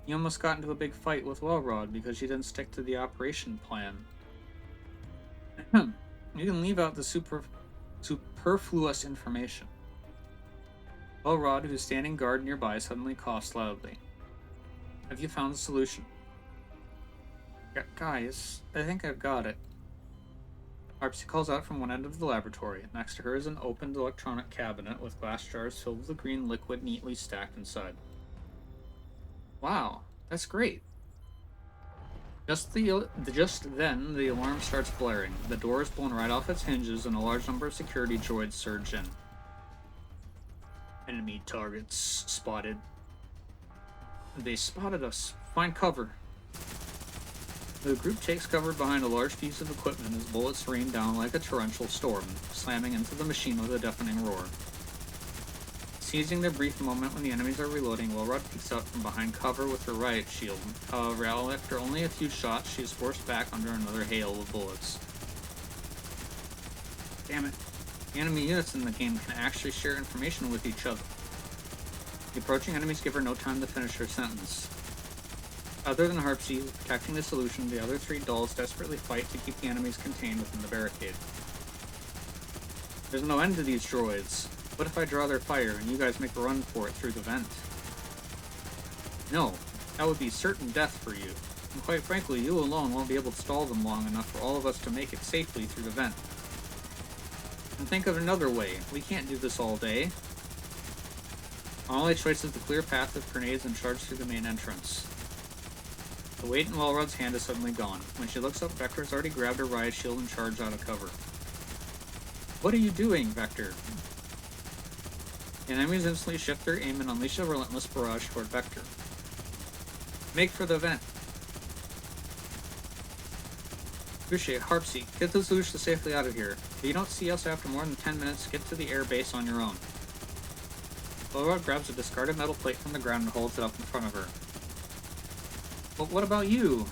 S1: You almost got into a big fight with Wellrod because you didn't stick to the operation plan. You can leave out the superfluous information. Wellrod, who's standing guard nearby, suddenly coughs loudly. Have you found the solution? Guys, I think I've got it. Harpsy calls out from one end of the laboratory. Next to her is an opened electronic cabinet with glass jars filled with green liquid neatly stacked inside. Wow, that's great. Just then, the alarm starts blaring. The door is blown right off its hinges, and a large number of security droids surge in. Enemy targets spotted. They spotted us. Find cover. The group takes cover behind a large piece of equipment as bullets rain down like a torrential storm, slamming into the machine with a deafening roar. Seizing the brief moment when the enemies are reloading, Wilrod peeks out from behind cover with her riot shield. However, after only a few shots, she is forced back under another hail of bullets. Damn it. The enemy units in the game can actually share information with each other. The approaching enemies give her no time to finish her sentence. Other than Harpsy protecting the solution, the other three dolls desperately fight to keep the enemies contained within the barricade. There's no end to these droids. What if I draw their fire and you guys make a run for it through the vent? No, that would be certain death for you. And quite frankly, you alone won't be able to stall them long enough for all of us to make it safely through the vent. And think of another way. We can't do this all day. Our only choice is the clear path of grenades and charge through the main entrance. The weight in Walrod's hand is suddenly gone. When she looks up, Vector's already grabbed her riot shield and charged out of cover. What are you doing, Vector? The enemies instantly shift their aim and unleash a relentless barrage toward Vector. Make for the vent. Appreciate Harpsy, get the solution safely out of here. If you don't see us after more than 10 minutes, get to the air base on your own. Walrod grabs a discarded metal plate from the ground and holds it up in front of her. But what about you?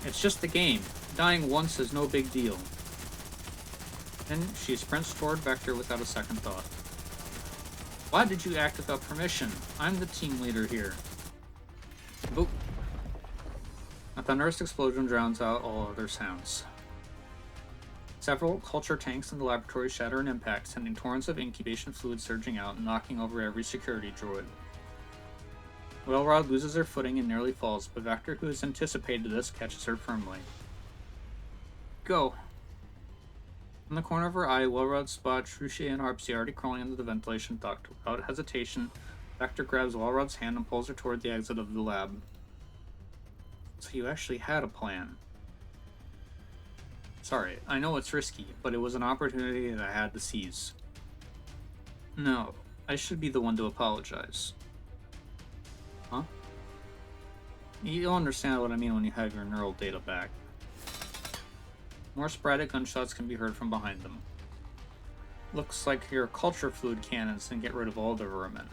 S1: It's just the game. Dying once is no big deal. Then she sprints toward Vector without a second thought. Why did you act without permission? I'm the team leader here. Boop. A thunderous explosion drowns out all other sounds. Several culture tanks in the laboratory shatter an impact, sending torrents of incubation fluid surging out and knocking over every security droid. Wellrod loses her footing and nearly falls, but Vector, who has anticipated this, catches her firmly. Go. In the corner of her eye, Wellrod spots Truche and Harpsy already crawling into the ventilation duct. Without hesitation, Vector grabs Wellrod's hand and pulls her toward the exit of the lab. So you actually had a plan. Sorry, I know it's risky, but it was an opportunity that I had to seize. No, I should be the one to apologize. Huh? You'll understand what I mean when you have your neural data back. More sporadic gunshots can be heard from behind them. Looks like your culture fluid cannons can get rid of all the vermin.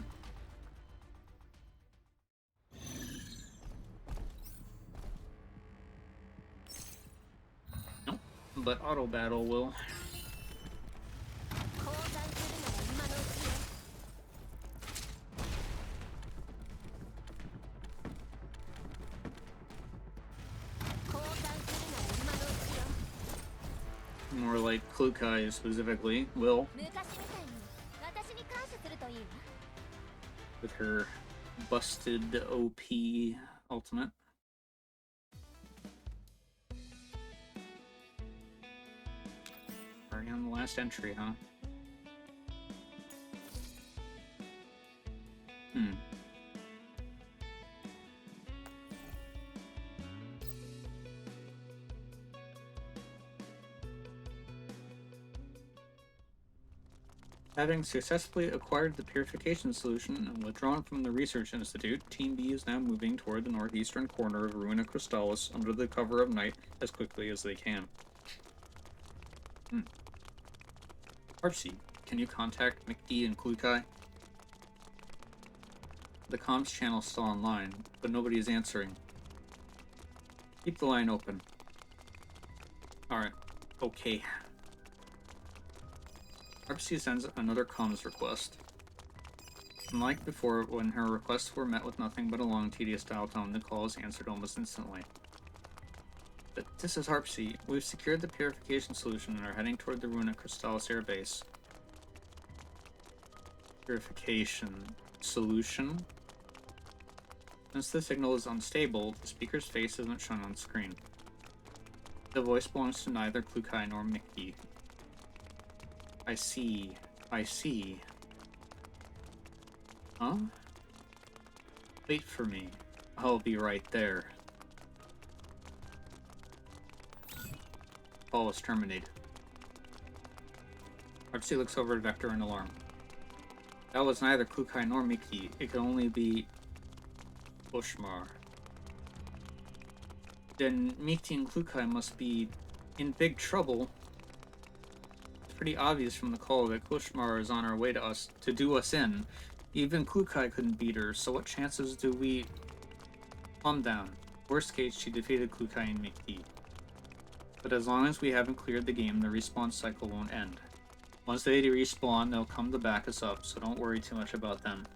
S1: Nope, but auto battle will. More like Klukai specifically, will. With her busted OP ultimate. Already on the last entry, huh? Having successfully acquired the purification solution and withdrawn from the research institute, Team B is now moving toward the northeastern corner of Ruina Crystallis under the cover of night as quickly as they can. Harpsy, can you contact McD and Klukai? The comms channel is still online, but nobody is answering. Keep the line open. Alright, okay. Harpsy sends another comms request. Unlike before, when her requests were met with nothing but a long, tedious dial tone, the call is answered almost instantly. But this is Harpsy. We've secured the purification solution and are heading toward the Ruina Crystallis Air Base. Purification solution? Since the signal is unstable, the speaker's face isn't shown on screen. The voice belongs to neither Klukai nor Mickey. I see. I see. Huh? Wait for me. I'll be right there. Call is terminated. Harpsy looks over at Vector in alarm. That was neither Klukai nor Mickey. It could only be Ushmar. Then Mikti and Klukai must be in big trouble. It's pretty obvious from the call that Koshmar is on her way to us to do us in. Even Klukai couldn't beat her, so what chances do we... Calm down. Worst case, she defeated Klukai and Mikti. But as long as we haven't cleared the game, the respawn cycle won't end. Once they respawn, they'll come to back us up, so don't worry too much about them.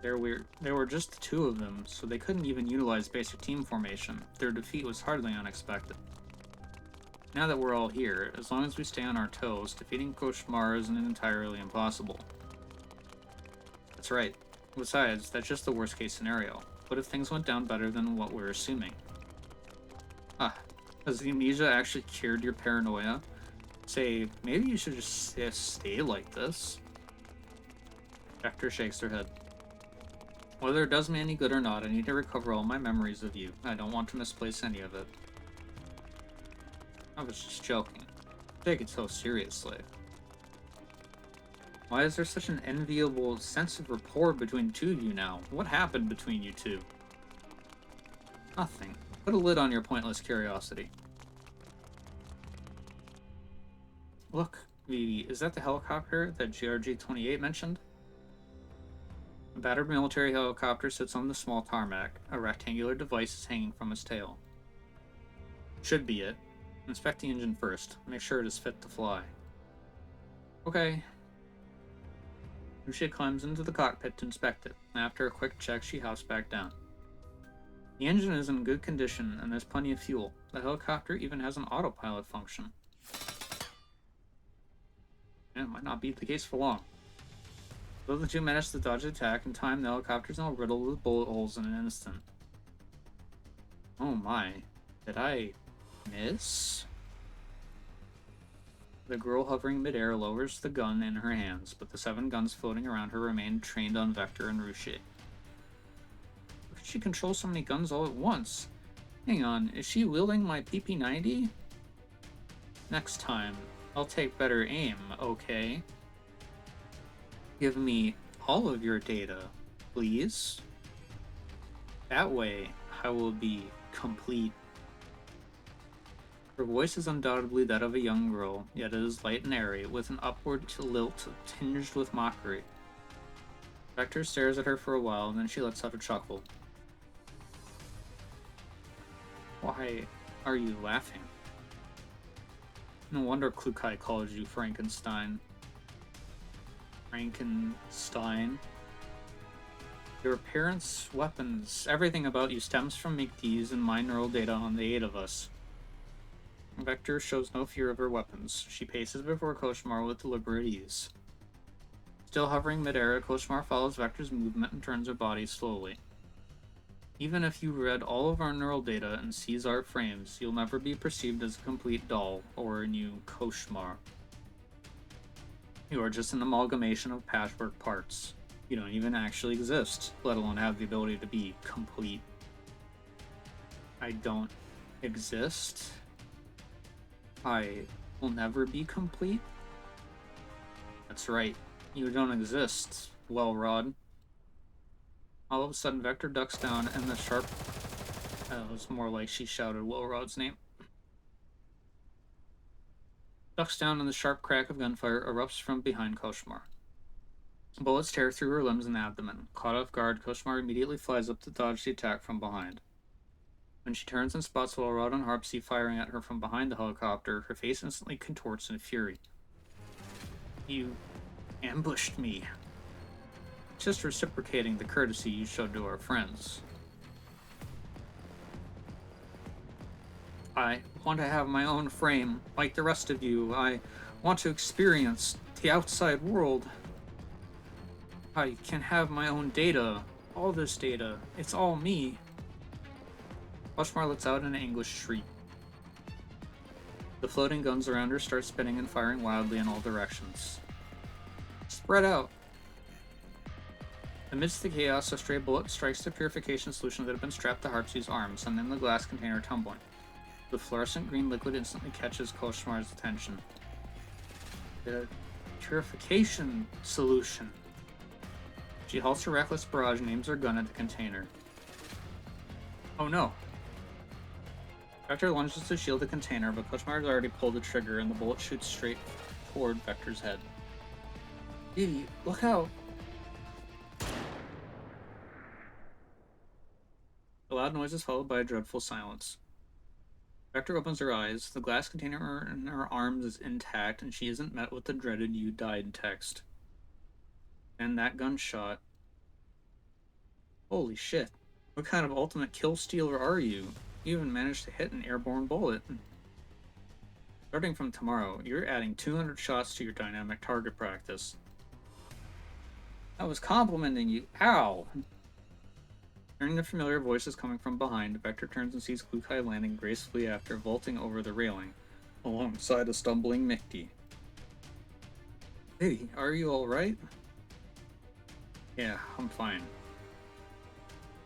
S1: There were just the two of them, so they couldn't even utilize basic team formation. Their defeat was hardly unexpected. Now that we're all here, as long as we stay on our toes, defeating Koshmar isn't entirely impossible. That's right. Besides, that's just the worst case scenario. What if things went down better than what we're assuming? Has the amnesia actually cured your paranoia? Say, maybe you should just stay like this? Vector shakes her head. Whether it does me any good or not, I need to recover all my memories of you. I don't want to misplace any of it. I was just joking. Take it so seriously. Why is there such an enviable sense of rapport between the two of you now? What happened between you two? Nothing. Put a lid on your pointless curiosity. Look, Vivi, is that the helicopter that GRG-28 mentioned? A battered military helicopter sits on the small tarmac. A rectangular device is hanging from its tail. Should be it. Inspect the engine first. Make sure it is fit to fly. Okay. Lucia climbs into the cockpit to inspect it. After a quick check, she hops back down. The engine is in good condition, and there's plenty of fuel. The helicopter even has an autopilot function. It might not be the case for long. Though the two managed to dodge the attack in time, the helicopter's now riddled with bullet holes in an instant. Oh my. Did I miss? The girl hovering midair lowers the gun in her hands, but the 7 guns floating around her remain trained on Vector and Ruche. How could she control so many guns all at once? Hang on, is she wielding my PP-90? Next time, I'll take better aim, okay? Give me all of your data, please. That way, I will be complete. Her voice is undoubtedly that of a young girl, yet it is light and airy, with an upward lilt tinged with mockery. Vector stares at her for a while, and then she lets out a chuckle. Why are you laughing? No wonder Klukai called you Frankenstein. Frankenstein? Your parents' weapons, everything about you stems from Mikti's and my neural data on the 8 of us. Vector shows no fear of her weapons. She paces before Koshmar with deliberate ease. Still hovering midair, Koshmar follows Vector's movement and turns her body slowly. Even if you read all of our neural data and sees our frames, you'll never be perceived as a complete doll or a new Koshmar. You are just an amalgamation of patchwork parts. You don't even actually exist, let alone have the ability to be complete. I don't exist? I will never be complete? That's right, you don't exist, Well-Rod. All of a sudden, Vector ducks down, and the sharp... it was more like she shouted Well-Rod's name. Ducks down, and the sharp crack of gunfire erupts from behind Koshmar. Bullets tear through her limbs and abdomen. Caught off guard, Koshmar immediately flies up to dodge the attack from behind. When she turns and spots Well-Rod and Harpsy firing at her from behind the helicopter, her face instantly contorts in fury. You ambushed me. Just reciprocating the courtesy you showed to our friends. I want to have my own frame, like the rest of you. I want to experience the outside world. I can have my own data. All this data. It's all me. Koshmar lets out an anguished shriek. The floating guns around her start spinning and firing wildly in all directions. Spread out. Amidst the chaos, a stray bullet strikes the purification solution that had been strapped to Harpsy's arm, sending the glass container tumbling. The fluorescent green liquid instantly catches Koshmar's attention. The purification solution. She halts her reckless barrage and aims her gun at the container. Oh no! Vector lunges to shield the container, but Kochmar has already pulled the trigger and the bullet shoots straight toward Vector's head. Didi, look out! A loud noise is followed by a dreadful silence. Vector opens her eyes. The glass container in her arms is intact, and she isn't met with the dreaded "You died" text. And that gunshot. Holy shit. What kind of ultimate kill stealer are you? You even managed to hit an airborne bullet. Starting from tomorrow, you're adding 200 shots to your dynamic target practice. I was complimenting you. Ow! Hearing the familiar voices coming from behind, Vector turns and sees Klukai landing gracefully after vaulting over the railing, alongside a stumbling Mickey. Hey, are you alright? Yeah, I'm fine.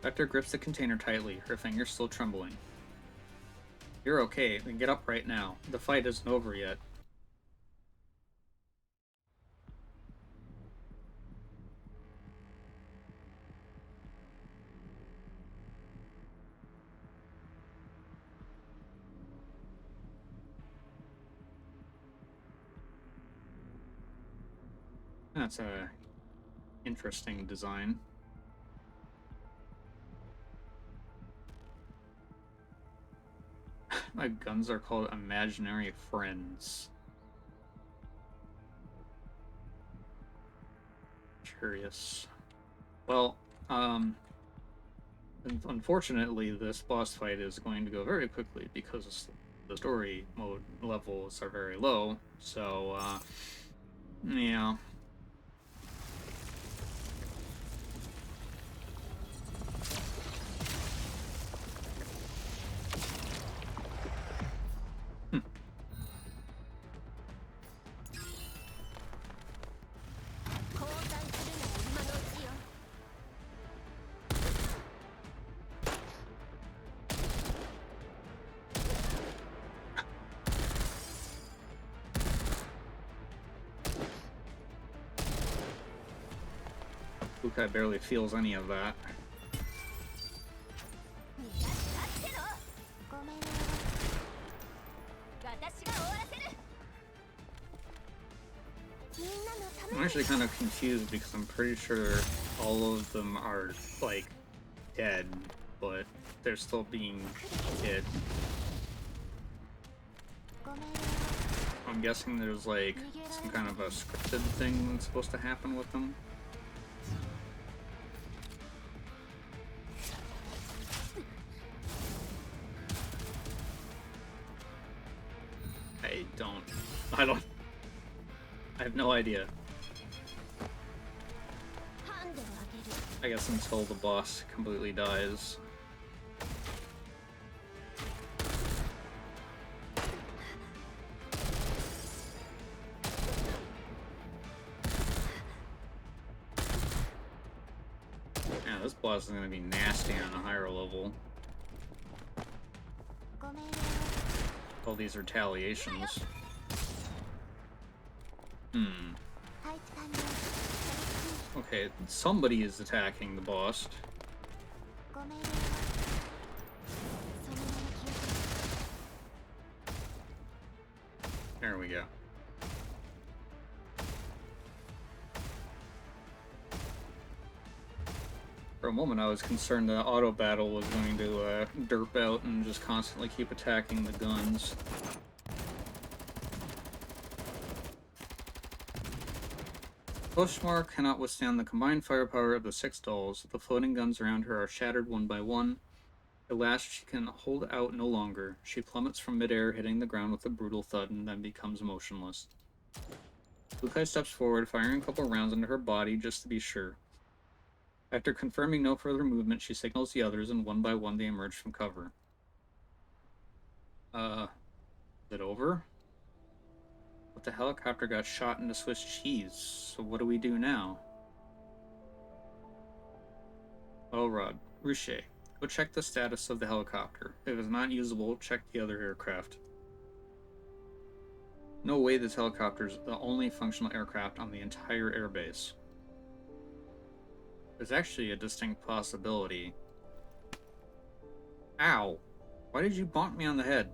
S1: Vector grips the container tightly, her fingers still trembling. You're okay, then get up right now. The fight isn't over yet. That's a interesting design. My guns are called imaginary friends. Curious. Well, unfortunately, this boss fight is going to go very quickly because the story mode levels are very low. So, yeah. Kukai barely feels any of that. I'm actually kind of confused because I'm pretty sure all of them are, like, dead, but they're still being hit. I'm guessing there's, like, some kind of a scripted thing that's supposed to happen with them. I have no idea. I guess until the boss completely dies. Yeah, this boss is gonna be nasty on a higher level. All these retaliations. Okay, somebody is attacking the boss. There we go. For a moment I was concerned that auto battle was going to derp out and just constantly keep attacking the guns. Koshmar cannot withstand the combined firepower of the 6 dolls. The floating guns around her are shattered one by one. At last, she can hold out no longer. She plummets from midair, hitting the ground with a brutal thud, and then becomes motionless. Lukai steps forward, firing a couple rounds into her body just to be sure. After confirming no further movement, she signals the others, and one by one they emerge from cover. Is it over? But the helicopter got shot into Swiss cheese, so what do we do now? Elrod, Ruche, go check the status of the helicopter. If it's not usable, check the other aircraft. No way this helicopter is the only functional aircraft on the entire airbase. There's actually a distinct possibility. Ow! Why did you bonk me on the head?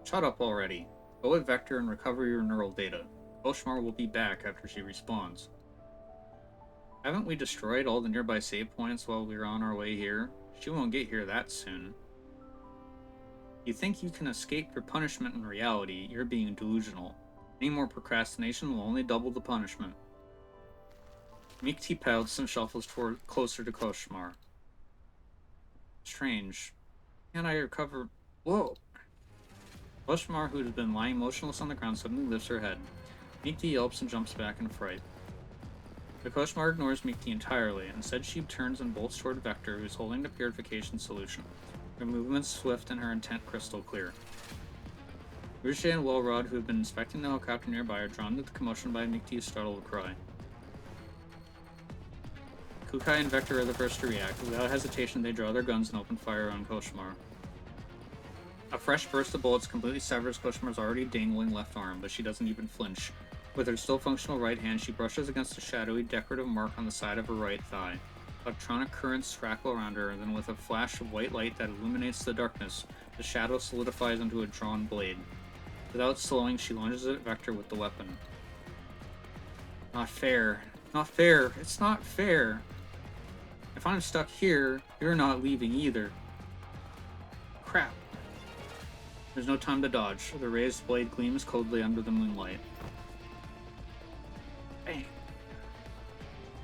S1: Shut up already. Go with Vector and recover your neural data. Koshmar will be back after she respawns. Haven't we destroyed all the nearby save points while we were on our way here? She won't get here that soon. You think you can escape your punishment in reality, you're being delusional. Any more procrastination will only double the punishment. Mikti pouts and shuffles closer to Koshmar. Strange. Can I recover? Whoa! Koshmar, who has been lying motionless on the ground, suddenly lifts her head. Mikti yelps and jumps back in fright. But Koshmar ignores Mikti entirely. Instead, she turns and bolts toward Vector, who's holding the purification solution. Her movements swift and her intent crystal clear. Ruche and Wellrod, who have been inspecting the helicopter nearby, are drawn to the commotion by Mikti's startled cry. Kukai and Vector are the first to react. Without hesitation, they draw their guns and open fire on Koshmar. A fresh burst of bullets completely severs Koshmar's already dangling left arm, but she doesn't even flinch. With her still functional right hand, she brushes against a shadowy, decorative mark on the side of her right thigh. Electronic currents crackle around her, and then with a flash of white light that illuminates the darkness, the shadow solidifies into a drawn blade. Without slowing, she lunges at Vector with the weapon. Not fair. Not fair. It's not fair. If I'm stuck here, you're not leaving either. Crap. There's no time to dodge. The raised blade gleams coldly under the moonlight. Bang.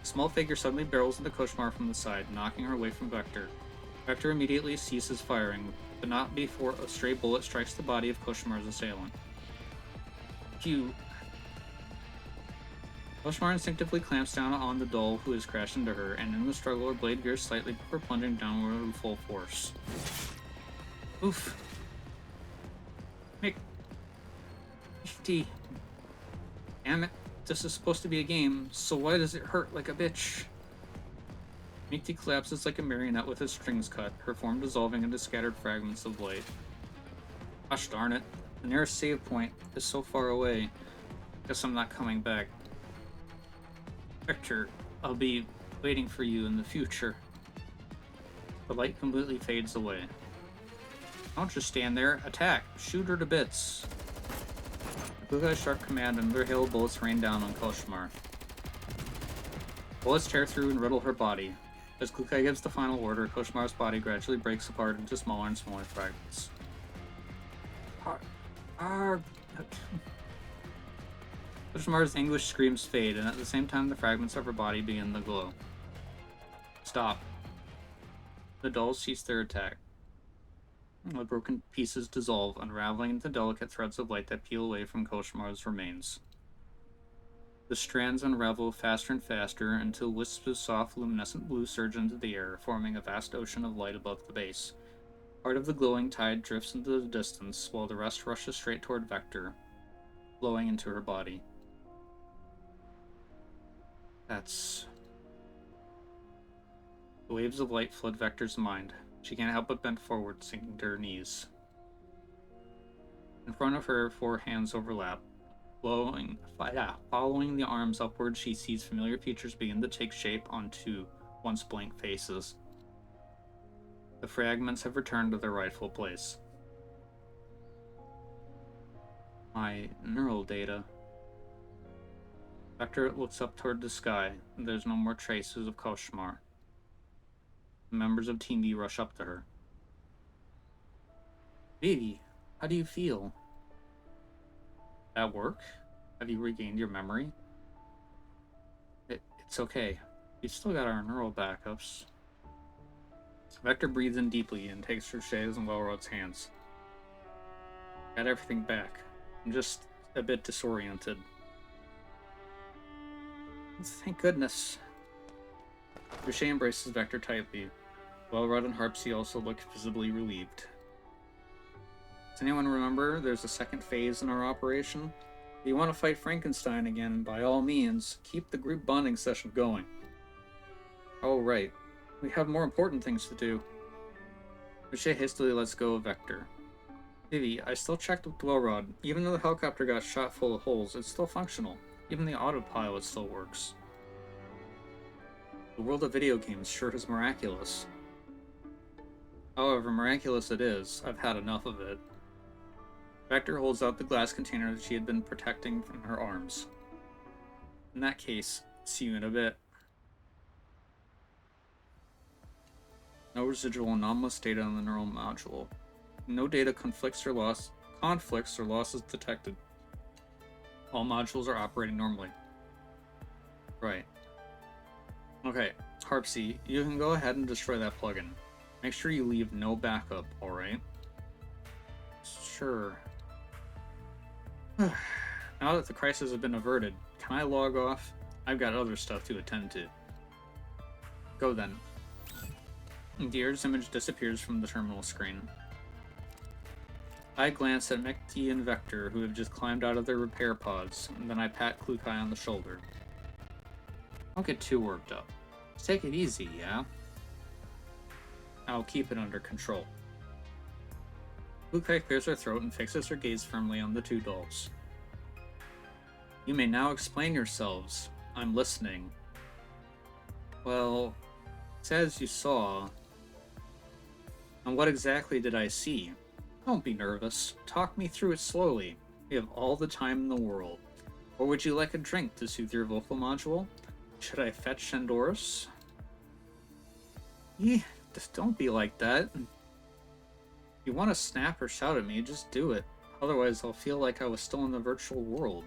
S1: A small figure suddenly barrels into Koshmar from the side, knocking her away from Vector. Vector immediately ceases firing, but not before a stray bullet strikes the body of Koshmar's assailant. Phew. Koshmar instinctively clamps down on the doll who has crashed into her, and in the struggle her blade veers slightly before plunging downward with full force. Oof. Mikti. Damn it. This is supposed to be a game, so why does it hurt like a bitch? Mikti collapses like a marionette with his strings cut, her form dissolving into scattered fragments of light. Gosh darn it. The nearest save point is so far away. Guess I'm not coming back. Vector, I'll be waiting for you in the future. The light completely fades away. Don't just stand there. Attack! Shoot her to bits! Kukai's sharp command and another hail of bullets rain down on Koshmar. Bullets tear through and riddle her body. As Kukai gives the final order, Koshmar's body gradually breaks apart into smaller and smaller fragments. Koshmar's anguished screams fade, and at the same time the fragments of her body begin to glow. Stop. The dolls cease their attack. The broken pieces dissolve, unraveling into delicate threads of light that peel away from Koshmar's remains. The strands unravel faster and faster until wisps of soft, luminescent blue surge into the air, forming a vast ocean of light above the base. Part of the glowing tide drifts into the distance, while the rest rushes straight toward Vector, flowing into her body. That's... The waves of light flood Vector's mind. She can't help but bend forward, sinking to her knees. In front of her, four hands overlap. Following the arms upward, she sees familiar features begin to take shape onto once blank faces. The fragments have returned to their rightful place. My neural data. Vector looks up toward the sky, and there's no more traces of Koshmar. The members of Team B rush up to her. Baby, how do you feel? At work? Have you regained your memory? It's okay. We've still got our neural backups. Vector breathes in deeply and takes Ruche's and Wellrod's hands. Got everything back. I'm just a bit disoriented. Thank goodness. Ruche embraces Vector tightly. Wellrod and Harpsy also look visibly relieved. Does anyone remember there's a second phase in our operation? If you want to fight Frankenstein again, by all means, keep the group bonding session going. Oh, right. We have more important things to do. Ruche hastily lets go of Vector. Vivi, I still checked with Wellrod. Even though the helicopter got shot full of holes, it's still functional. Even the autopilot still works. The world of video games sure is miraculous. However miraculous it is, I've had enough of it. Vector holds out the glass container that she had been protecting in her arms. In that case, see you in a bit. No residual anomalous data on the neural module. No data conflicts or losses detected. All modules are operating normally. Right. Okay, Harpsy, you can go ahead and destroy that plugin. Make sure you leave no backup, alright? Sure. Now that the crisis has been averted, can I log off? I've got other stuff to attend to. Go then. Deer's image disappears from the terminal screen. I glance at Mekti and Vector, who have just climbed out of their repair pods, and then I pat Klukai on the shoulder. Don't get too worked up. Just take it easy, yeah? I'll keep it under control. Klukai clears her throat and fixes her gaze firmly on the two dolls. You may now explain yourselves. I'm listening. Well, it's as you saw. And what exactly did I see? Don't be nervous. Talk me through it slowly. We have all the time in the world. Or would you like a drink to soothe your vocal module? Should I fetch Shandoris? Just don't be like that. If you want to snap or shout at me, just do it. Otherwise, I'll feel like I was still in the virtual world.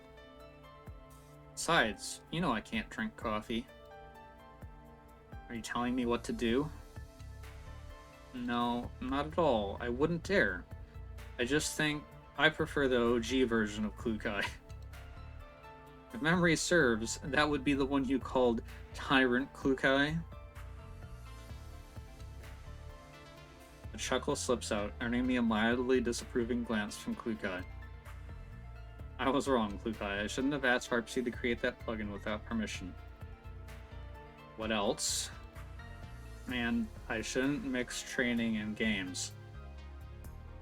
S1: Besides, you know I can't drink coffee. Are you telling me what to do? No, not at all. I wouldn't dare. I just think I prefer the OG version of Klukai. If memory serves, that would be the one you called Tyrant Klukai. A chuckle slips out, earning me a mildly disapproving glance from Klukai. I was wrong, Klukai. I shouldn't have asked Harpsy to create that plugin without permission. What else? And I shouldn't mix training and games.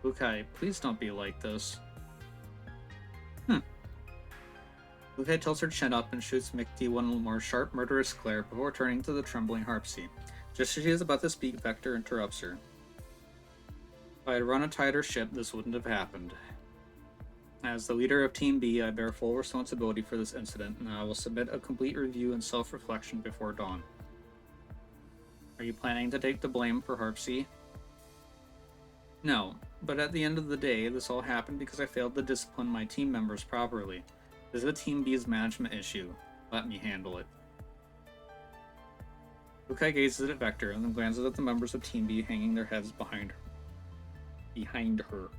S1: Klukai, please don't be like this. Klukai tilts her chin up and shoots Mekti one more sharp, murderous glare before turning to the trembling Harpsy. Just as she is about to speak, Vector interrupts her. If I had run a tighter ship, this wouldn't have happened. As the leader of Team B, I bear full responsibility for this incident, and I will submit a complete review and self-reflection before dawn. Are you planning to take the blame for Harpsy? No, but at the end of the day, this all happened because I failed to discipline my team members properly. This is a Team B's management issue. Let me handle it. Klukai gazes at Vector and then glances at the members of Team B hanging their heads behind her.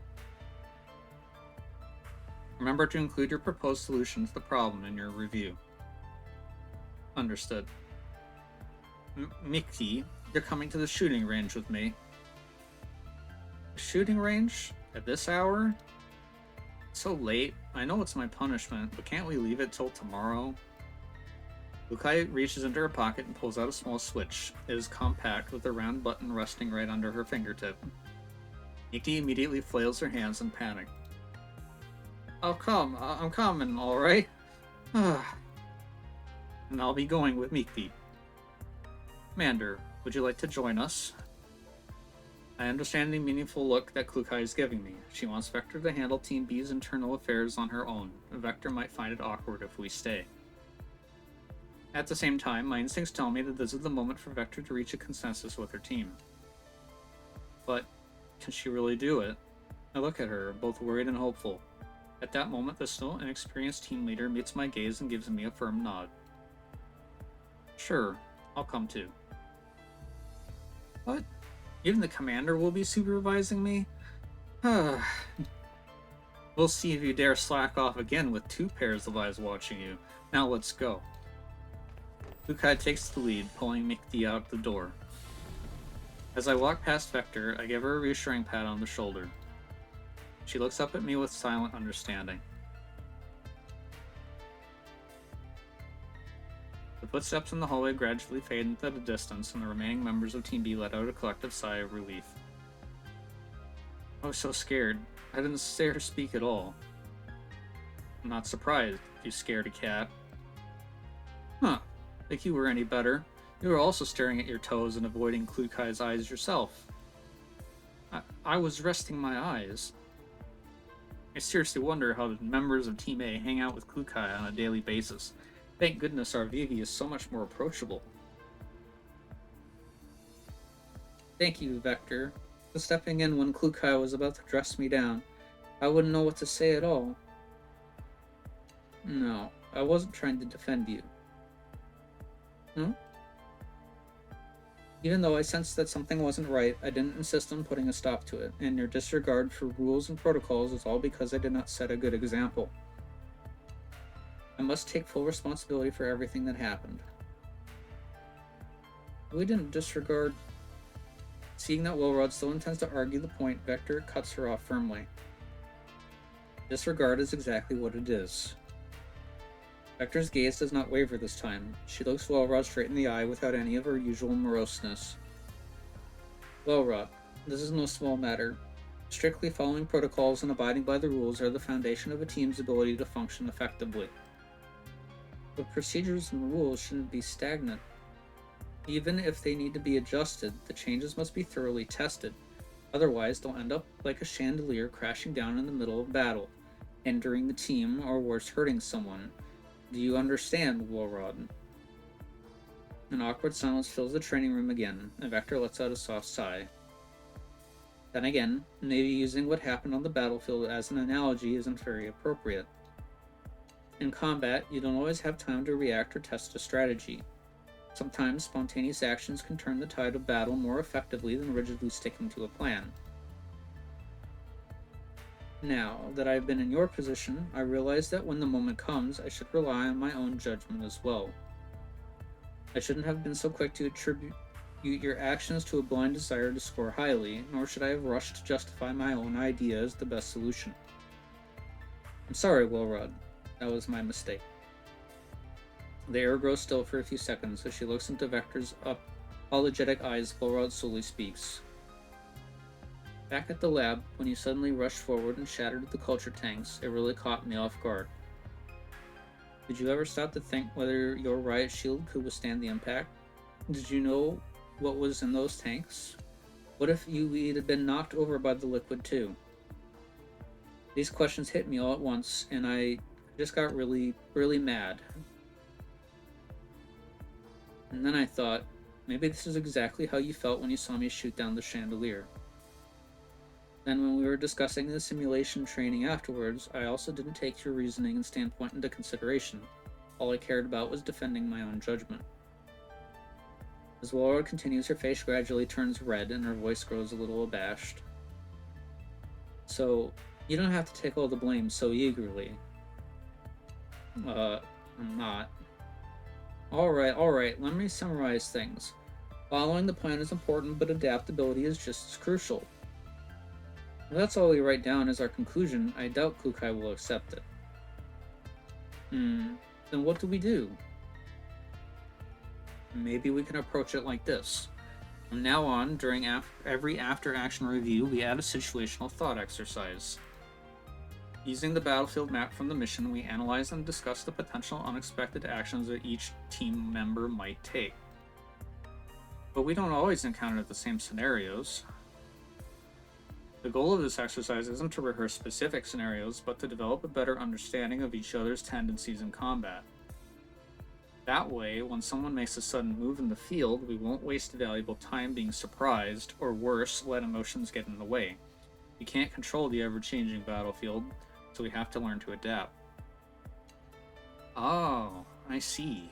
S1: Remember to include your proposed solution to the problem in your review. Understood. Mekti, you're coming to the shooting range with me. Shooting range? At this hour? It's so late. I know it's my punishment, but can't we leave it till tomorrow? Klukai reaches into her pocket and pulls out a small switch. It is compact, with a round button resting right under her fingertip. Mekti immediately flails her hands in panic. I'm coming, alright? And I'll be going with Mekti. Commander, would you like to join us? I understand the meaningful look that Klukai is giving me. She wants Vector to handle Team B's internal affairs on her own. Vector might find it awkward if we stay. At the same time, my instincts tell me that this is the moment for Vector to reach a consensus with her team. But, can she really do it? I look at her, both worried and hopeful. At that moment, the still inexperienced team leader meets my gaze and gives me a firm nod. Sure, I'll come too. What? Even the commander will be supervising me? We'll see if you dare slack off again with 2 pairs of eyes watching you. Now let's go. Klukai takes the lead, pulling Mekti out the door. As I walk past Vector, I give her a reassuring pat on the shoulder. She looks up at me with silent understanding. The footsteps in the hallway gradually fade into the distance, and the remaining members of Team B let out a collective sigh of relief. I was so scared. I didn't say or speak at all. I'm not surprised, you scaredy cat. Huh. Think you were any better. You were also staring at your toes and avoiding Klukai's eyes yourself. I was resting my eyes. I seriously wonder how the members of Team A hang out with Klukai on a daily basis. Thank goodness our Vivi is so much more approachable. Thank you, Vector. For stepping in when Klukai was about to dress me down. I wouldn't know what to say at all. No, I wasn't trying to defend you. Hmm? Even though I sensed that something wasn't right, I didn't insist on putting a stop to it, and your disregard for rules and protocols is all because I did not set a good example. I must take full responsibility for everything that happened. We didn't disregard. Seeing that Wilrod still intends to argue the point, Vector cuts her off firmly. Disregard is exactly what it is. Vector's gaze does not waver this time. She looks Wilrod straight in the eye without any of her usual moroseness. Wilrod, this is no small matter. Strictly following protocols and abiding by the rules are the foundation of a team's ability to function effectively. But procedures and rules shouldn't be stagnant. Even if they need to be adjusted, the changes must be thoroughly tested. Otherwise, they'll end up like a chandelier crashing down in the middle of battle, hindering the team or worse, hurting someone. Do you understand, Wilrod? An awkward silence fills the training room again, and Vector lets out a soft sigh. Then again, maybe using what happened on the battlefield as an analogy isn't very appropriate. In combat, you don't always have time to react or test a strategy. Sometimes spontaneous actions can turn the tide of battle more effectively than rigidly sticking to a plan. Now that I've been in your position, I realize that when the moment comes, I should rely on my own judgment as well. I shouldn't have been so quick to attribute your actions to a blind desire to score highly, nor should I have rushed to justify my own idea as the best solution. I'm sorry, Wilrod. That was my mistake. The air grows still for a few seconds as she looks into Vector's apologetic eyes. Wilrod slowly speaks. Back at the lab, when you suddenly rushed forward and shattered the culture tanks, it really caught me off guard. Did you ever stop to think whether your riot shield could withstand the impact? Did you know what was in those tanks? What if you had been knocked over by the liquid too? These questions hit me all at once, and I just got really, really mad. And then I thought, maybe this is exactly how you felt when you saw me shoot down the chandelier. Then when we were discussing the simulation training afterwards, I also didn't take your reasoning and standpoint into consideration. All I cared about was defending my own judgment. As Wilrod continues, her face gradually turns red and her voice grows a little abashed. So, you don't have to take all the blame so eagerly. I'm not. Alright, let me summarize things. Following the plan is important, but adaptability is just as crucial. If that's all we write down as our conclusion, I doubt Klukai will accept it. Then what do we do? Maybe we can approach it like this. From now on, during every after-action review, we add a situational thought exercise. Using the battlefield map from the mission, we analyze and discuss the potential unexpected actions that each team member might take. But we don't always encounter the same scenarios. The goal of this exercise isn't to rehearse specific scenarios, but to develop a better understanding of each other's tendencies in combat. That way, when someone makes a sudden move in the field, we won't waste valuable time being surprised, or worse, let emotions get in the way. We can't control the ever-changing battlefield, so we have to learn to adapt. Oh, I see.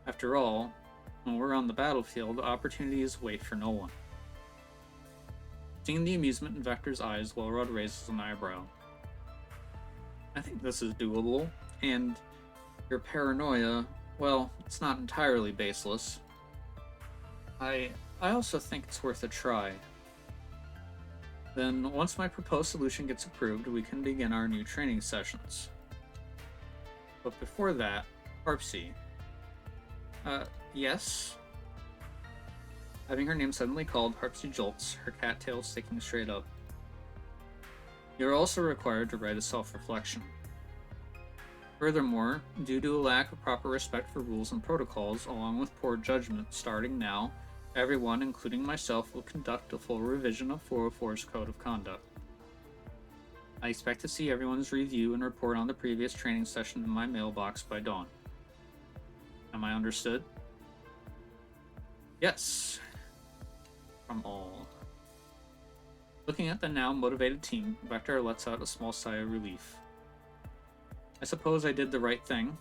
S1: After all, when we're on the battlefield, opportunities wait for no one. Seeing the amusement in Vector's eyes, Wilrod raises an eyebrow. I think this is doable, and your paranoia, well, it's not entirely baseless. I also think it's worth a try. Then, once my proposed solution gets approved, we can begin our new training sessions. But before that, Harpsy. Yes? Having her name suddenly called, Harpsy jolts, her cattail sticking straight up. You're also required to write a self-reflection. Furthermore, due to a lack of proper respect for rules and protocols, along with poor judgment, starting now, Everyone, including myself, will conduct a full revision of 404's Code of Conduct. I expect to see everyone's review and report on the previous training session in my mailbox by dawn. Am I understood? Yes. From all. Looking at the now motivated team, Vector lets out a small sigh of relief. I suppose I did the right thing.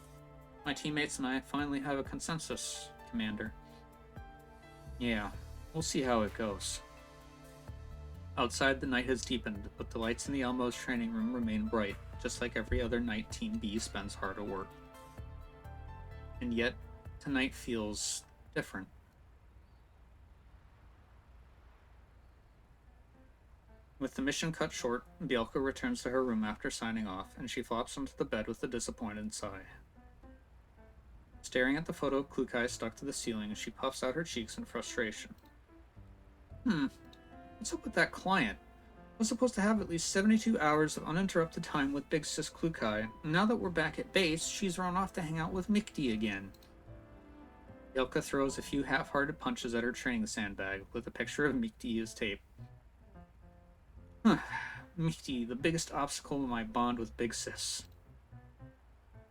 S1: My teammates and I finally have a consensus, Commander. Yeah, we'll see how it goes. Outside, the night has deepened, but the lights in the Elmo's training room remain bright, just like every other night Team B spends hard at work. And yet, tonight feels different. With the mission cut short, Bielka returns to her room after signing off, and she flops onto the bed with a disappointed sigh. Staring at the photo of Klukai stuck to the ceiling, she puffs out her cheeks in frustration. What's up with that client? I was supposed to have at least 72 hours of uninterrupted time with Big Sis Klukai, and now that we're back at base, she's run off to hang out with Mikti again. Bielka throws a few half-hearted punches at her training sandbag, with a picture of Mikti as tape. Mikti, the biggest obstacle in my bond with Big Sis.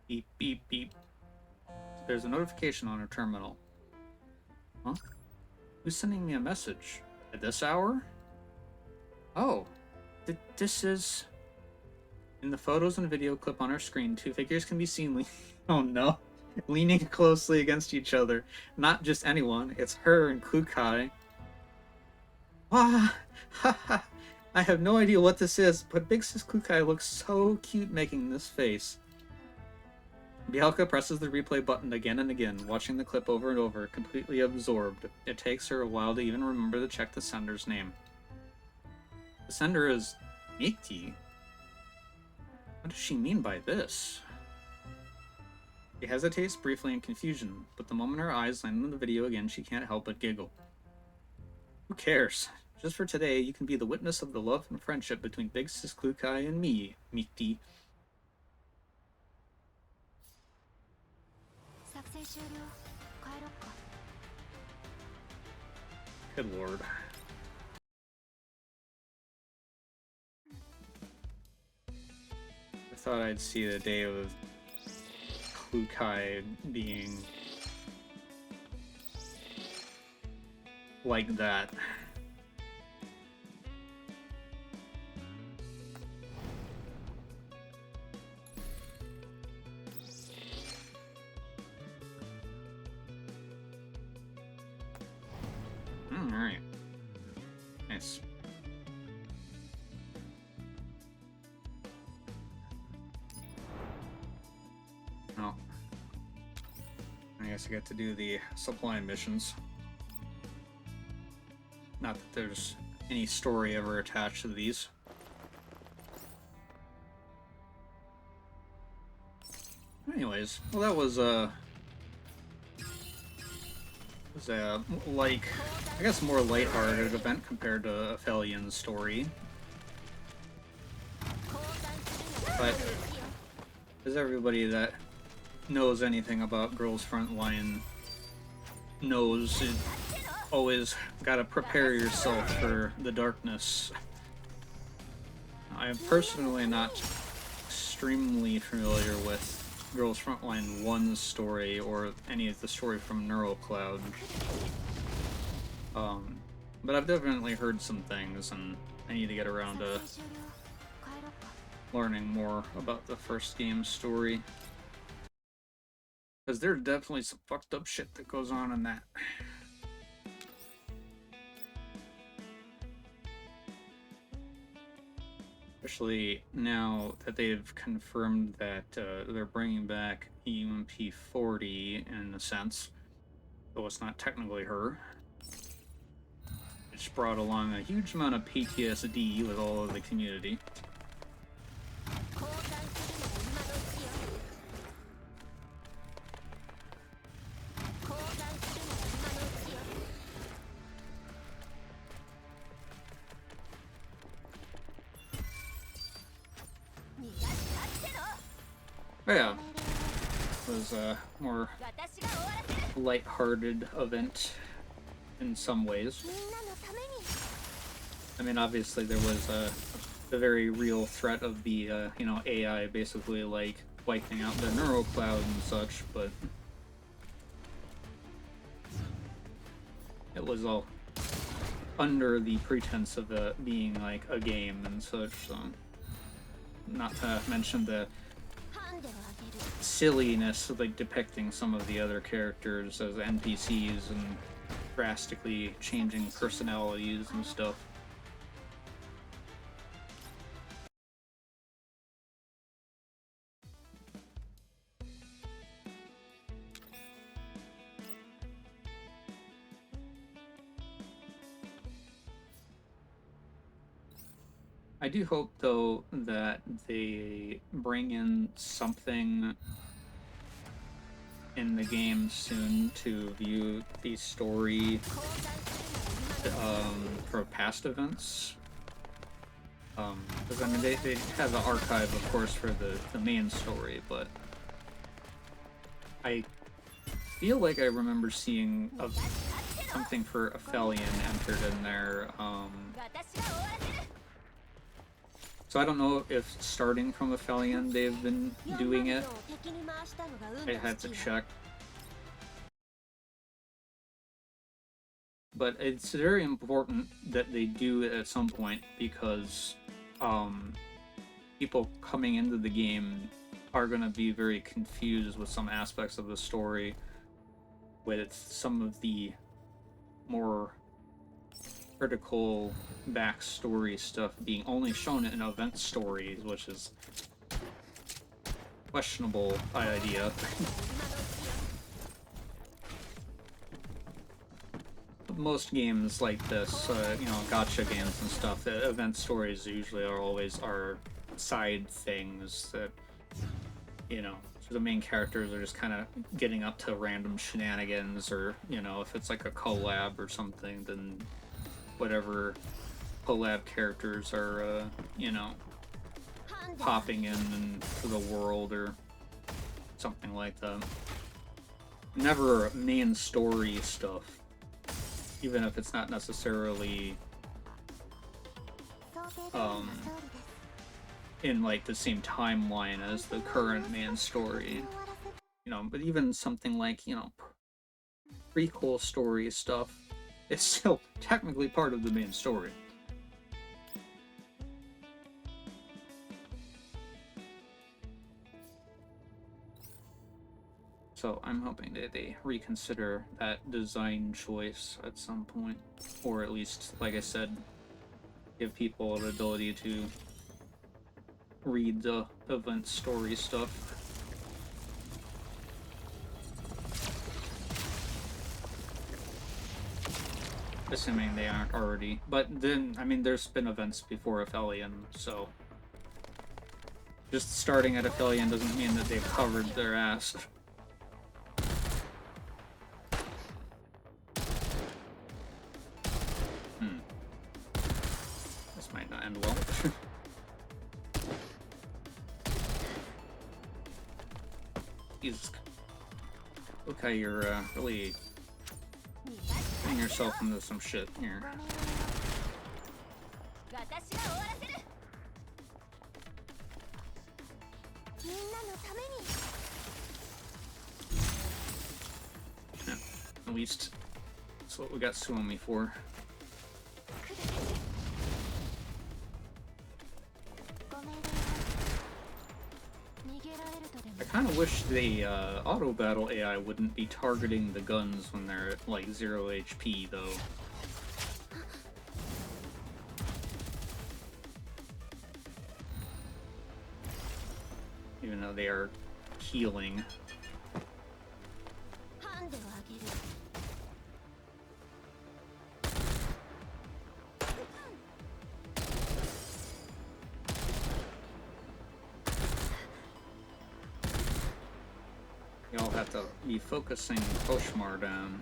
S1: Beep, beep, beep. There's a notification on her terminal. Huh? Who's sending me a message? At this hour? Oh, this is... In the photos and video clip on our screen, two figures can be seen oh no, leaning closely against each other. Not just anyone, it's her and Klukai. Ah, haha. I have no idea what this is, but Big Sis Klukai looks so cute making this face. Bielka presses the replay button again and again, watching the clip over and over, completely absorbed. It takes her a while to even remember to check the sender's name. The sender is Mikti? What does she mean by this? She hesitates briefly in confusion, but the moment her eyes land on the video again, she can't help but giggle. Who cares? Just for today, you can be the witness of the love and friendship between Big Sis Klukai and me, Mikti. Good lord. I thought I'd see the day of Klukai being like that. Alright. Nice. Well, I guess I get to do the supply missions. Not that there's any story ever attached to these. Anyways, well that was a like, I guess more lighthearted event compared to Aphelian's story. But as everybody that knows anything about Girls Frontline knows, it always gotta prepare yourself for the darkness. I am personally not extremely familiar with Girls Frontline 1's story or any of the story from NeuroCloud. But I've definitely heard some things, and I need to get around to learning more about the first game's story. Because there's definitely some fucked up shit that goes on in that. Especially now that they've confirmed that they're bringing back EMP40 in a sense, though it's not technically her. It's brought along a huge amount of PTSD with all of the community. But yeah, it was a more light-hearted event. in some ways. I mean, obviously there was the very real threat of the you know, AI basically like wiping out the neuro cloud and such, but it was all under the pretense of it being like a game and such. So, not to mention the silliness of like depicting some of the other characters as NPCs and drastically changing personalities and stuff. I do hope, though, that they bring in something in the game soon to view the story for past events. Because, I mean, they have the archive, of course, for the main story, but I feel like I remember seeing something for Aphelion entered in there. So I don't know if starting from Aphelion they've been doing it. I had to check. But it's very important that they do it at some point, because people coming into the game are going to be very confused with some aspects of the story, with some of the more critical backstory stuff being only shown in event stories, which is questionable idea. Most games like this, you know, gacha games and stuff, the event stories usually are side things that, you know, the main characters are just kind of getting up to random shenanigans, or, you know, if it's like a collab or something, then whatever collab characters are, you know, popping into the world or something like that. Never main story stuff, even if it's not necessarily in like the same timeline as the current main story, you know. But even something like, you know, prequel story stuff, it's still technically part of the main story. So I'm hoping that they reconsider that design choice at some point, or at least, like I said, give people the ability to read the event story stuff. Assuming they aren't already. But then, I mean, there's been events before Aphelion, so just starting at Aphelion doesn't mean that they've covered their ass. This might not end well. Jesus. Look how you're really getting yourself into some shit here. Yeah, at least that's what we got Suomi for. I kind of wish the auto battle AI wouldn't be targeting the guns when they're at like 0 HP though. Even though they are healing. Y'all have to be focusing Koshmar down.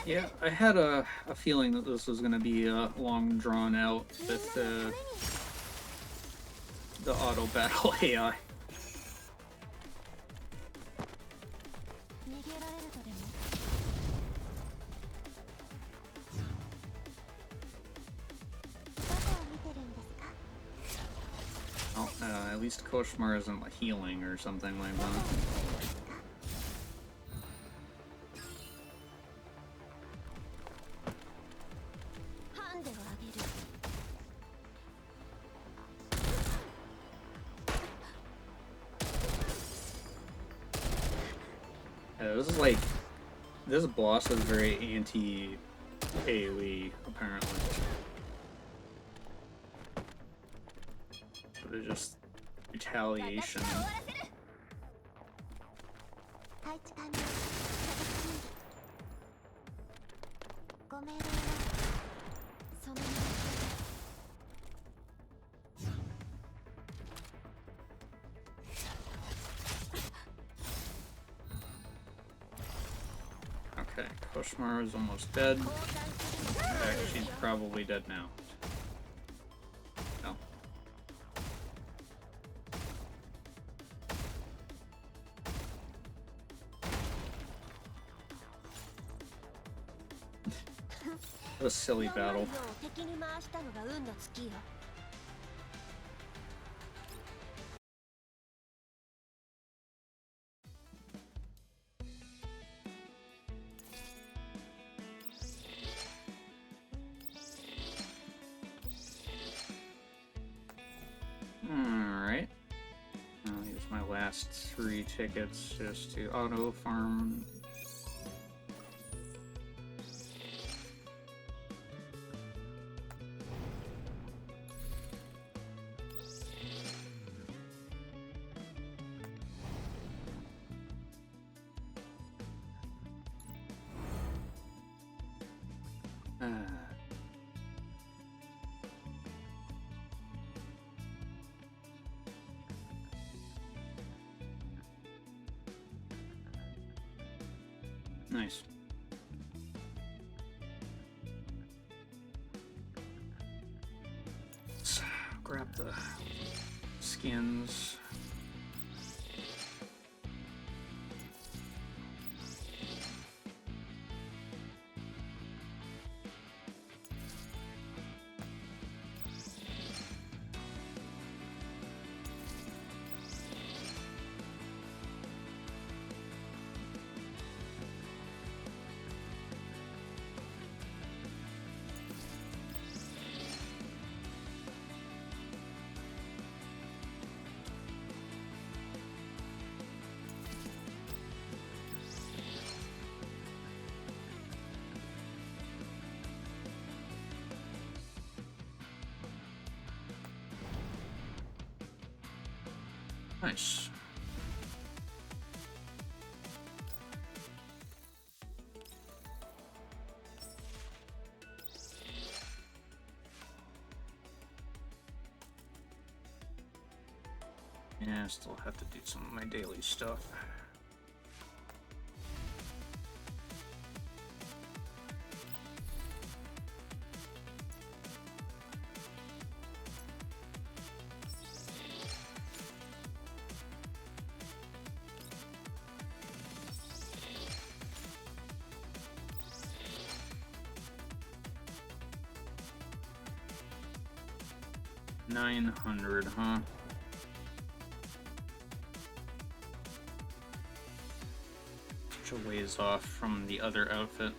S1: Yeah, I had a feeling that this was going to be long drawn out with the auto battle AI. Oh, at least Koshmar isn't like healing or something like that. This is like, this boss is very anti-AoE, apparently. But it's just retaliation. Okay, Koshmar is almost dead. In fact, she's probably dead now. No. What a silly battle. Alright. I'll use my last 3 tickets just to auto farm. Nice. Let's grab the skins. Nice. Yeah, I still have to do some of my daily stuff. $900, huh? Such a ways off from the other outfit.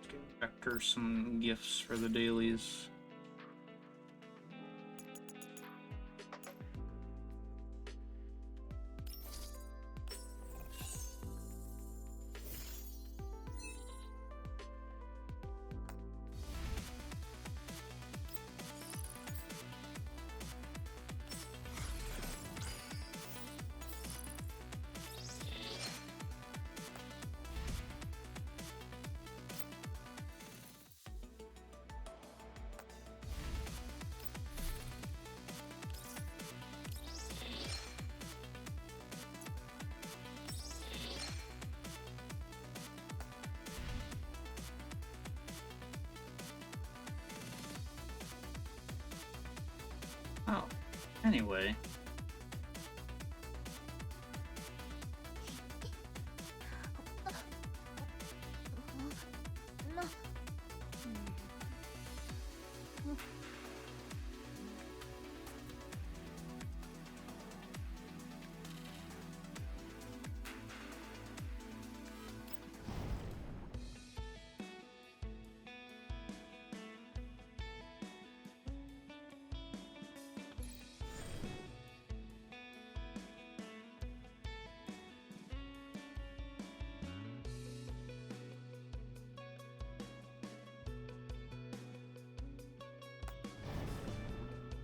S1: Give Vector some gifts for the dailies. Oh, anyway.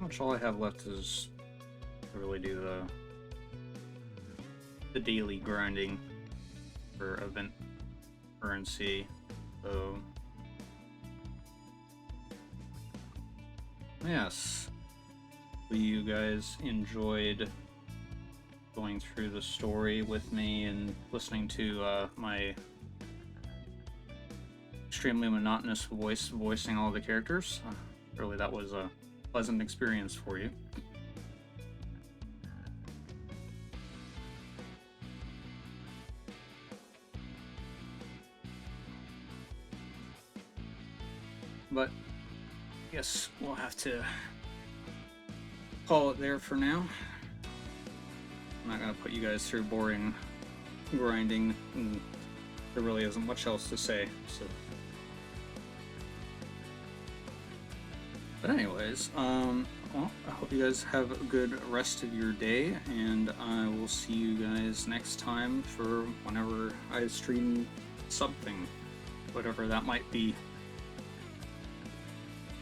S1: Much all I have left is to really do the daily grinding for event currency. So yes, hopefully you guys enjoyed going through the story with me and listening to my extremely monotonous voice voicing all the characters. Really, that was a pleasant experience for you. But yes, we'll have to call it there for now. I'm not gonna put you guys through boring grinding, and there really isn't much else to say, so. But anyways, well, I hope you guys have a good rest of your day, and I will see you guys next time for whenever I stream something, whatever that might be.